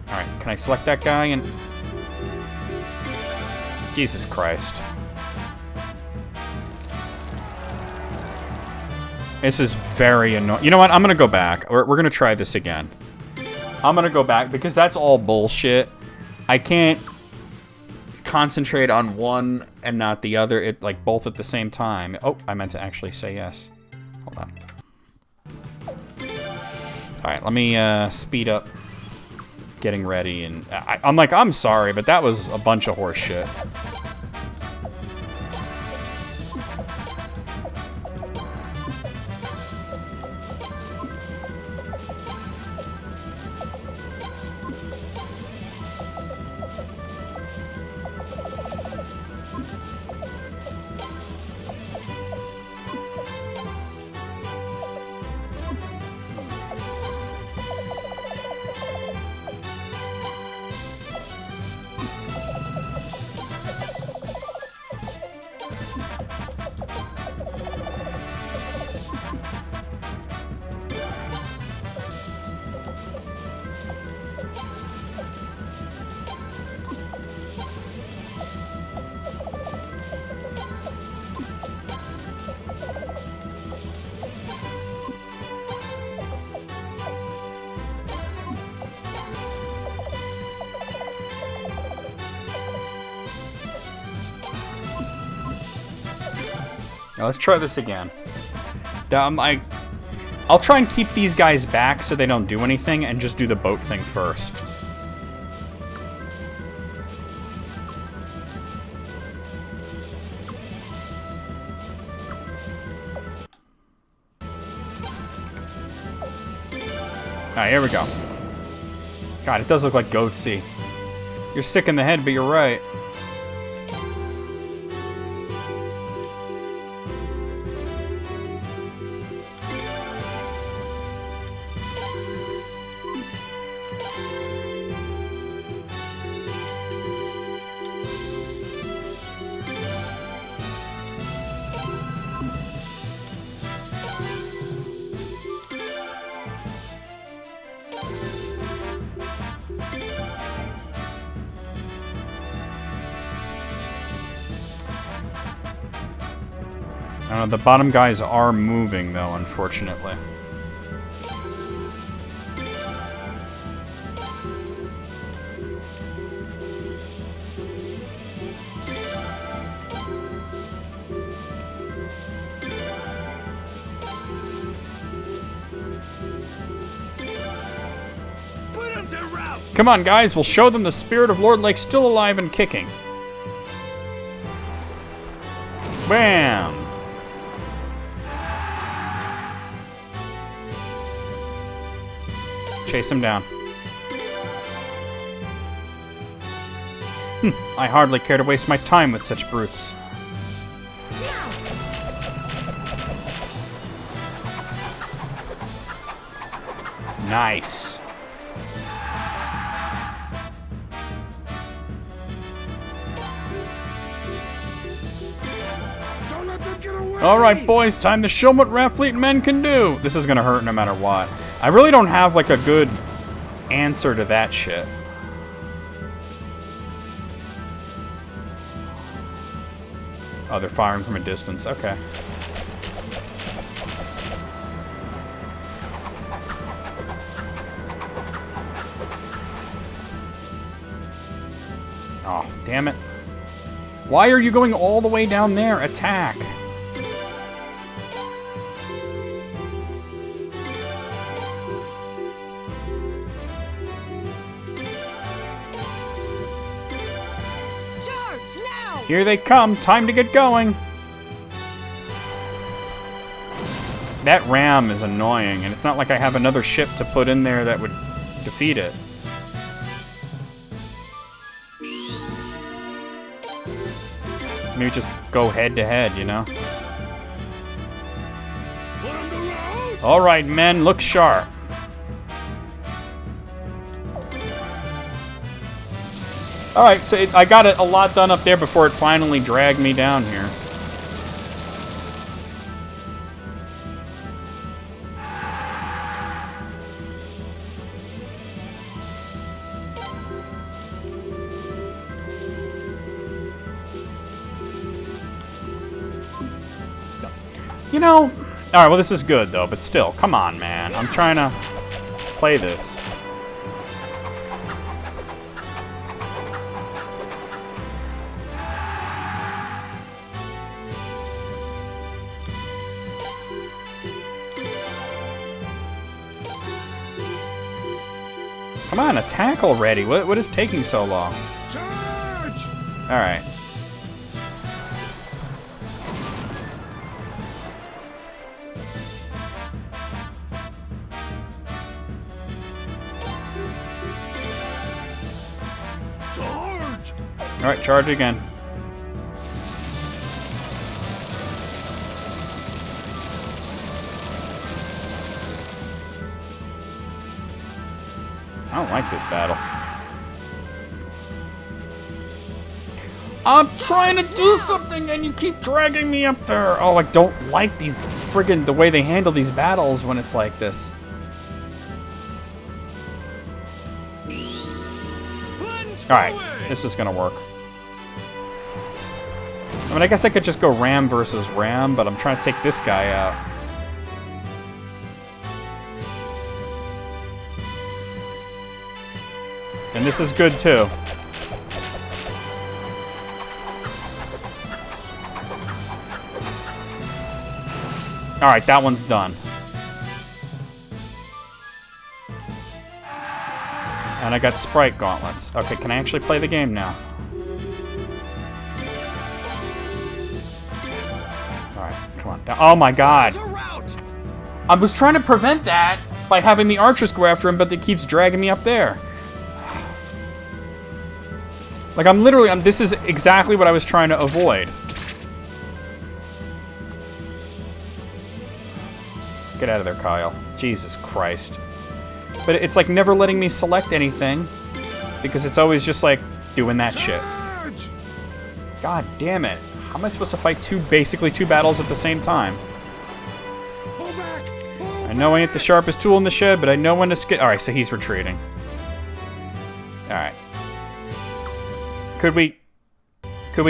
Alright, can I select that guy and... Jesus Christ. This is very annoying. You know what? I'm gonna go back. We're gonna try this again. I'm gonna go back because that's all bullshit. I can't concentrate on one and not the other. It like both at the same time. Oh, I meant to actually say yes. Hold on. All right, let me speed up getting ready. And I'm sorry, but that was a bunch of horse shit. Now let's try this again. I'll try and keep these guys back so they don't do anything and just do the boat thing first. Alright, here we go. God, it does look like Goatsy. You're sick in the head, but you're right. I don't know, the bottom guys are moving, though, unfortunately. Put them to rout! Come on, guys, we'll show them the spirit of Lord Lake's still alive and kicking. Bam! Chase him down. I hardly care to waste my time with such brutes. Nice. Don't let them get away! Alright, boys, time to show 'em what Raffleet men can do. This is gonna hurt no matter what. I really don't have, like, a good answer to that shit. Oh, they're firing from a distance. Okay. Oh, damn it. Why are you going all the way down there? Attack! Charge now! Here they come. Time to get going. That ram is annoying, and it's not like I have another ship to put in there that would defeat it. Maybe just go head to head, you know? All right, men, look sharp. All right, so I got a lot done up there before it finally dragged me down here. You know, all right, well, this is good, though, but still, come on, man. I'm trying to play this. Come on, attack already. What is taking so long? Charge! All right. Charge! All right, charge again. I don't like this battle. I'm trying to do something and you keep dragging me up there. Oh, I don't like these friggin' the way they handle these battles when it's like this. Alright, this is gonna work. I mean, I guess I could just go Ram versus Ram, but I'm trying to take this guy out. And this is good, too. Alright, that one's done. And I got Sprite Gauntlets. Okay, can I actually play the game now? Alright, come on. Oh my god. I was trying to prevent that by having the archers go after him, but it keeps dragging me up there. Like, this is exactly what I was trying to avoid. Get out of there, Kyle. Jesus Christ. But it's like never letting me select anything because it's always just like doing that shit. God damn it. How am I supposed to fight basically two battles at the same time? I know I ain't the sharpest tool in the shed, but I know when to skip. Alright, so he's retreating. Alright. Could we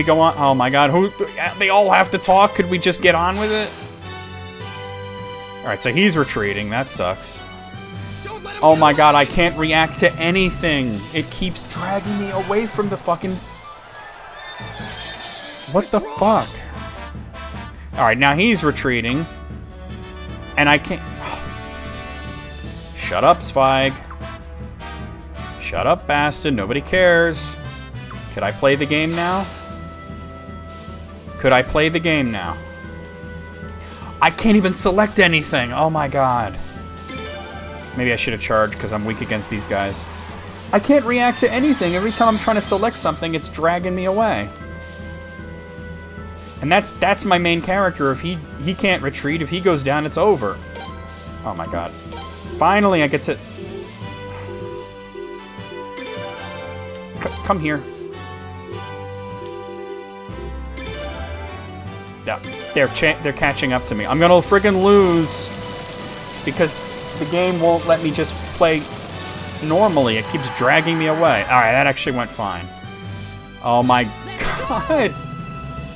go on? Oh my god, they all have to talk? Could we just get on with it? Alright, so he's retreating. That sucks. Oh my god, I can't react to anything. It keeps dragging me away from the fucking... What the fuck? Alright, now he's retreating. And I can't... Shut up, Zweig. Shut up, bastard. Nobody cares. Could I play the game now? Could I play the game now? I can't even select anything. Oh my god. Maybe I should have charged because I'm weak against these guys. I can't react to anything. Every time I'm trying to select something, it's dragging me away. And that's my main character. If he can't retreat, if he goes down, it's over. Oh my god. Finally, I get to... Come here. Yeah, they're catching up to me. I'm gonna friggin' lose because the game won't let me just play normally. It keeps dragging me away. Alright, that actually went fine. Oh my god.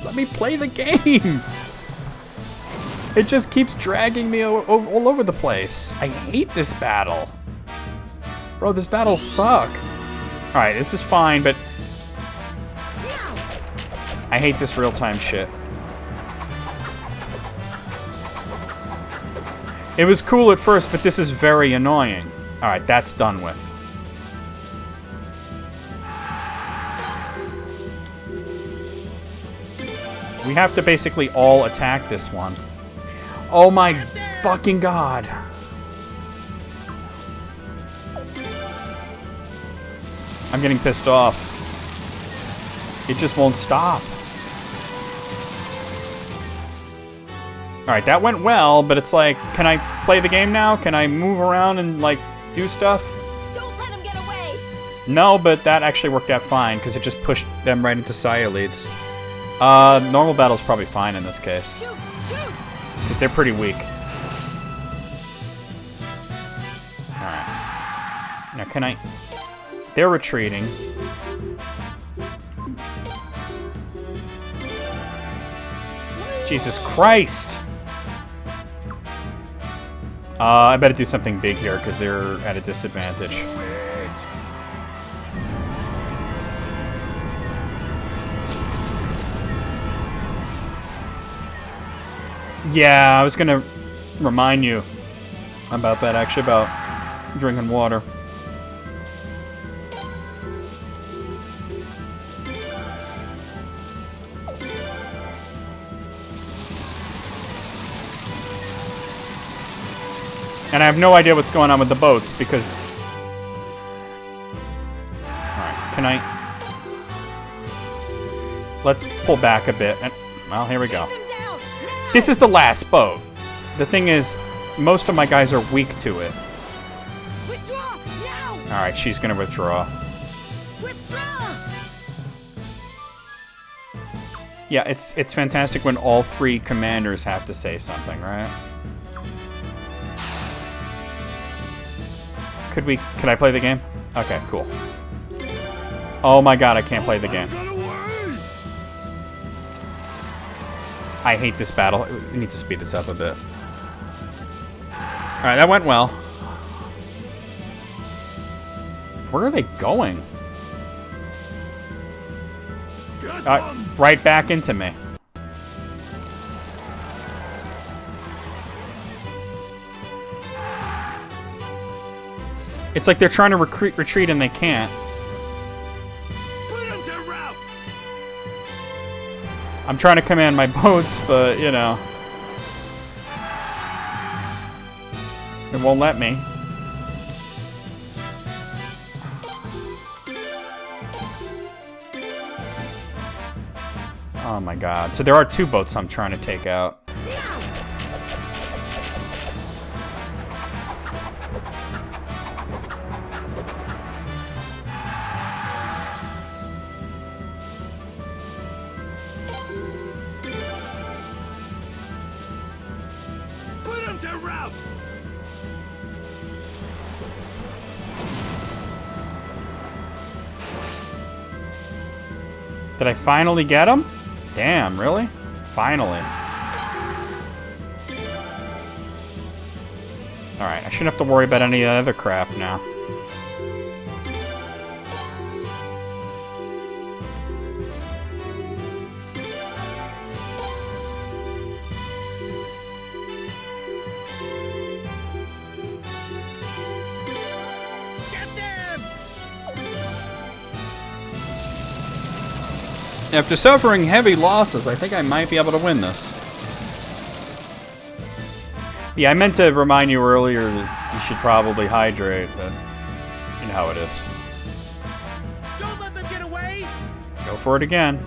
Let me play the game. It just keeps dragging me all over the place. I hate this battle. Bro, this battle suck. Alright, this is fine, but... I hate this real-time shit. It was cool at first, but this is very annoying. Alright, that's done with. We have to basically all attack this one. Oh my fucking god. I'm getting pissed off. It just won't stop. Alright, that went well, but it's like, can I play the game now? Can I move around and, like, do stuff? Don't let him get away. No, but that actually worked out fine, because it just pushed them right into Saya leads. Normal battle's probably fine in this case. Shoot, shoot. Because they're pretty weak. Alright. Now, can I... They're retreating. Jesus Christ! I better do something big here, because they're at a disadvantage. Yeah, I was gonna remind you about that, actually, about drinking water. And I have no idea what's going on with the boats, because... Alright, can I... Let's pull back a bit, and... Well, here we go. Chase him down, now. This is the last boat. The thing is, most of my guys are weak to it. Withdraw, now. Alright, she's gonna withdraw. Withdraw. Yeah, it's fantastic when all three commanders have to say something, right? Could I play the game? Okay, cool. Oh my god, I can't play the game. Get away! I hate this battle. We need to speed this up a bit. Alright, that went well. Where are they going? Get them! Right back into me. It's like they're trying to retreat and they can't. Put them to rout! I'm trying to command my boats, but, you know. It won't let me. Oh my god. So there are two boats I'm trying to take out. Put them to rout! Did I finally get him? Damn, really? Finally. Alright, I shouldn't have to worry about any other crap now. Get them! After suffering heavy losses, I think I might be able to win this. Yeah, I meant to remind you earlier that you should probably hydrate, but you know how it is. Don't let them get away! Go for it again.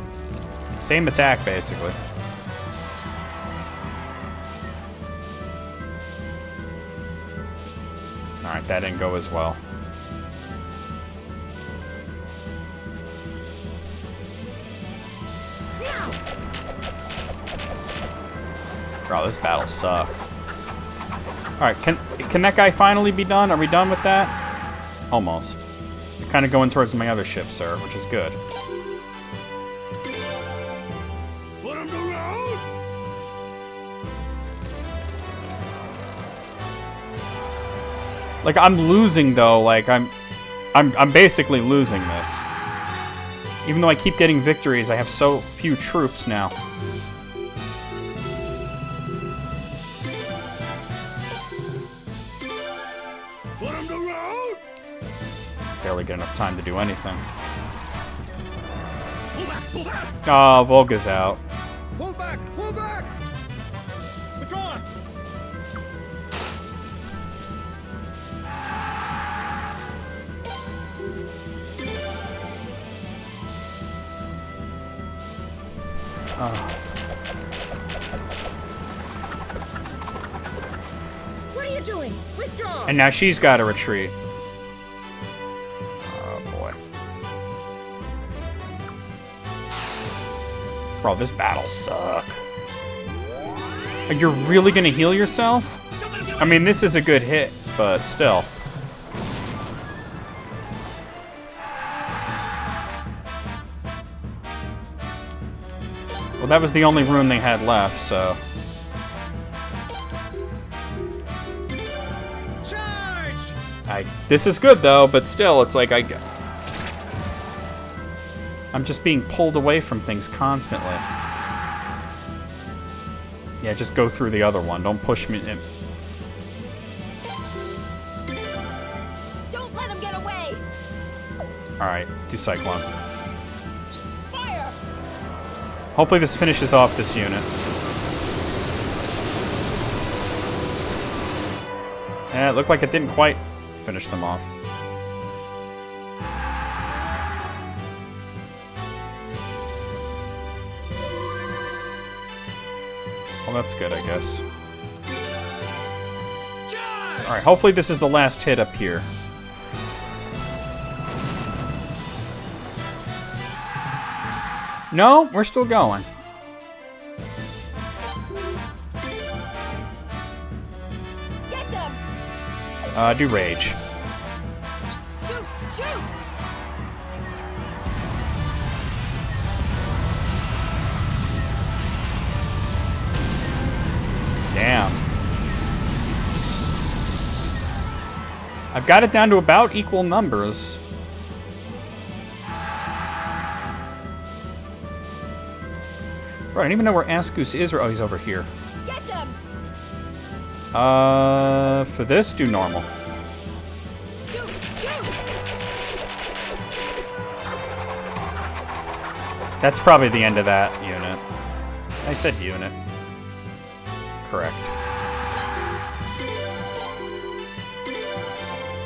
Same attack, basically. Alright, that didn't go as well. Oh, this battle sucked. Alright, can that guy finally be done? Are we done with that? Almost. You're kind of going towards my other ship, sir, which is good. Put them to rout! Like, I'm losing, though. Like, I'm basically losing this. Even though I keep getting victories, I have so few troops now. Put them to rout! Barely get enough time to do anything. Pull back! Pull back! Oh, Volga's out. Pull back! Pull back! Withdraw! going. Withdraw. And now she's got to retreat. Oh, boy. Bro, this battle suck. You're really gonna heal yourself? I mean, this is a good hit, but still. Well, that was the only rune they had left, so... This is good, though, but still, it's like I'm just being pulled away from things constantly. Yeah, just go through the other one. Don't push me in. Don't let him get away. Alright, do Cyclone. Fire. Hopefully this finishes off this unit. Yeah, it looked like it didn't quite finish them off. Well, that's good, I guess. Alright, hopefully this is the last hit up here. No, we're still going. Get them. Do Rage. Shoot. Shoot. Damn. I've got it down to about equal numbers. Right, I don't even know where Askus is. Oh, he's over here. Get them. For this, do normal. Shoot. Shoot. That's probably the end of that unit. I said unit. Correct.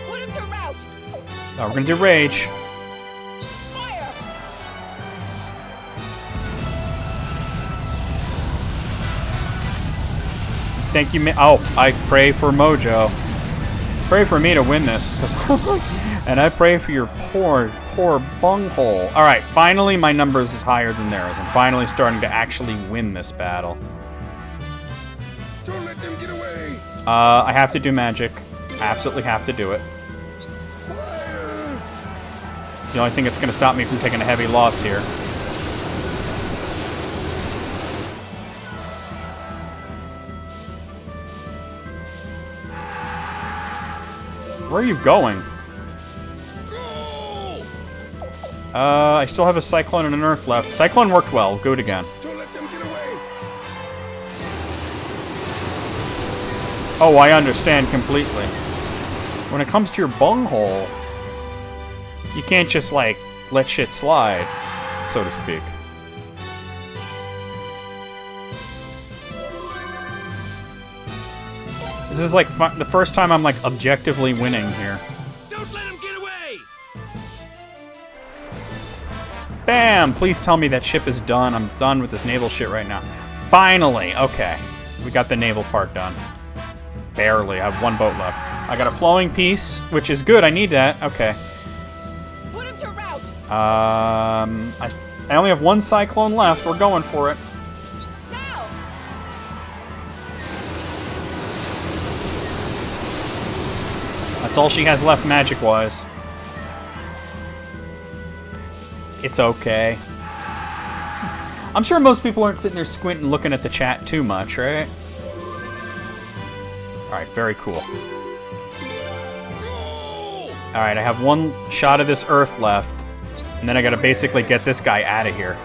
Put him to rout. Oh, we're gonna do Rage. Fire. Thank you, oh, I pray for Mojo. Pray for me to win this, 'cause and I pray for your poor bunghole. Alright, finally my numbers is higher than theirs. I'm finally starting to actually win this battle. Don't let them get away. I have to do magic. Absolutely have to do it. Fire. The only thing that's going to stop me from taking a heavy loss here. Where are you going? Go. I still have a Cyclone and an Earth left. Cyclone worked well. Do it again. Don't let them get away. Oh, I understand completely. When it comes to your bunghole, you can't just, like, let shit slide, so to speak. This is, like, the first time I'm, like, objectively winning here. Don't let them get away. Bam! Please tell me that ship is done. I'm done with this naval shit right now. Finally! Okay. We got the naval part done. Barely. I have one boat left. I got a flowing piece, which is good. I need that. Okay. Put him to rout. I only have one Cyclone left. We're going for it. Now. That's all she has left magic-wise. It's okay. I'm sure most people aren't sitting there squinting looking at the chat too much, right? Alright, very cool. Alright, I have one shot of this Earth left, and then I gotta basically get this guy out of here.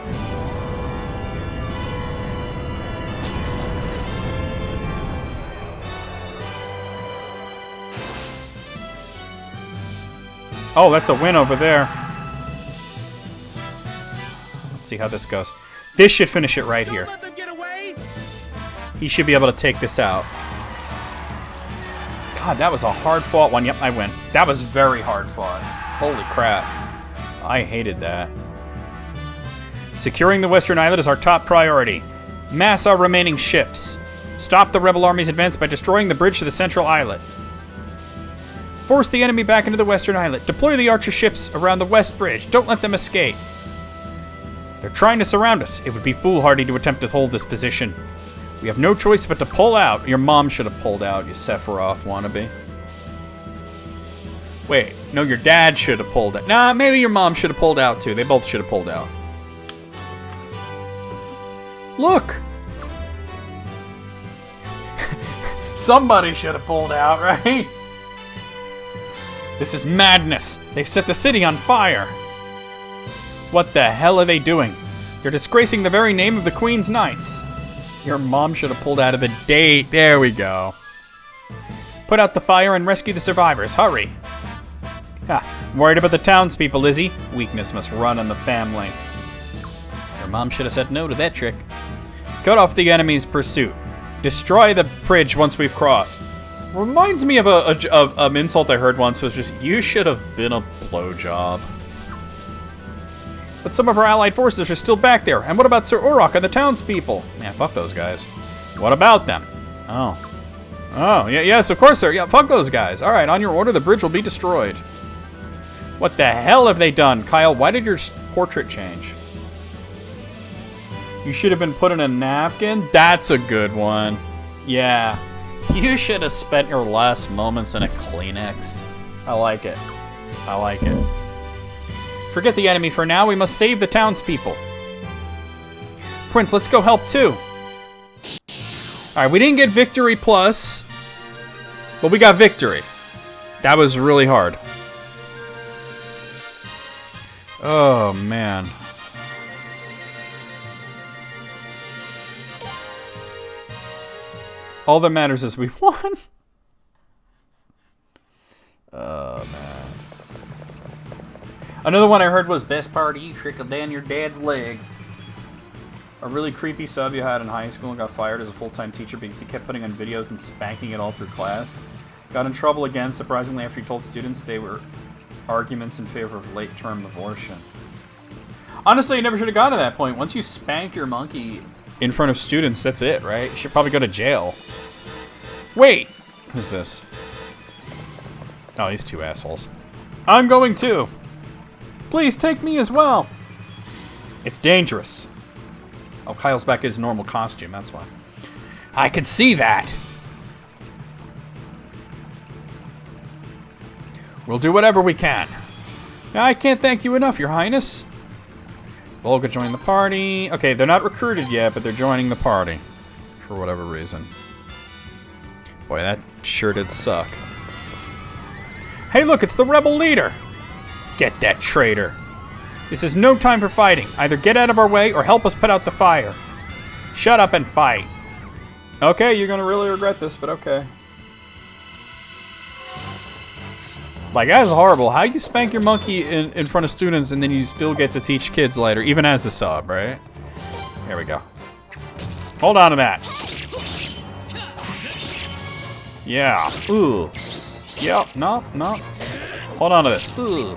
Oh, that's a win over there. Let's see how this goes. This should finish it right here. Don't let them get away. He should be able to take this out. God, that was a hard-fought one. Yep, I win. That was very hard-fought. Holy crap. I hated that. Securing the Western Islet is our top priority. Mass our remaining ships. Stop the rebel army's advance by destroying the bridge to the central islet. Force the enemy back into the western islet. Deploy the archer ships around the west bridge. Don't let them escape. They're trying to surround us. It would be foolhardy to attempt to hold this position. We have no choice but to pull out. Your mom should have pulled out, you Sephiroth wannabe. Wait, no, your dad should have pulled out. Nah, maybe your mom should have pulled out too. They both should have pulled out. Look! Somebody should have pulled out, right? This is madness. They've set the city on fire. What the hell are they doing? You're disgracing the very name of the Queen's Knights. Your mom should have pulled out of the date. There we go. Put out the fire and rescue the survivors. Hurry. I'm worried about the townspeople, Lizzie. Weakness must run in the family. Your mom should have said no to that trick. Cut off the enemy's pursuit. Destroy the bridge once we've crossed. Reminds me of an insult I heard once was just, you should have been a blowjob. But some of our allied forces are still back there. And what about Sir Urok and the townspeople? Man, fuck those guys. What about them? Oh, yeah, yes, of course, sir. Yeah, fuck those guys. All right, on your order, the bridge will be destroyed. What the hell have they done? Kyle, why did your portrait change? You should have been put in a napkin? That's a good one. Yeah. You should have spent your last moments in a Kleenex. I like it. I like it. Forget the enemy for now. We must save the townspeople. Prince, let's go help too. Alright, we didn't get victory plus, but we got victory. That was really hard. Oh, man. All that matters is we won. Oh, man. Another one I heard was, best part, you trickled down your dad's leg. A really creepy sub you had in high school and got fired as a full-time teacher because he kept putting on videos and spanking it all through class. Got in trouble again, surprisingly, after he told students they were arguments in favor of late-term abortion. Honestly, you never should have gotten to that point. Once you spank your monkey in front of students, that's it, right? You should probably go to jail. Wait! Who's this? Oh, these two assholes. I'm going too! Please take me as well! It's dangerous. Oh, Kyle's back in his normal costume, that's why. I could see that! We'll do whatever we can. I can't thank you enough, Your Highness. Volga joined the party. Okay, they're not recruited yet, but they're joining the party. For whatever reason. Boy, that sure did suck. Hey, look, it's the rebel leader! Get that traitor. This is no time for fighting. Either get out of our way or help us put out the fire. Shut up and fight. Okay, you're gonna really regret this, but okay. Like, that's horrible. How you spank your monkey in front of students and then you still get to teach kids later, even as a sub, right? Here we go. Hold on to that. Yeah. Ooh. Yep. No. Hold on to this. Ooh.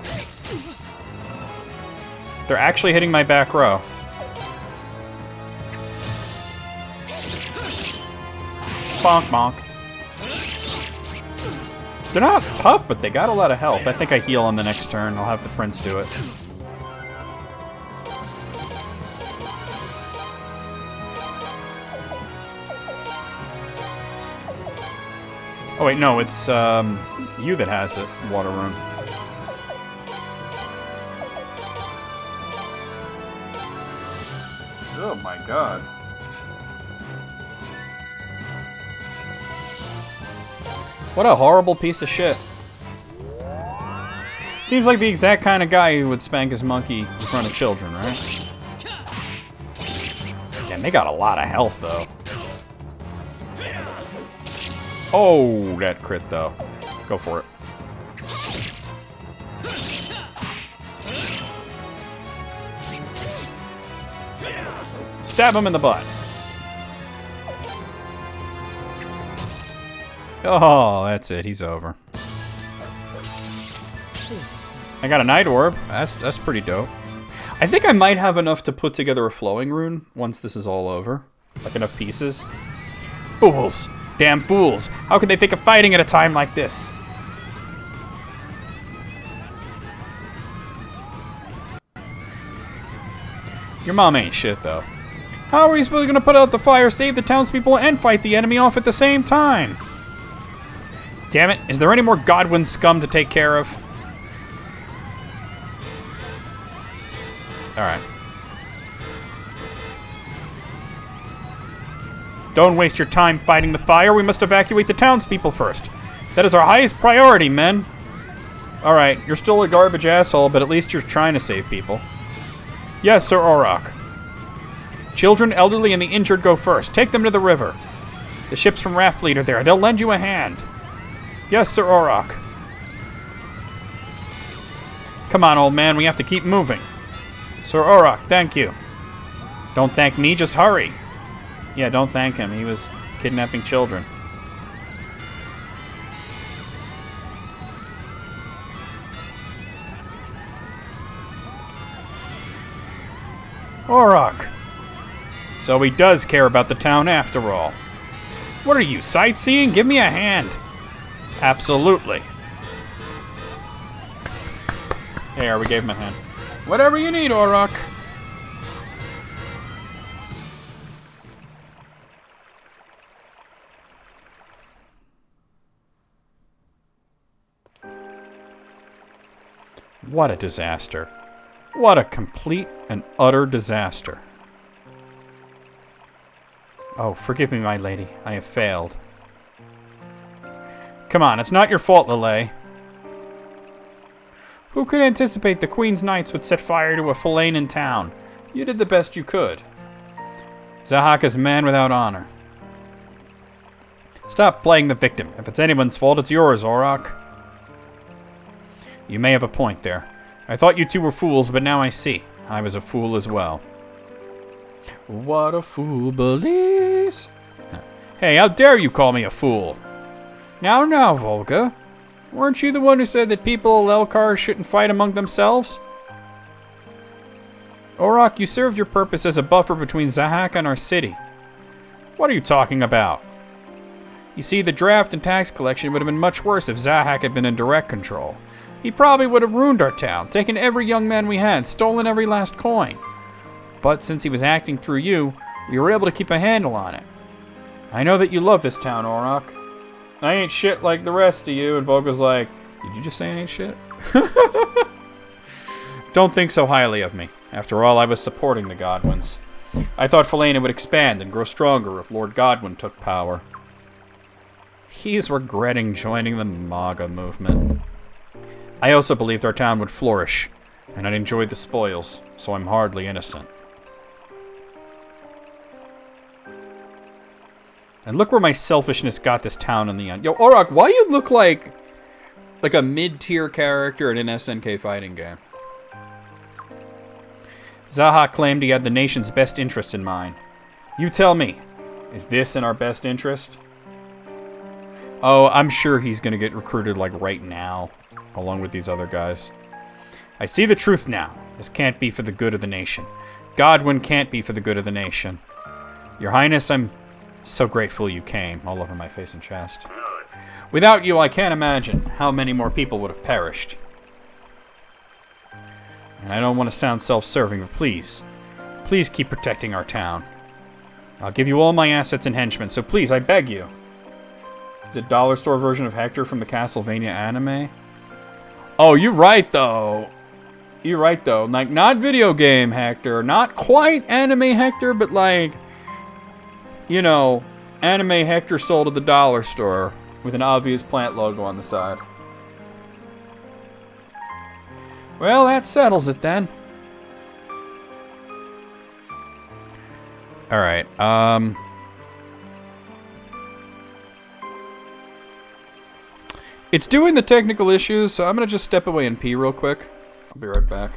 They're actually hitting my back row. Bonk, bonk. They're not tough, but they got a lot of health. I think I heal on the next turn. I'll have the prince do it. Oh wait, no, it's you that has it, water rune. Oh my god. What a horrible piece of shit. Seems like the exact kind of guy who would spank his monkey in front of children, right? Damn, they got a lot of health, though. Oh, that crit, though. Go for it. Stab him in the butt. Oh, that's it. He's over. I got a night orb. That's pretty dope. I think I might have enough to put together a flowing rune once this is all over. Like enough pieces. Fools! Damn fools! How could they think of fighting at a time like this? Your mom ain't shit, though. How are we supposed to put out the fire, save the townspeople, and fight the enemy off at the same time? Damn it, is there any more Godwin scum to take care of? Alright. Don't waste your time fighting the fire. We must evacuate the townspeople first. That is our highest priority, men. Alright, you're still a garbage asshole, but at least you're trying to save people. Yes, Sir Auroch. Children, elderly, and the injured go first. Take them to the river. The ships from Raft Fleet are there. They'll lend you a hand. Yes, Sir Auroch. Come on, old man. We have to keep moving. Sir Auroch, thank you. Don't thank me, just hurry. Yeah, don't thank him. He was kidnapping children. Auroch. So he does care about the town after all. What are you, sightseeing? Give me a hand. Absolutely. There, we gave him a hand. Whatever you need, Auroch. What a disaster. What a complete and utter disaster. Oh, forgive me, my lady. I have failed. Come on, it's not your fault, Lillet. Who could anticipate the Queen's Knights would set fire to a Filane in town? You did the best you could. Zahak is a man without honor. Stop playing the victim. If it's anyone's fault, it's yours, Auroch. You may have a point there. I thought you two were fools, but now I see. I was a fool as well. What a fool believes. Hey, how dare you call me a fool? Now, Volga. Weren't you the one who said that people of Elkar shouldn't fight among themselves? Auroch, you served your purpose as a buffer between Zahak and our city. What are you talking about? You see, the draft and tax collection would have been much worse if Zahak had been in direct control. He probably would have ruined our town, taken every young man we had, stolen every last coin. But since he was acting through you, we were able to keep a handle on it. I know that you love this town, Auroch. I ain't shit like the rest of you. And Volga's like, did you just say I ain't shit? Don't think so highly of me. After all, I was supporting the Godwins. I thought Filane would expand and grow stronger if Lord Godwin took power. He's regretting joining the MAGA movement. I also believed our town would flourish, and I'd enjoy the spoils, so I'm hardly innocent. And look where my selfishness got this town in the end. Yo, Auroch, why you look like a mid-tier character in an SNK fighting game? Zaha claimed he had the nation's best interest in mind. You tell me, is this in our best interest? Oh, I'm sure he's gonna get recruited like right now, along with these other guys. I see the truth now. This can't be for the good of the nation. Godwin can't be for the good of the nation. Your Highness, I'm so grateful you came, all over my face and chest. Without you, I can't imagine how many more people would have perished. And I don't want to sound self-serving, but please keep protecting our town. I'll give you all my assets and henchmen, so please, I beg you. Is it dollar store version of Hector from the Castlevania anime? Oh, you're right, though. You're right, though. Like, not video game Hector. Not quite anime Hector, but like, you know, anime Hector sold at the dollar store with an obvious plant logo on the side. Well, that settles it then. Alright, it's doing the technical issues, so I'm gonna just step away and pee real quick. I'll be right back.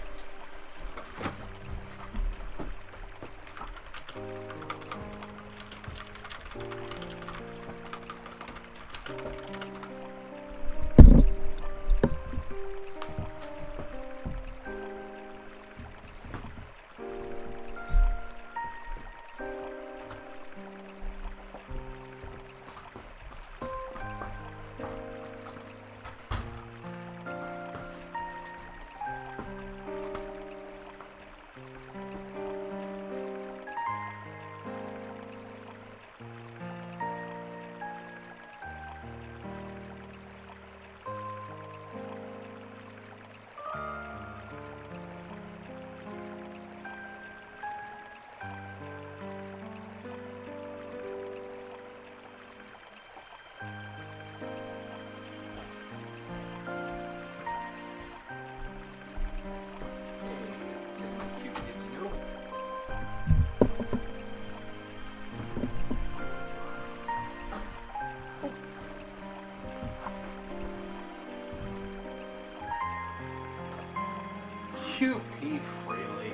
you pee freely?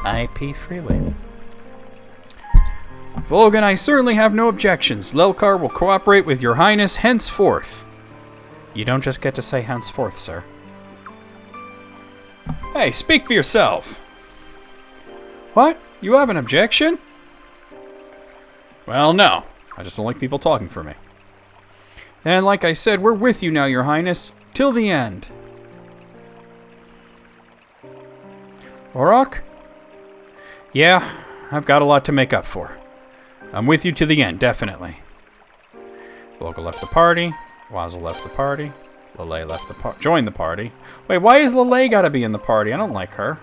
I pee freely. Volgan, I certainly have no objections. Lelkar will cooperate with your highness henceforth. You don't just get to say henceforth, sir. Hey, speak for yourself. What? You have an objection? Well, no. I just don't like people talking for me. And like I said, we're with you now, your highness. Till the end. Orok? Yeah, I've got a lot to make up for. I'm with you to the end, definitely. Volga left the party. Wazel left the party. Lele left the party. Joined the party. Wait, why is Lele gotta be in the party? I don't like her.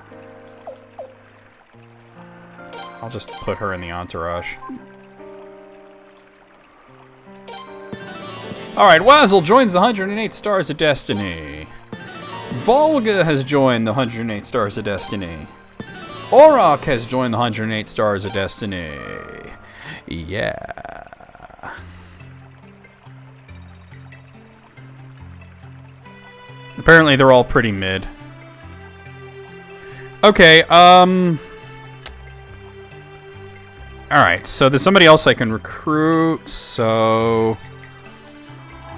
I'll just put her in the entourage. Alright, Wazel joins the 108 Stars of Destiny. Volga has joined the 108 Stars of Destiny. Orok has joined the 108 Stars of Destiny. Yeah. Apparently they're all pretty mid. Okay, alright, so there's somebody else I can recruit, so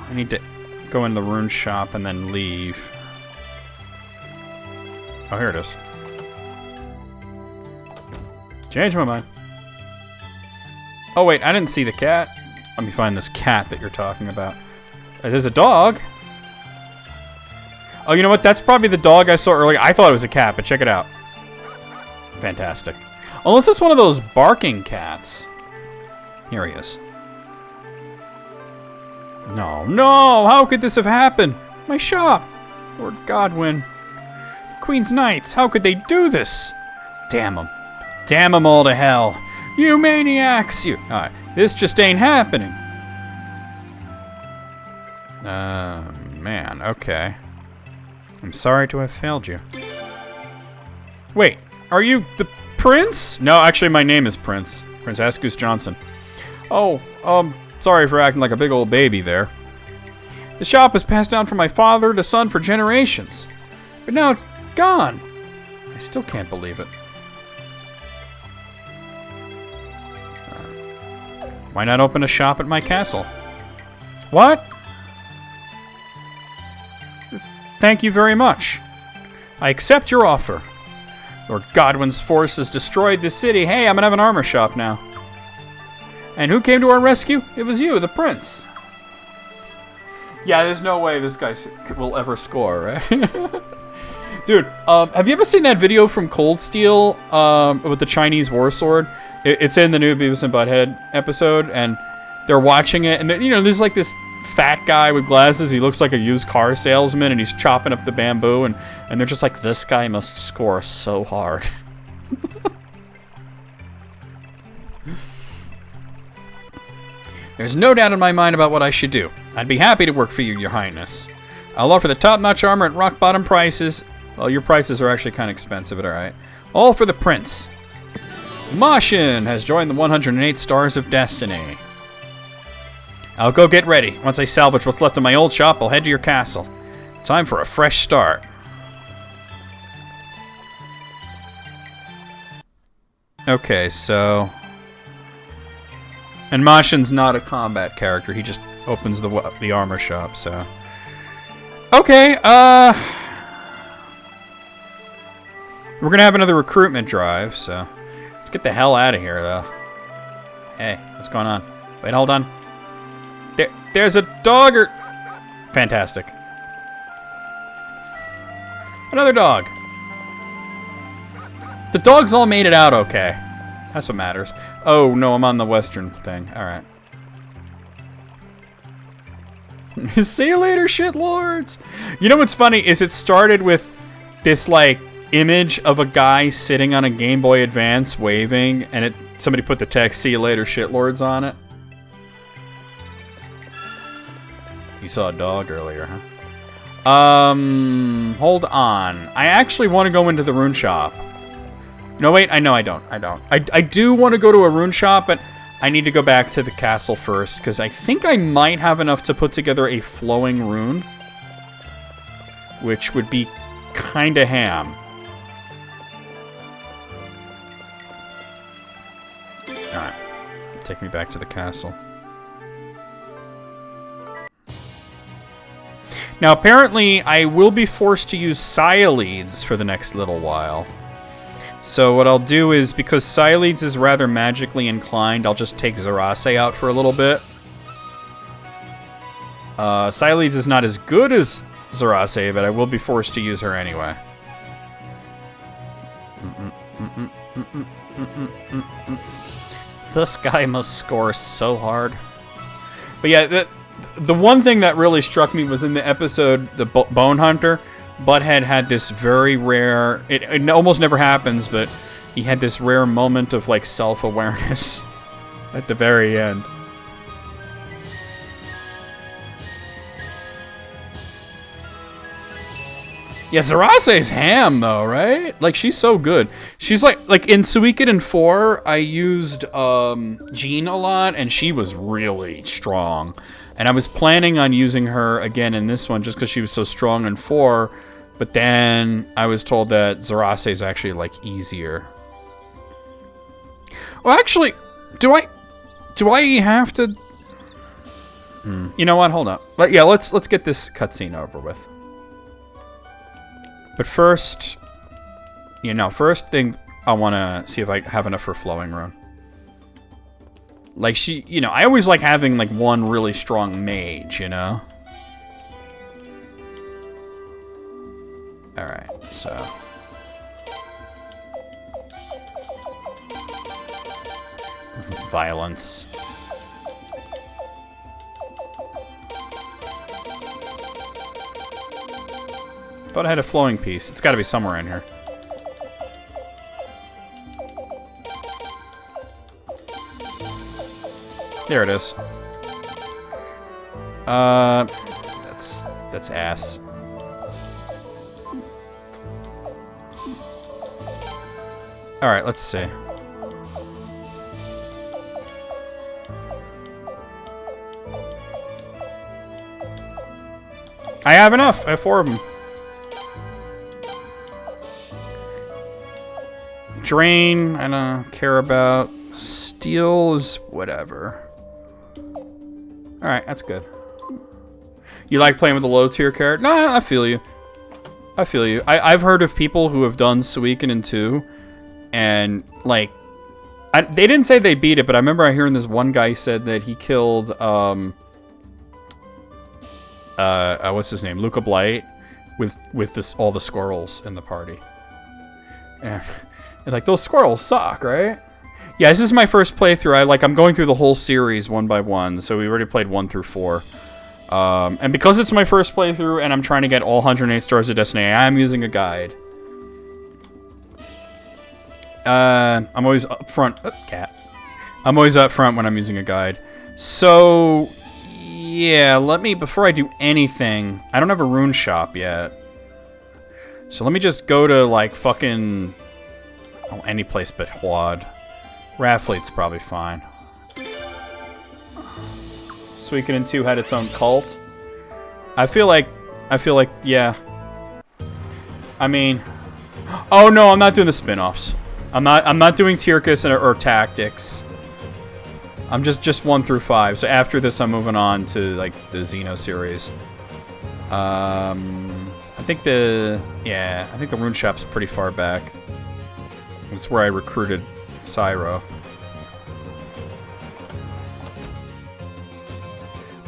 I need to go in the rune shop and then leave. Oh, here it is. Change my mind. Oh, wait, I didn't see the cat. Let me find this cat that you're talking about. There's a dog. Oh, you know what? That's probably the dog I saw earlier. I thought it was a cat, but check it out. Fantastic. Unless it's one of those barking cats. Here he is. No, no! How could this have happened? My shop! Lord Godwin. The Queen's Knights, how could they do this? Damn them. Damn them all to hell. You maniacs! You. Alright, this just ain't happening. Man, okay. I'm sorry to have failed you. Wait, are you the Prince? No, actually my name is Prince. Prince Ascus Johnson. Oh, sorry for acting like a big old baby there. The shop was passed down from my father to son for generations. But now it's gone. I still can't believe it. Why not open a shop at my castle? What? Thank you very much. I accept your offer. Lord Godwin's force has destroyed the city. Hey, I'm gonna have an armor shop now. And who came to our rescue? It was you, the prince. Yeah, there's no way this guy will ever score, right? Dude, have you ever seen that video from Cold Steel with the Chinese war sword? It's in the new Beavis and Butthead episode, and they're watching it, and you know, there's like this fat guy with glasses. He looks like a used car salesman, and he's chopping up the bamboo, and they're just like, this guy must score so hard. There's no doubt in my mind about what I should do. I'd be happy to work for you, your highness. I'll offer the top-notch armor at rock-bottom prices. Well, your prices are actually kind of expensive, but alright. All for the prince. Mashin has joined the 108 Stars of Destiny. I'll go get ready. Once I salvage what's left of my old shop, I'll head to your castle. Time for a fresh start. Okay, so... And Mashin's not a combat character. He just opens the armor shop, so... Okay, we're gonna have another recruitment drive, so... Let's get the hell out of here, though. Hey, what's going on? Wait, hold on. There's a dog or... Fantastic. Another dog. The dogs all made it out okay. That's what matters. Oh, no, I'm on the western thing. Alright. See you later, shitlords! You know what's funny is it started with this, like, image of a guy sitting on a Game Boy Advance waving, and somebody put the text, see you later, shitlords, on it. You saw a dog earlier, huh? Hold on. I actually want to go into the rune shop. No, wait, I don't. I do want to go to a rune shop, but I need to go back to the castle first, because I think I might have enough to put together a flowing rune. which would be kinda ham. Alright. Take me back to the castle. Now, apparently, I will be forced to use Psyleads for the next little while. So what I'll do is, because Psyleads is rather magically inclined, I'll just take Zarase out for a little bit. Psyleads is not as good as Zarase, but I will be forced to use her anyway. This guy must score so hard. But yeah, the one thing that really struck me was in the episode, the Bone Hunter, Butthead had this very rare, it almost never happens, but he had this rare moment of like self-awareness at the very end. Yeah, Zarase's ham though, right? Like, she's so good. She's like in Suikoden 4, I used Jean a lot, and she was really strong. And I was planning on using her again in this one just because she was so strong in 4, but then I was told that Zarase is actually like easier. Well, actually, do I have to? You know what? Hold up. Yeah, let's get this cutscene over with. But first, first thing I want to see if I have enough for Flowing Rune. Like, I always like having, like, one really strong mage, you know? Alright, so... Violence. Thought I had a flowing piece. It's gotta be somewhere in here. There it is. That's ass. Alright, let's see. I have enough. I have 4 of them. Drain, I don't care about. Steel is whatever. Alright, that's good. You like playing with a low tier character? Nah, I feel you. I feel you. I've heard of people who have done Suikoden 2, and, like, they didn't say they beat it, but I remember hearing this one guy said that he killed, what's his name? Luca Blight with all the squirrels in the party. And like, those squirrels suck, right? Yeah, this is my first playthrough. I'm going through the whole series one by one, so we already played 1 through 4. And because it's my first playthrough and I'm trying to get all 108 stars of Destiny, I'm using a guide. I'm always up front. Oh, cat. I'm always up front when I'm using a guide. So, yeah, before I do anything, I don't have a rune shop yet. So let me just go to, like, fucking... Oh, any place but Huad. Rathfleet's probably fine. Suikoden 2 had its own cult. I feel like, yeah. I mean... Oh, no, I'm not doing the spin-offs. I'm not doing Tyrkus or Tactics. I'm just 1 through 5. So after this, I'm moving on to, like, the Xeno series. I think the rune shop's pretty far back. That's where I recruited Cyro.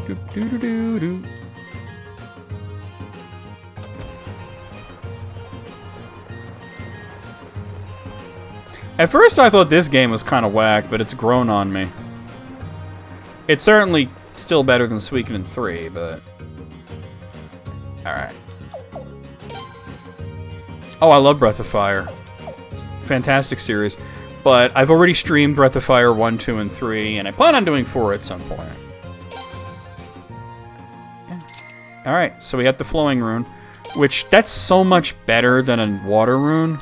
Do-do-do-do-do. At first I thought this game was kind of whack, but it's grown on me. It's certainly still better than Suikoden 3, but... Alright. Oh, I love Breath of Fire. Fantastic series. But I've already streamed Breath of Fire 1, 2, and 3, and I plan on doing 4 at some point. Yeah. Alright, so we had the Flowing Rune, which, that's so much better than a Water Rune.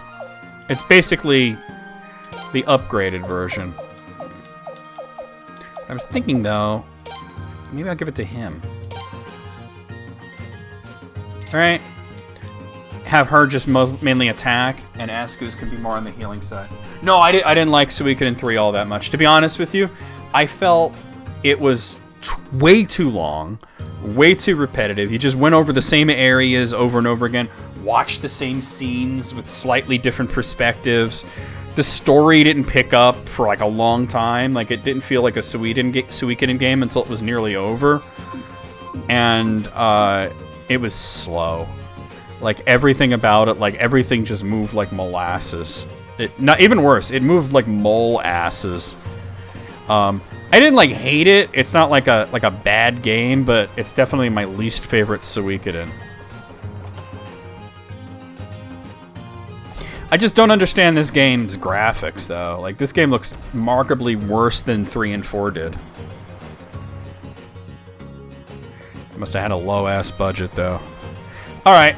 It's basically the upgraded version. I was thinking, though, maybe I'll give it to him. Alright. have her just mainly attack, and Asuka's can be more on the healing side. No, I didn't like Suikoden 3 all that much. To be honest with you, I felt it was way too long, way too repetitive. You just went over the same areas over and over again, watched the same scenes with slightly different perspectives. The story didn't pick up for like a long time. Like, it didn't feel like a Suikoden game until it was nearly over. And it was slow. Like, everything about it, like, everything just moved like molasses. Not even worse, it moved like mole asses. I didn't like hate it. It's not like a bad game, but it's definitely my least favorite Suikoden. I just don't understand this game's graphics, though. Like, this game looks markedly worse than 3 and 4 did. Must have had a low-ass budget, though. Alright.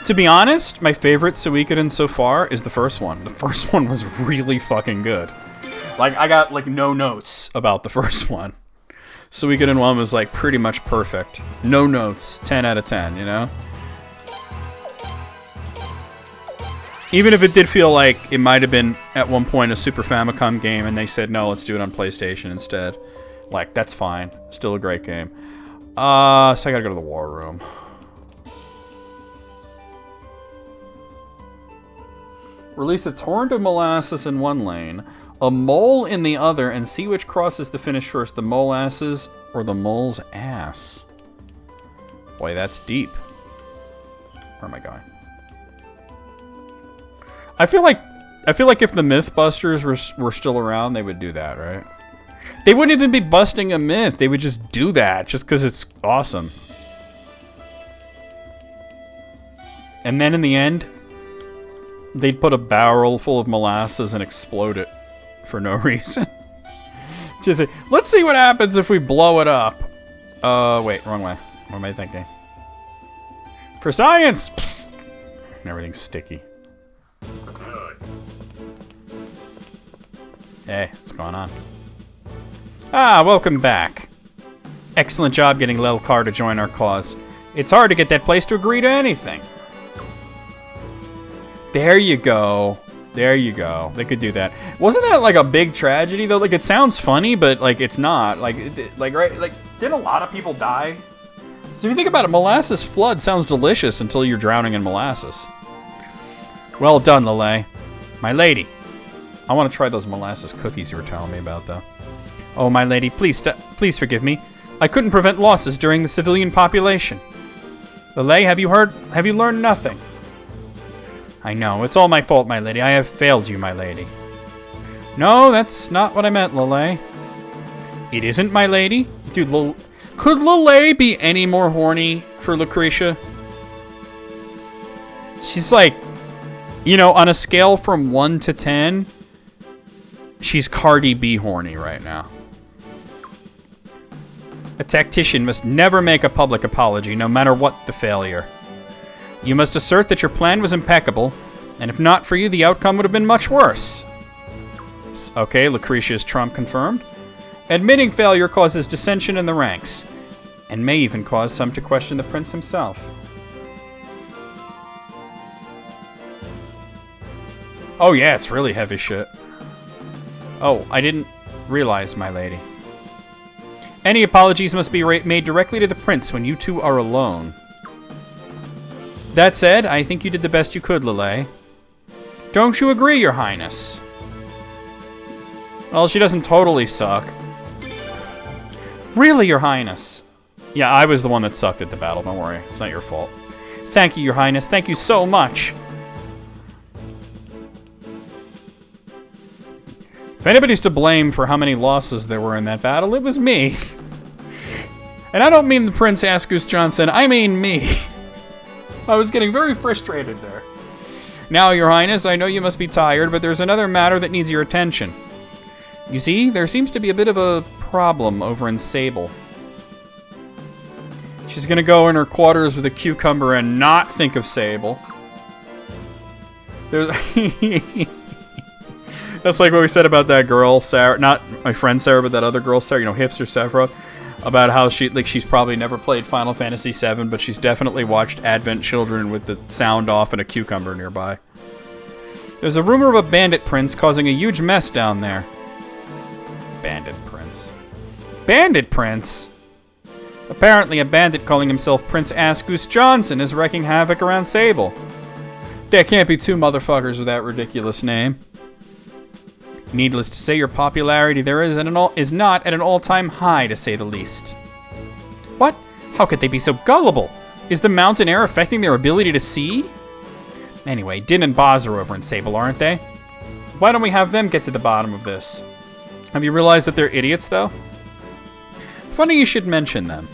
To be honest, my favorite Suikoden so far is the first one. The first one was really fucking good. Like, I got, like, no notes about the first one. Suikoden 1 was, like, pretty much perfect. No notes. 10 out of 10, you know? Even if it did feel like it might have been, at one point, a Super Famicom game, and they said, no, let's do it on PlayStation instead. Like, that's fine. Still a great game. So I gotta go to the war room. Release a torrent of molasses in one lane, a mole in the other, and see which crosses the finish first, the molasses or the mole's ass. Boy, that's deep. Where am I going? I feel like if the Mythbusters were still around, they would do that, right? They wouldn't even be busting a myth. They would just do that just because it's awesome. And then in the end, they'd put a barrel full of molasses and explode it for no reason. Just say, let's see what happens if we blow it up. Wait, wrong way. What am I thinking? For science! And everything's sticky. Hey, what's going on? Ah, welcome back. Excellent job getting Lelkar to join our cause. It's hard to get that place to agree to anything. There you go. There you go. They could do that. Wasn't that like a big tragedy though? Like, it sounds funny, but like it's not. Like right? Like, didn't a lot of people die? So if you think about it, molasses flood sounds delicious until you're drowning in molasses. Well done, Lele. My lady. I want to try those molasses cookies you were telling me about, though. Oh, my lady, please forgive me. I couldn't prevent losses during the civilian population. Lele, have you learned nothing? I know, it's all my fault, my lady. I have failed you, my lady. No, that's not what I meant, Lele. It isn't, my lady? Dude, could Lele be any more horny for Lucretia? She's like, you know, on a scale from 1 to 10, she's Cardi B horny right now. A tactician must never make a public apology, no matter what the failure. You must assert that your plan was impeccable, and if not for you, the outcome would have been much worse. Okay, Lucretia's trump confirmed. Admitting failure causes dissension in the ranks, and may even cause some to question the prince himself. Oh yeah, it's really heavy shit. Oh, I didn't realize, my lady. Any apologies must be made directly to the prince when you two are alone. That said, I think you did the best you could, Lele. Don't you agree, Your Highness? Well, she doesn't totally suck. Really, Your Highness? Yeah, I was the one that sucked at the battle, don't worry. It's not your fault. Thank you, Your Highness. Thank you so much. If anybody's to blame for how many losses there were in that battle, it was me. And I don't mean the Prince Askus Johnson, I mean me. I was getting very frustrated there. Now, Your Highness, I know you must be tired, but there's another matter that needs your attention. You see, there seems to be a bit of a problem over in Sable. She's gonna go in her quarters with a cucumber and not think of Sable. There's That's like what we said about that girl, Sarah. Not my friend Sarah, but that other girl, Sarah. You know, hipster Sarah. About how she's probably never played Final Fantasy VII, but she's definitely watched Advent Children with the sound off and a cucumber nearby. There's a rumor of a bandit prince causing a huge mess down there. Bandit prince. Bandit prince? Apparently a bandit calling himself Prince Asgoose Johnson is wreaking havoc around Sable. There can't be two motherfuckers with that ridiculous name. Needless to say, your popularity there is not at an all-time high, to say the least. What? How could they be so gullible? Is the mountain air affecting their ability to see? Anyway, Din and Boz are over in Sable, aren't they? Why don't we have them get to the bottom of this? Have you realized that they're idiots, though? Funny you should mention them.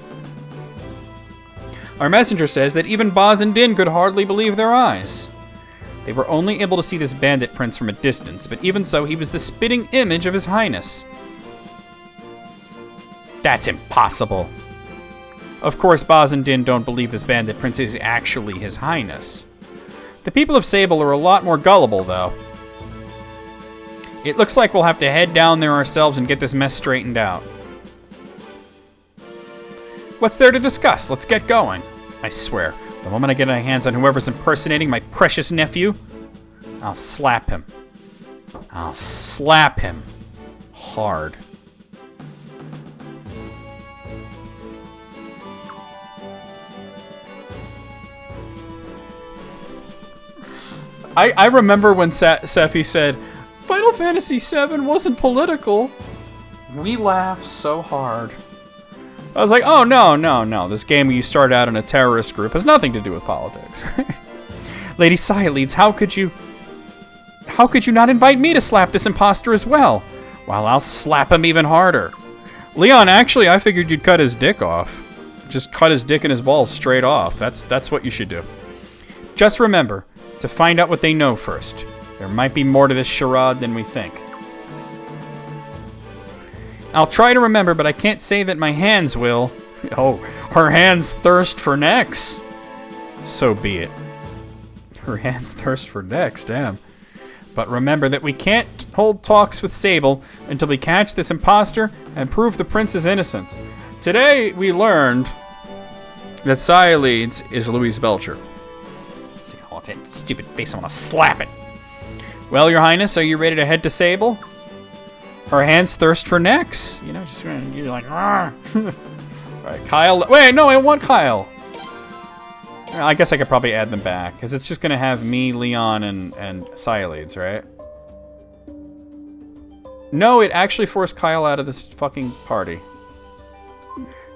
Our messenger says that even Boz and Din could hardly believe their eyes. They were only able to see this bandit prince from a distance, but even so, he was the spitting image of His Highness. That's impossible. Of course, Boz and Din don't believe this bandit prince is actually His Highness. The people of Sable are a lot more gullible, though. It looks like we'll have to head down there ourselves and get this mess straightened out. What's there to discuss? Let's get going. I swear, the moment I get my hands on whoever's impersonating my precious nephew, I'll slap him. I'll slap him. Hard. I remember when Sephi said, Final Fantasy VII wasn't political. We laughed so hard. I was like, oh, no. This game where you start out in a terrorist group has nothing to do with politics. Lady Xyleeds, how could you not invite me to slap this imposter as well? Well, I'll slap him even harder. Leon, actually, I figured you'd cut his dick off. Just cut his dick and his balls straight off. That's what you should do. Just remember to find out what they know first. There might be more to this charade than we think. I'll try to remember, but I can't say that my hands will. Oh, her hands thirst for necks. So be it. Her hands thirst for necks, damn. But remember that we can't hold talks with Sable until we catch this imposter and prove the prince's innocence. Today, we learned that Xyleeds is Louise Belcher. See, oh, that stupid face, I'm gonna slap it. Well, Your Highness, are you ready to head to Sable? Her hands thirst for necks. You know, just you're like, all right, Kyle. Wait, no, I want Kyle. I guess I could probably add them back because it's just gonna have me, Leon, and Xyleeds, right? No, it actually forced Kyle out of this fucking party.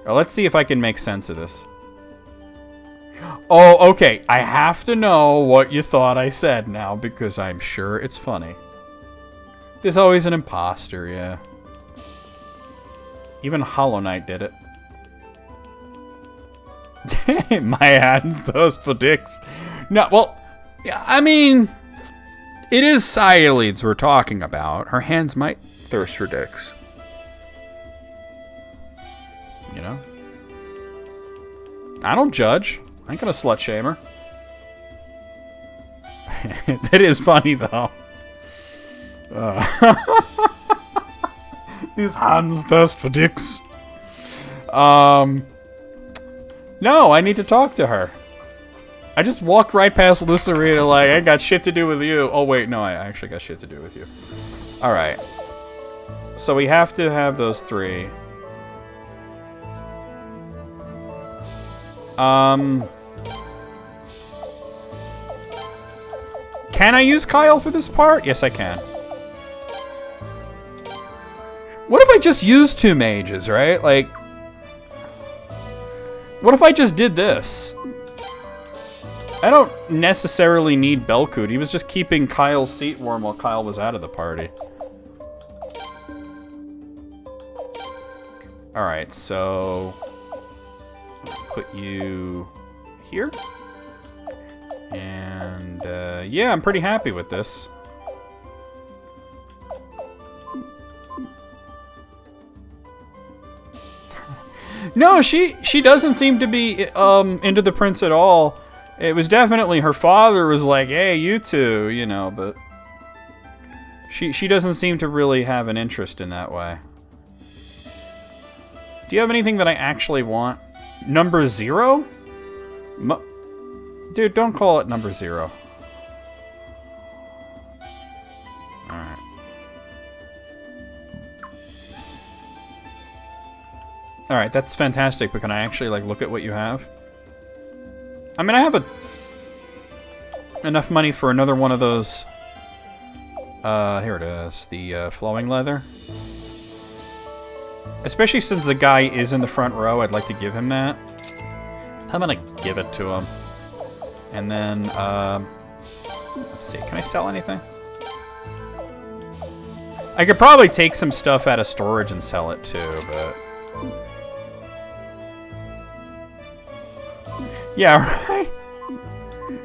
Now, let's see if I can make sense of this. Oh, okay. I have to know what you thought I said now because I'm sure it's funny. There's always an imposter, yeah. Even Hollow Knight did it. My hands, those for dicks. No, well, yeah, I mean, it is Xyleeds we're talking about. Her hands might thirst for dicks. You know? I don't judge. I ain't gonna slut shame her. That is funny, though. These hands thirst for dicks. No, I need to talk to her. I just walked right past Lucerina like, I got shit to do with you. Oh, wait, no, I actually got shit to do with you. Alright. So we have to have those three. Can I use Kyle for this part? Yes, I can. What if I just used two mages, right? Like, what if I just did this? I don't necessarily need Belcoot. He was just keeping Kyle's seat warm while Kyle was out of the party. Alright, so put you here. And, yeah, I'm pretty happy with this. No, she doesn't seem to be into the prince at all. It was definitely her father was like, hey, you two, you know, but She doesn't seem to really have an interest in that way. Do you have anything that I actually want? Number 0? Dude, don't call it number 0. Alright. Alright, that's fantastic, but can I actually, like, look at what you have? I mean, I have enough money for another one of those... here it is. The, flowing leather. Especially since the guy is in the front row, I'd like to give him that. I'm gonna give it to him. And then, let's see, can I sell anything? I could probably take some stuff out of storage and sell it too, but... Yeah, right?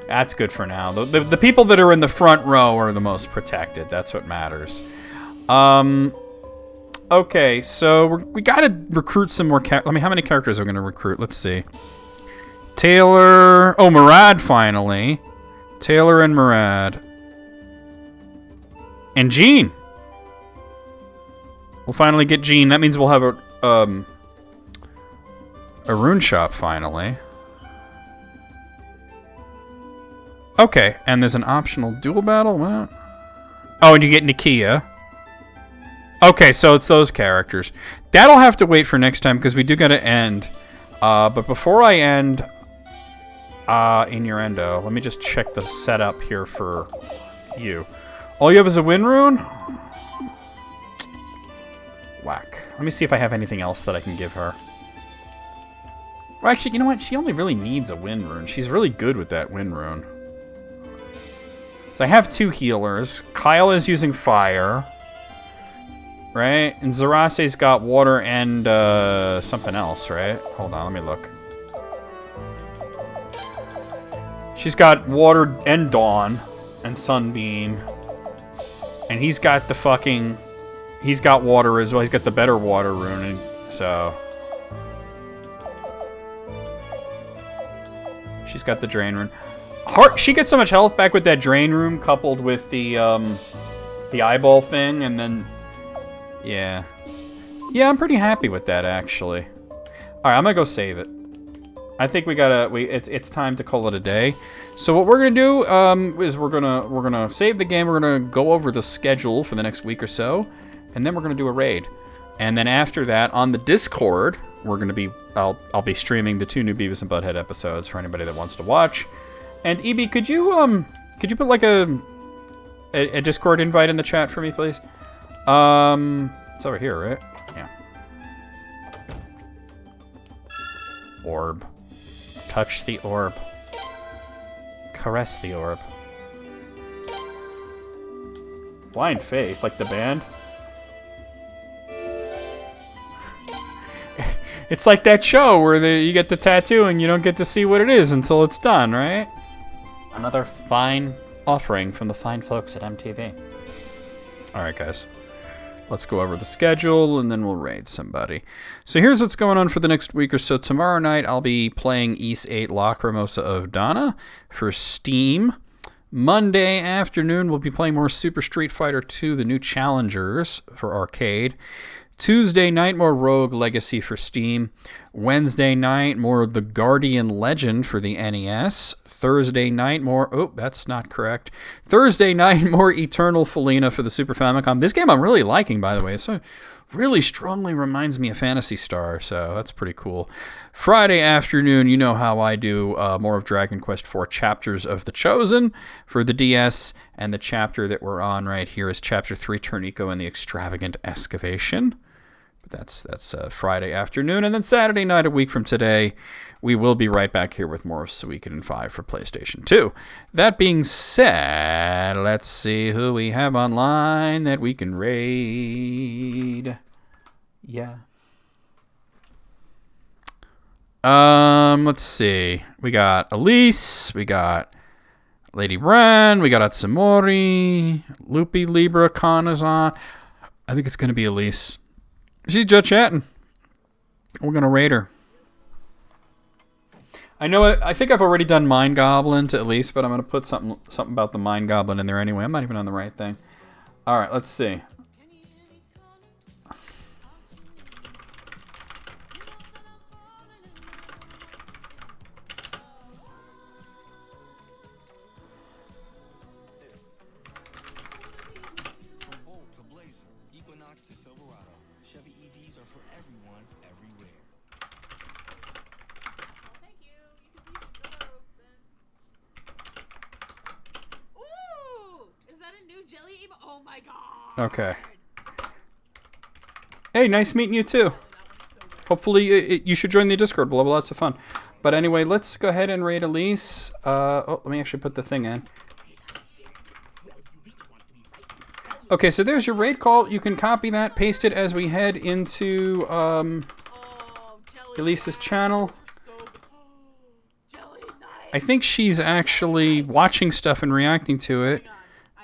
That's good for now. The people that are in the front row are the most protected. That's what matters. Okay, so we gotta recruit some more I mean, how many characters are we gonna recruit? Let's see. Taylor... Oh, Murad, finally. Taylor and Murad. And Jean. We'll finally get Jean. That means we'll have a rune shop, finally. Okay, and there's an optional duel battle? What? Oh, and you get Nakia. Okay, so it's those characters. That'll have to wait for next time, because we do gotta end. But before I end... Innuendo, let me just check the setup here for you. All you have is a win rune? Whack. Let me see if I have anything else that I can give her. Well, actually, you know what? She only really needs a win rune. She's really good with that win rune. So I have 2 healers. Kyle is using fire. Right? And Zarase's got water and something else, right? Hold on, let me look. She's got water and dawn and sunbeam. And he's got the fucking... He's got water as well. He's got the better water rune. And so... She's got the drain rune. She gets so much health back with that drain rune coupled with the eyeball thing. And then... Yeah. Yeah, I'm pretty happy with that, actually. Alright, I'm gonna go save it. I think we gotta... It's time to call it a day. So what we're gonna do is we're gonna save the game. We're gonna go over the schedule for the next week or so, and then we're gonna do a raid. And then after that, on the Discord, we're gonna be... I'll be streaming the 2 new Beavis and Butthead episodes for anybody that wants to watch. And EB, could you put like a Discord invite in the chat for me, please? It's over here, right? Yeah. Orb. Touch the orb. Caress the orb. Blind Faith, like the band. It's like that show where you get the tattoo and you don't get to see what it is until it's done, right? Another fine offering from the fine folks at MTV. Alright, guys. Let's go over the schedule, and then we'll raid somebody. So here's what's going on for the next week or so. Tomorrow night, I'll be playing East 8 Lacrimosa of Donna for Steam. Monday afternoon, we'll be playing more Super Street Fighter 2, the new challengers for arcade. Tuesday night, more Rogue Legacy for Steam. Wednesday night, more The Guardian Legend for the NES. Thursday night, more... Oh, that's not correct. Thursday night, more Eternal Felina for the Super Famicom. This game I'm really liking, by the way. So really strongly reminds me of Phantasy Star, so that's pretty cool. Friday afternoon, you know how I do more of Dragon Quest IV Chapters of the Chosen for the DS, and the chapter that we're on right here is Chapter 3, Turnico and the Extravagant Excavation. That's Friday afternoon, and then Saturday night, a week from today, we will be right back here with more of Suikoden V for PlayStation 2. That being said, let's see who we have online that we can raid. Yeah. Let's see. We got Elise, we got Lady Wren, we got Atsumori, Loopy Libra, Khan is on. I think it's going to be Elise. She's just chatting. We're going to raid her. I think I've already done Mind Goblin to Elise, but I'm going to put something about the Mind Goblin in there anyway. I'm not even on the right thing. All right, let's see. From Bolt to Blazer, Equinox to Silverado, Chevy EVs are for everyone, everywhere. Thank you. You can leave the door open. Ooh! Is that a new jelly emote? Oh my god. Okay. Hey, nice meeting you too. That one's so good. Hopefully you should join the Discord. We'll have lots of fun. But anyway, let's go ahead and raid Elise. Oh, let me actually put the thing in. Okay, so there's your raid call. You can copy that, paste it as we head into Oh, jelly. Elise's channel. You're so good. Jelly night. I think she's actually watching stuff and reacting to it.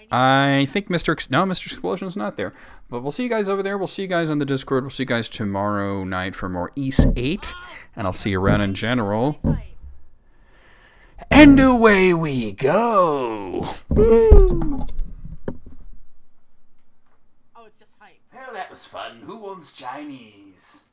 I think Mr. Explosion's not there. But we'll see you guys over there. We'll see you guys on the Discord. We'll see you guys tomorrow night for more East 8. And I'll see you around in general. And away we go. Oh, it's just hype. Well, that was fun. Who wants Chinese?